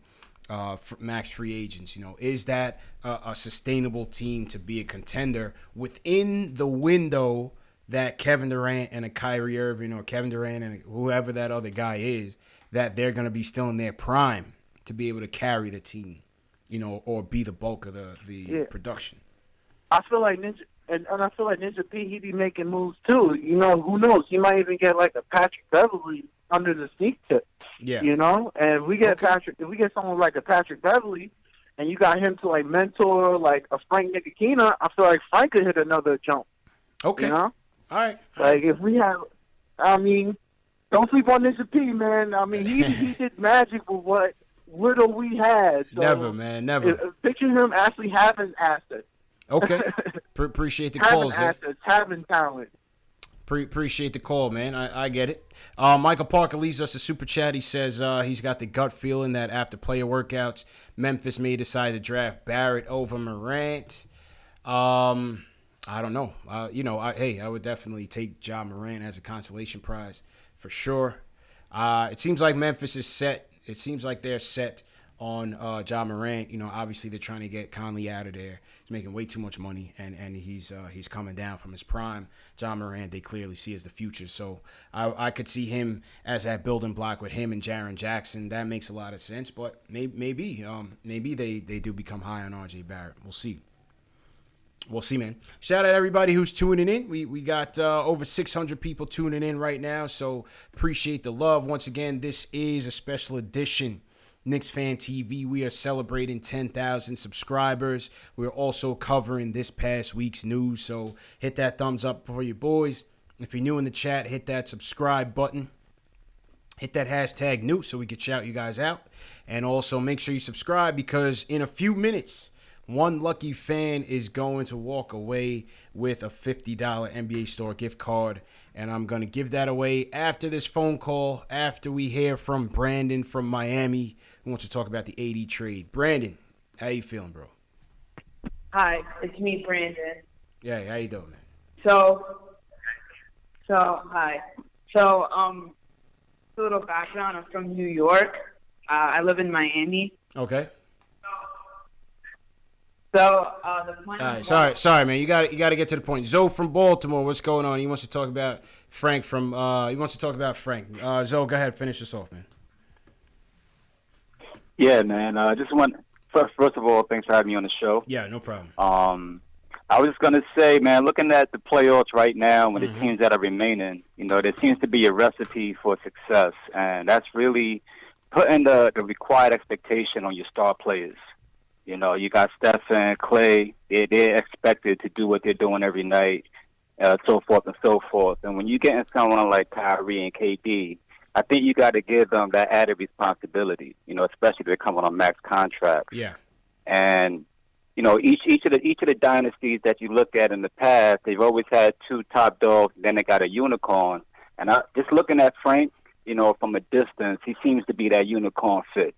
[SPEAKER 1] max free agents? You know, is that a sustainable team to be a contender within the window that Kevin Durant and a Kyrie Irving, or Kevin Durant and whoever that other guy is, that they're going to be still in their prime to be able to carry the team, you know, or be the bulk of the production?
[SPEAKER 14] I feel like Ninja, and I feel like Ninja P, he be making moves too. You know, who knows? He might even get like a Patrick Beverly under the sneak tip.
[SPEAKER 1] Yeah.
[SPEAKER 14] You know, and if we get if we get someone like a Patrick Beverly, and you got him to like mentor like a Frank Ntilikina, I feel like Frank could hit another jump.
[SPEAKER 1] Okay.
[SPEAKER 14] You know?
[SPEAKER 1] All right.
[SPEAKER 14] Like if we have, I mean, don't sleep on Ninja P, man. I mean, he did magic with what little we had. So
[SPEAKER 1] Never, man, never.
[SPEAKER 14] Picture him actually having assets.
[SPEAKER 1] Okay. Appreciate the calls.
[SPEAKER 14] Having assets, having talent.
[SPEAKER 1] Appreciate the call, man. I get it. Michael Parker leaves us a super chat. He says he's got the gut feeling that after player workouts, Memphis may decide to draft Barrett over Morant. I don't know. I would definitely take Ja Morant as a consolation prize for sure. It seems like Memphis is set. It seems like they're set on Ja Morant. You know, obviously they're trying to get Conley out of there. He's making way too much money, and he's coming down from his prime. Ja Morant, they clearly see as the future. So I could see him as that building block with him and Jaren Jackson. That makes a lot of sense. But maybe they do become high on RJ Barrett. We'll see. We'll see, man. Shout out everybody who's tuning in. We got over 600 people tuning in right now, so appreciate the love. Once again, this is a special edition Knicks Fan TV. We are celebrating 10,000 subscribers. We're also covering this past week's news, so hit that thumbs up for your boys. If you're new in the chat, hit that subscribe button. Hit that hashtag new so we can shout you guys out. And also make sure you subscribe, because in a few minutes, one lucky fan is going to walk away with a $50 NBA Store gift card, and I'm going to give that away after this phone call, after we hear from Brandon from Miami, who wants to talk about the AD trade. Brandon, how you feeling, bro?
[SPEAKER 15] Hi, it's me, Brandon.
[SPEAKER 1] Yeah, how you doing, man?
[SPEAKER 15] Hi. A little background. I'm from New York. I live in Miami.
[SPEAKER 1] Okay.
[SPEAKER 15] So the plan.
[SPEAKER 1] All right, sorry, man. You got to get to the point. Zoe from Baltimore, what's going on? He wants to talk about Frank from. Zoe, go ahead, finish this off, man.
[SPEAKER 16] Yeah, man. Just first of all, thanks for having me on the show.
[SPEAKER 1] Yeah, no problem.
[SPEAKER 16] I was just gonna say, man, looking at the playoffs right now, with the teams that are remaining, you know, there seems to be a recipe for success, and that's really putting the required expectation on your star players. You know, you got Steph and Clay. They're expected to do what they're doing every night, so forth and so forth. And when you get in someone like Kyrie and KD, I think you got to give them that added responsibility. You know, especially if they're coming on max contracts.
[SPEAKER 1] Yeah.
[SPEAKER 16] And you know, each of the dynasties that you look at in the past, they've always had two top dogs. Then they got a unicorn. And just looking at Frank, you know, from a distance, he seems to be that unicorn fit.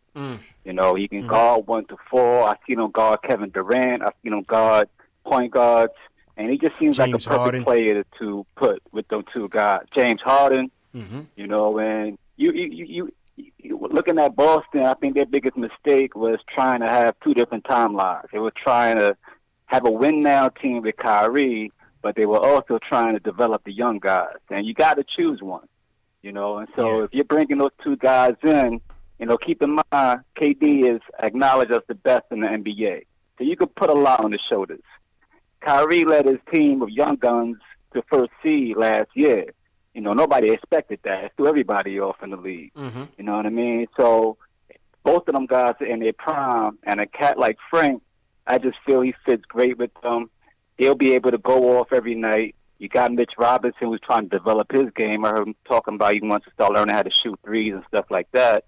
[SPEAKER 16] You know, he can guard 1 to 4. I've seen him guard Kevin Durant. I've seen him guard point guards. And he just seems like a perfect player to put with those two guys. James Harden, you know, and you looking at Boston, I think their biggest mistake was trying to have two different timelines. They were trying to have a win-now team with Kyrie, but they were also trying to develop the young guys. And you got to choose one, you know. And so if you're bringing those two guys in, you know, keep in mind, KD is acknowledged as the best in the NBA. So you could put a lot on his shoulders. Kyrie led his team of young guns to first seed last year. You know, nobody expected that. It threw everybody off in the league. You know what I mean? So both of them guys are in their prime. And a cat like Frank, I just feel he fits great with them. He'll be able to go off every night. You got Mitch Robinson, who's trying to develop his game. I heard him talking about he wants to start learning how to shoot threes and stuff like that.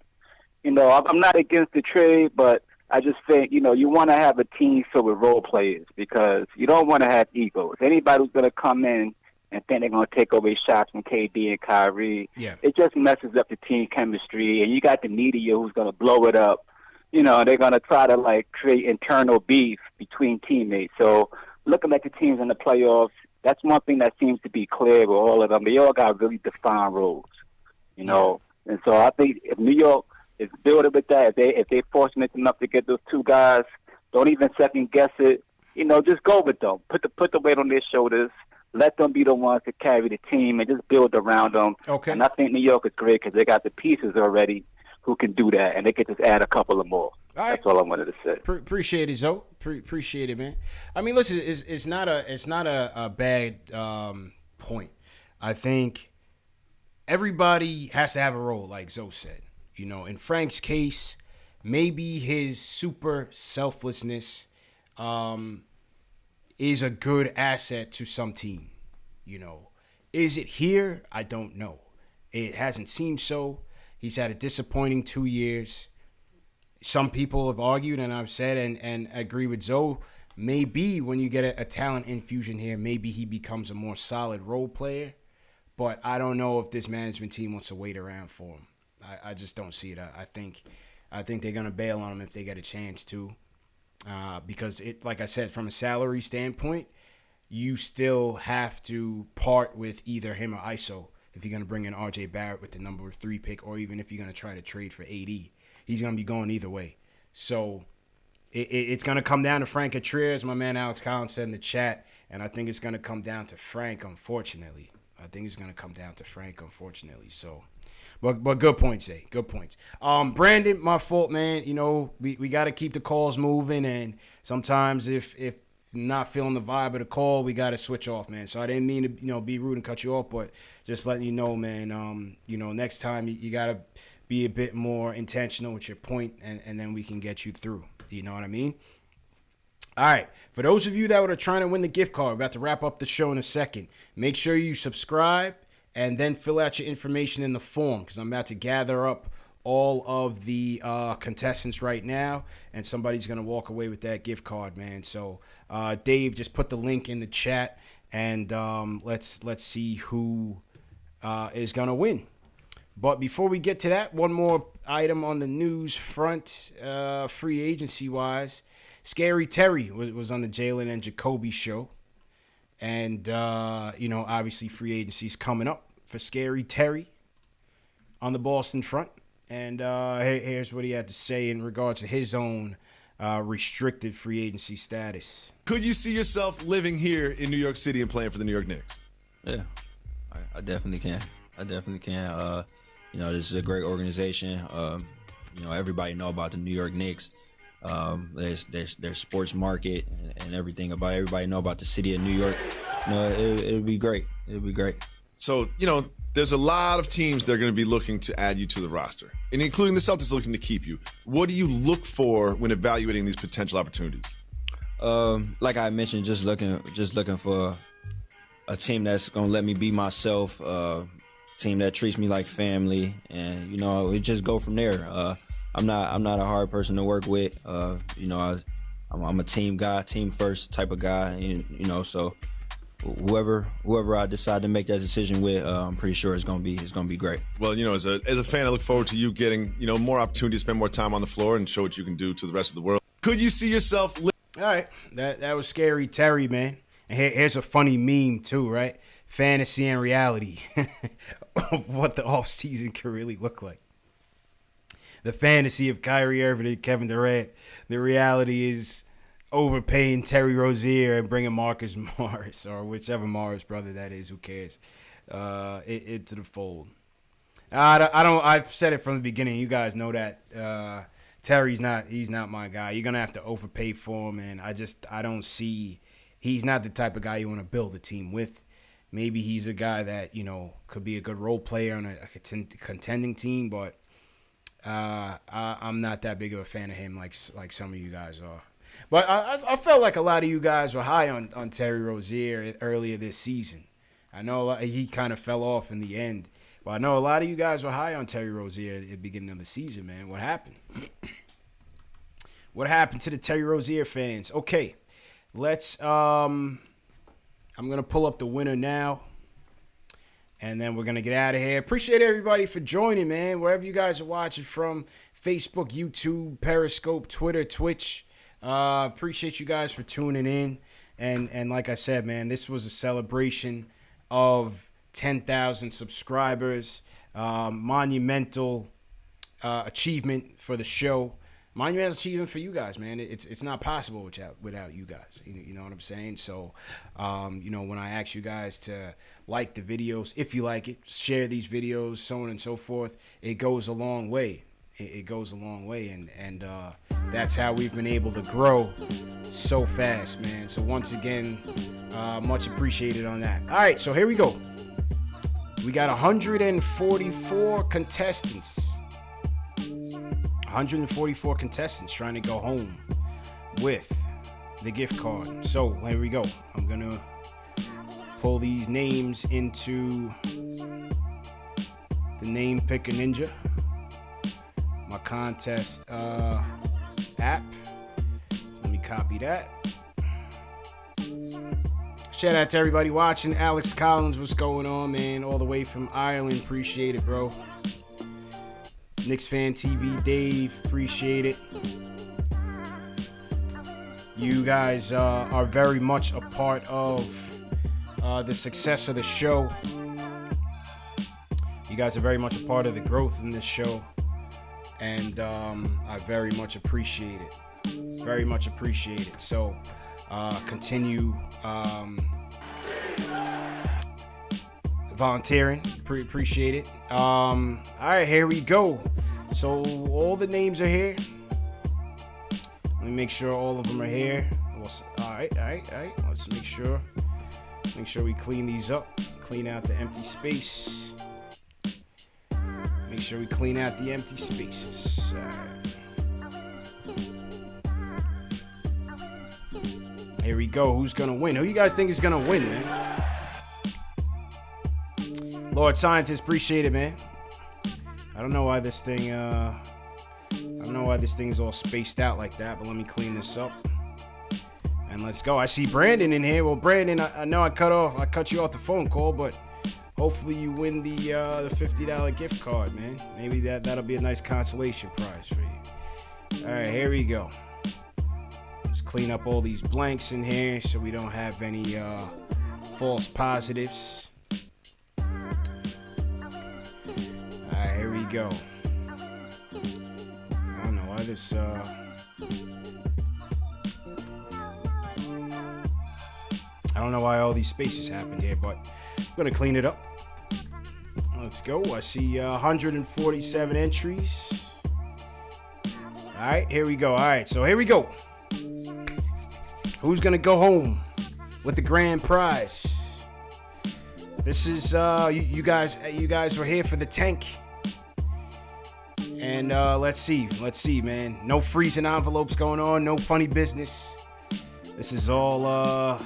[SPEAKER 16] I'm not against the trade, but I just think, you want to have a team filled with role players because you don't want to have egos. Anybody who's going to come in and think they're going to take away shots from KD and Kyrie, it just messes up the team chemistry. And you got the media who's going to blow it up. They're going to try to, create internal beef between teammates. So looking at the teams in the playoffs, that's one thing that seems to be clear with all of them. They all got really defined roles, And so I think if New York is building with that, if they fortunate enough to get those two guys, don't even second guess it. Just go with them. Put the weight on their shoulders. Let them be the ones to carry the team and just build around them.
[SPEAKER 1] Okay.
[SPEAKER 16] And I think New York is great because they got the pieces already who can do that, and they could just add a couple of more.
[SPEAKER 1] All right.
[SPEAKER 16] That's all I wanted to say.
[SPEAKER 1] Appreciate it, Zoe. Appreciate it, man. I mean, listen, it's not a bad point. I think everybody has to have a role, like Zoe said. In Frank's case, maybe his super selflessness is a good asset to some team. Is it here? I don't know. It hasn't seemed so. He's had a disappointing 2 years. Some people have argued, and I've said and agree with Zoe, maybe when you get a talent infusion here, maybe he becomes a more solid role player. But I don't know if this management team wants to wait around for him. I just don't see it. I think they're gonna bail on him if they get a chance to, because like I said, from a salary standpoint, you still have to part with either him or ISO if you're gonna bring in RJ Barrett with the number 3 pick, or even if you're gonna try to trade for AD. He's gonna be going either way. So it's gonna come down to Frank Atria, as my man Alex Collins said in the chat, and I think it's gonna come down to Frank, unfortunately. So. But good points, Zay. Good points. Brandon, my fault, man. We got to keep the calls moving, and sometimes if not feeling the vibe of the call, we got to switch off, man. So I didn't mean to be rude and cut you off, but just letting you know, man. Next time you got to be a bit more intentional with your point, and then we can get you through. You know what I mean? All right. For those of you that are trying to win the gift card, we're about to wrap up the show in a second. Make sure you subscribe. And then fill out your information in the form, because I'm about to gather up all of the contestants right now, and somebody's going to walk away with that gift card, man. So, Dave, just put the link in the chat, and let's see who is going to win. But before we get to that, one more item on the news front, free agency-wise. Scary Terry was on the Jalen and Jacoby show. And, obviously free agency's coming up for Scary Terry on the Boston front. And here's what he had to say in regards to his own restricted free agency status.
[SPEAKER 17] Could you see yourself living here in New York City and playing for the New York Knicks?
[SPEAKER 18] Yeah, I definitely can. This is a great organization. Everybody know about the New York Knicks. Their sports market and everything about everybody know about the city of New York. It would be great. It would be great.
[SPEAKER 17] So, there's a lot of teams that are going to be looking to add you to the roster, and including the Celtics looking to keep you. What do you look for when evaluating these potential opportunities?
[SPEAKER 18] Like I mentioned, just looking for a team that's going to let me be myself, team that treats me like family, and we just go from there. I'm not a hard person to work with. I'm a team guy, team first type of guy. So whoever I decide to make that decision with, I'm pretty sure it's gonna be great. Well,
[SPEAKER 17] as a fan, I look forward to you getting more opportunity to spend more time on the floor and show what you can do to the rest of the world. Could you see yourself?
[SPEAKER 1] All right, that was Scary Terry, man. And here's a funny meme too, right? Fantasy and reality of what the offseason could really look like. The fantasy of Kyrie Irving and Kevin Durant. The reality is overpaying Terry Rozier and bringing Marcus Morris, or whichever Morris brother that is. Who cares? Into the fold. I've said it from the beginning. You guys know that Terry's not. He's not my guy. You're gonna have to overpay for him, and I don't see. He's not the type of guy you want to build a team with. Maybe he's a guy that could be a good role player on a contending team, but I'm not that big of a fan of him like some of you guys are. But I felt like a lot of you guys were high on Terry Rozier earlier this season. I know he kind of fell off in the end, Well, I know a lot of you guys were high on Terry Rozier at the beginning of the season, man. What happened? What happened to the Terry Rozier fans? Okay, let's. I'm gonna pull up the winner now, and then we're gonna get out of here. Appreciate everybody for joining, man. Wherever you guys are watching from, Facebook, YouTube, Periscope, Twitter, Twitch. Appreciate you guys for tuning in. And like I said, man, this was a celebration of 10,000 subscribers. Monumental achievement for the show. Monumental achievement for you guys, man. It's not possible without you guys. You know what I'm saying? So, when I ask you guys to like the videos, if you like it, share these videos, so on and so forth, it goes a long way. It goes a long way, and that's how we've been able to grow so fast, man. So once again, much appreciated on that. All right, so here we go. We got 144 contestants. 144 contestants trying to go home with the gift card. So here we go. I'm gonna pull these names into the Name Picker Ninja, my contest app. Let me copy that. Shout out to everybody watching. Alex Collins, what's going on, man? All the way from Ireland. Appreciate it, bro. Knicks Fan TV, Dave. Appreciate it. You guys are very much a part of the success of the show. You guys are very much a part of the growth in this show. And I very much appreciate it. Very much appreciate it. So continue volunteering. Appreciate it. All right, here we go. So all the names are here. Let me make sure all of them are here. All right. Let's make sure we clean these up. Clean out the empty space. Make sure we clean out the empty spaces. All right. Here we go. Who's gonna win? Who you guys think is gonna win, man? Lord Scientist, appreciate it, man. I don't know why this thing is all spaced out like that, but let me clean this up. And let's go. I see Brandon in here. Well, Brandon, I know I cut you off the phone call, but hopefully you win the $50 gift card, man. Maybe that'll be a nice consolation prize for you. All right, here we go. Let's clean up all these blanks in here so we don't have any false positives. Alright, here we go. I don't know why this I don't know why all these spaces happened here, but I'm gonna clean it up. Let's go. I see 147 entries. Alright, here we go. Alright, so here we go. Who's gonna go home with the grand prize? This is you guys were here for the tank. And let's see, man. No freezing envelopes going on, no funny business. This is all a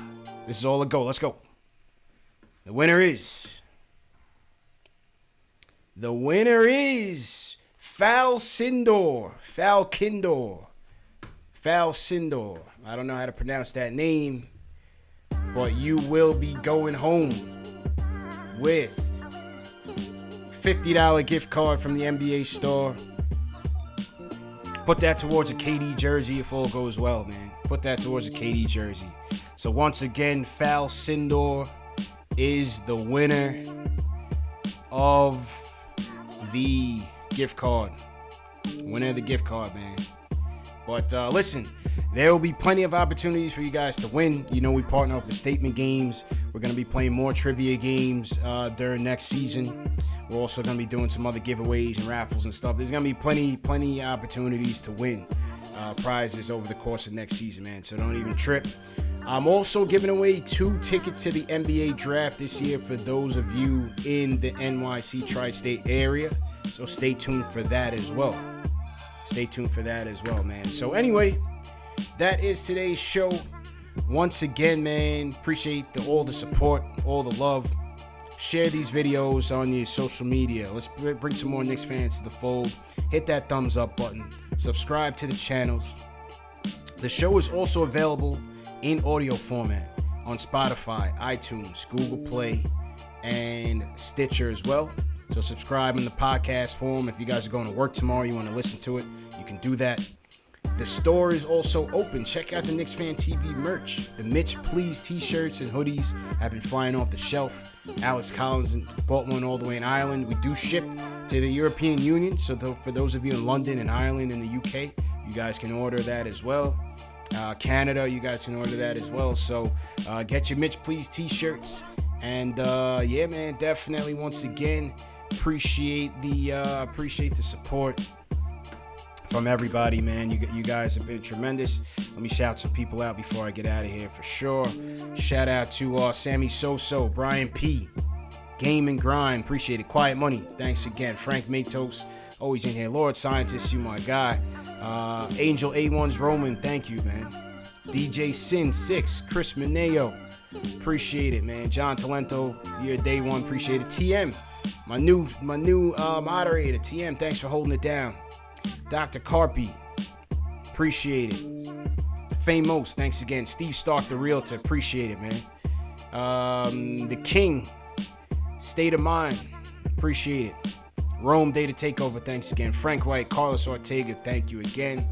[SPEAKER 1] go. Let's go. The winner is Falcindor. I don't know how to pronounce that name, but you will be going home with $50 gift card from the NBA store. Put that towards a KD jersey if all goes well, man. Put that towards a KD jersey. So once again, Falcindor is the winner of the gift card. Winner of the gift card, man. But listen, there will be plenty of opportunities for you guys to win. You know, we partner up with Statement Games. We're going to be playing more trivia games during next season. We're also going to be doing some other giveaways and raffles and stuff. There's going to be plenty opportunities to win prizes over the course of next season, man. So don't even trip. I'm also giving away 2 tickets to the NBA draft this year for those of you in the NYC tri-state area. So stay tuned for that as well. Man. So anyway, that is today's show. Once again, man, appreciate all the support, all the love. Share these videos on your social media. Let's bring some more Knicks fans to the fold. Hit that thumbs up button. Subscribe to the channels. The show is also available in audio format on Spotify, iTunes, Google Play, and Stitcher as well. So subscribe in the podcast form. If you guys are going to work tomorrow, you want to listen to it, you can do that. The store is also open. Check out the Knicks Fan TV merch. The Mitch Please t-shirts and hoodies have been flying off the shelf. Alex Collins bought one all the way in Ireland. We do ship to the European Union, so for those of you in London and Ireland and the UK, you guys can order that as well. Canada, you guys can order that as well. So get your Mitch Please t-shirts. And yeah, man, definitely once again appreciate the support from everybody, man. You guys have been tremendous. Let me shout some people out before I get out of here for sure. Shout out to Sammy Soso, Brian P, Game and Grind, appreciate it. Quiet Money, thanks again. Frank Matos, always in here. Lord Scientist, you my guy. Angel A1's Roman, thank you, man. DJ Sin 6, Chris Mineo, appreciate it, man. John Talento, you're day one, appreciate it. TM, my new moderator. TM, thanks for holding it down. Dr. Carpy, appreciate it. Famous, thanks again. Steve Stark, the realtor, appreciate it, man. The King, State of Mind, appreciate it. Rome Data Takeover, thanks again. Frank White, Carlos Ortega, thank you again.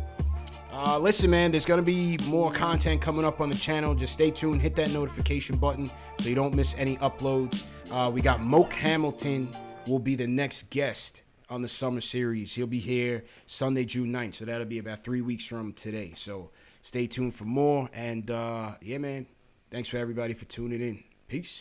[SPEAKER 1] Listen, man, there's going to be more content coming up on the channel. Just stay tuned. Hit that notification button so you don't miss any uploads. We got Moke Hamilton will be the next guest on the summer series. He'll be here Sunday, June 9th. So that'll be about 3 weeks from today. So stay tuned for more. And yeah, man, thanks for everybody for tuning in. Peace.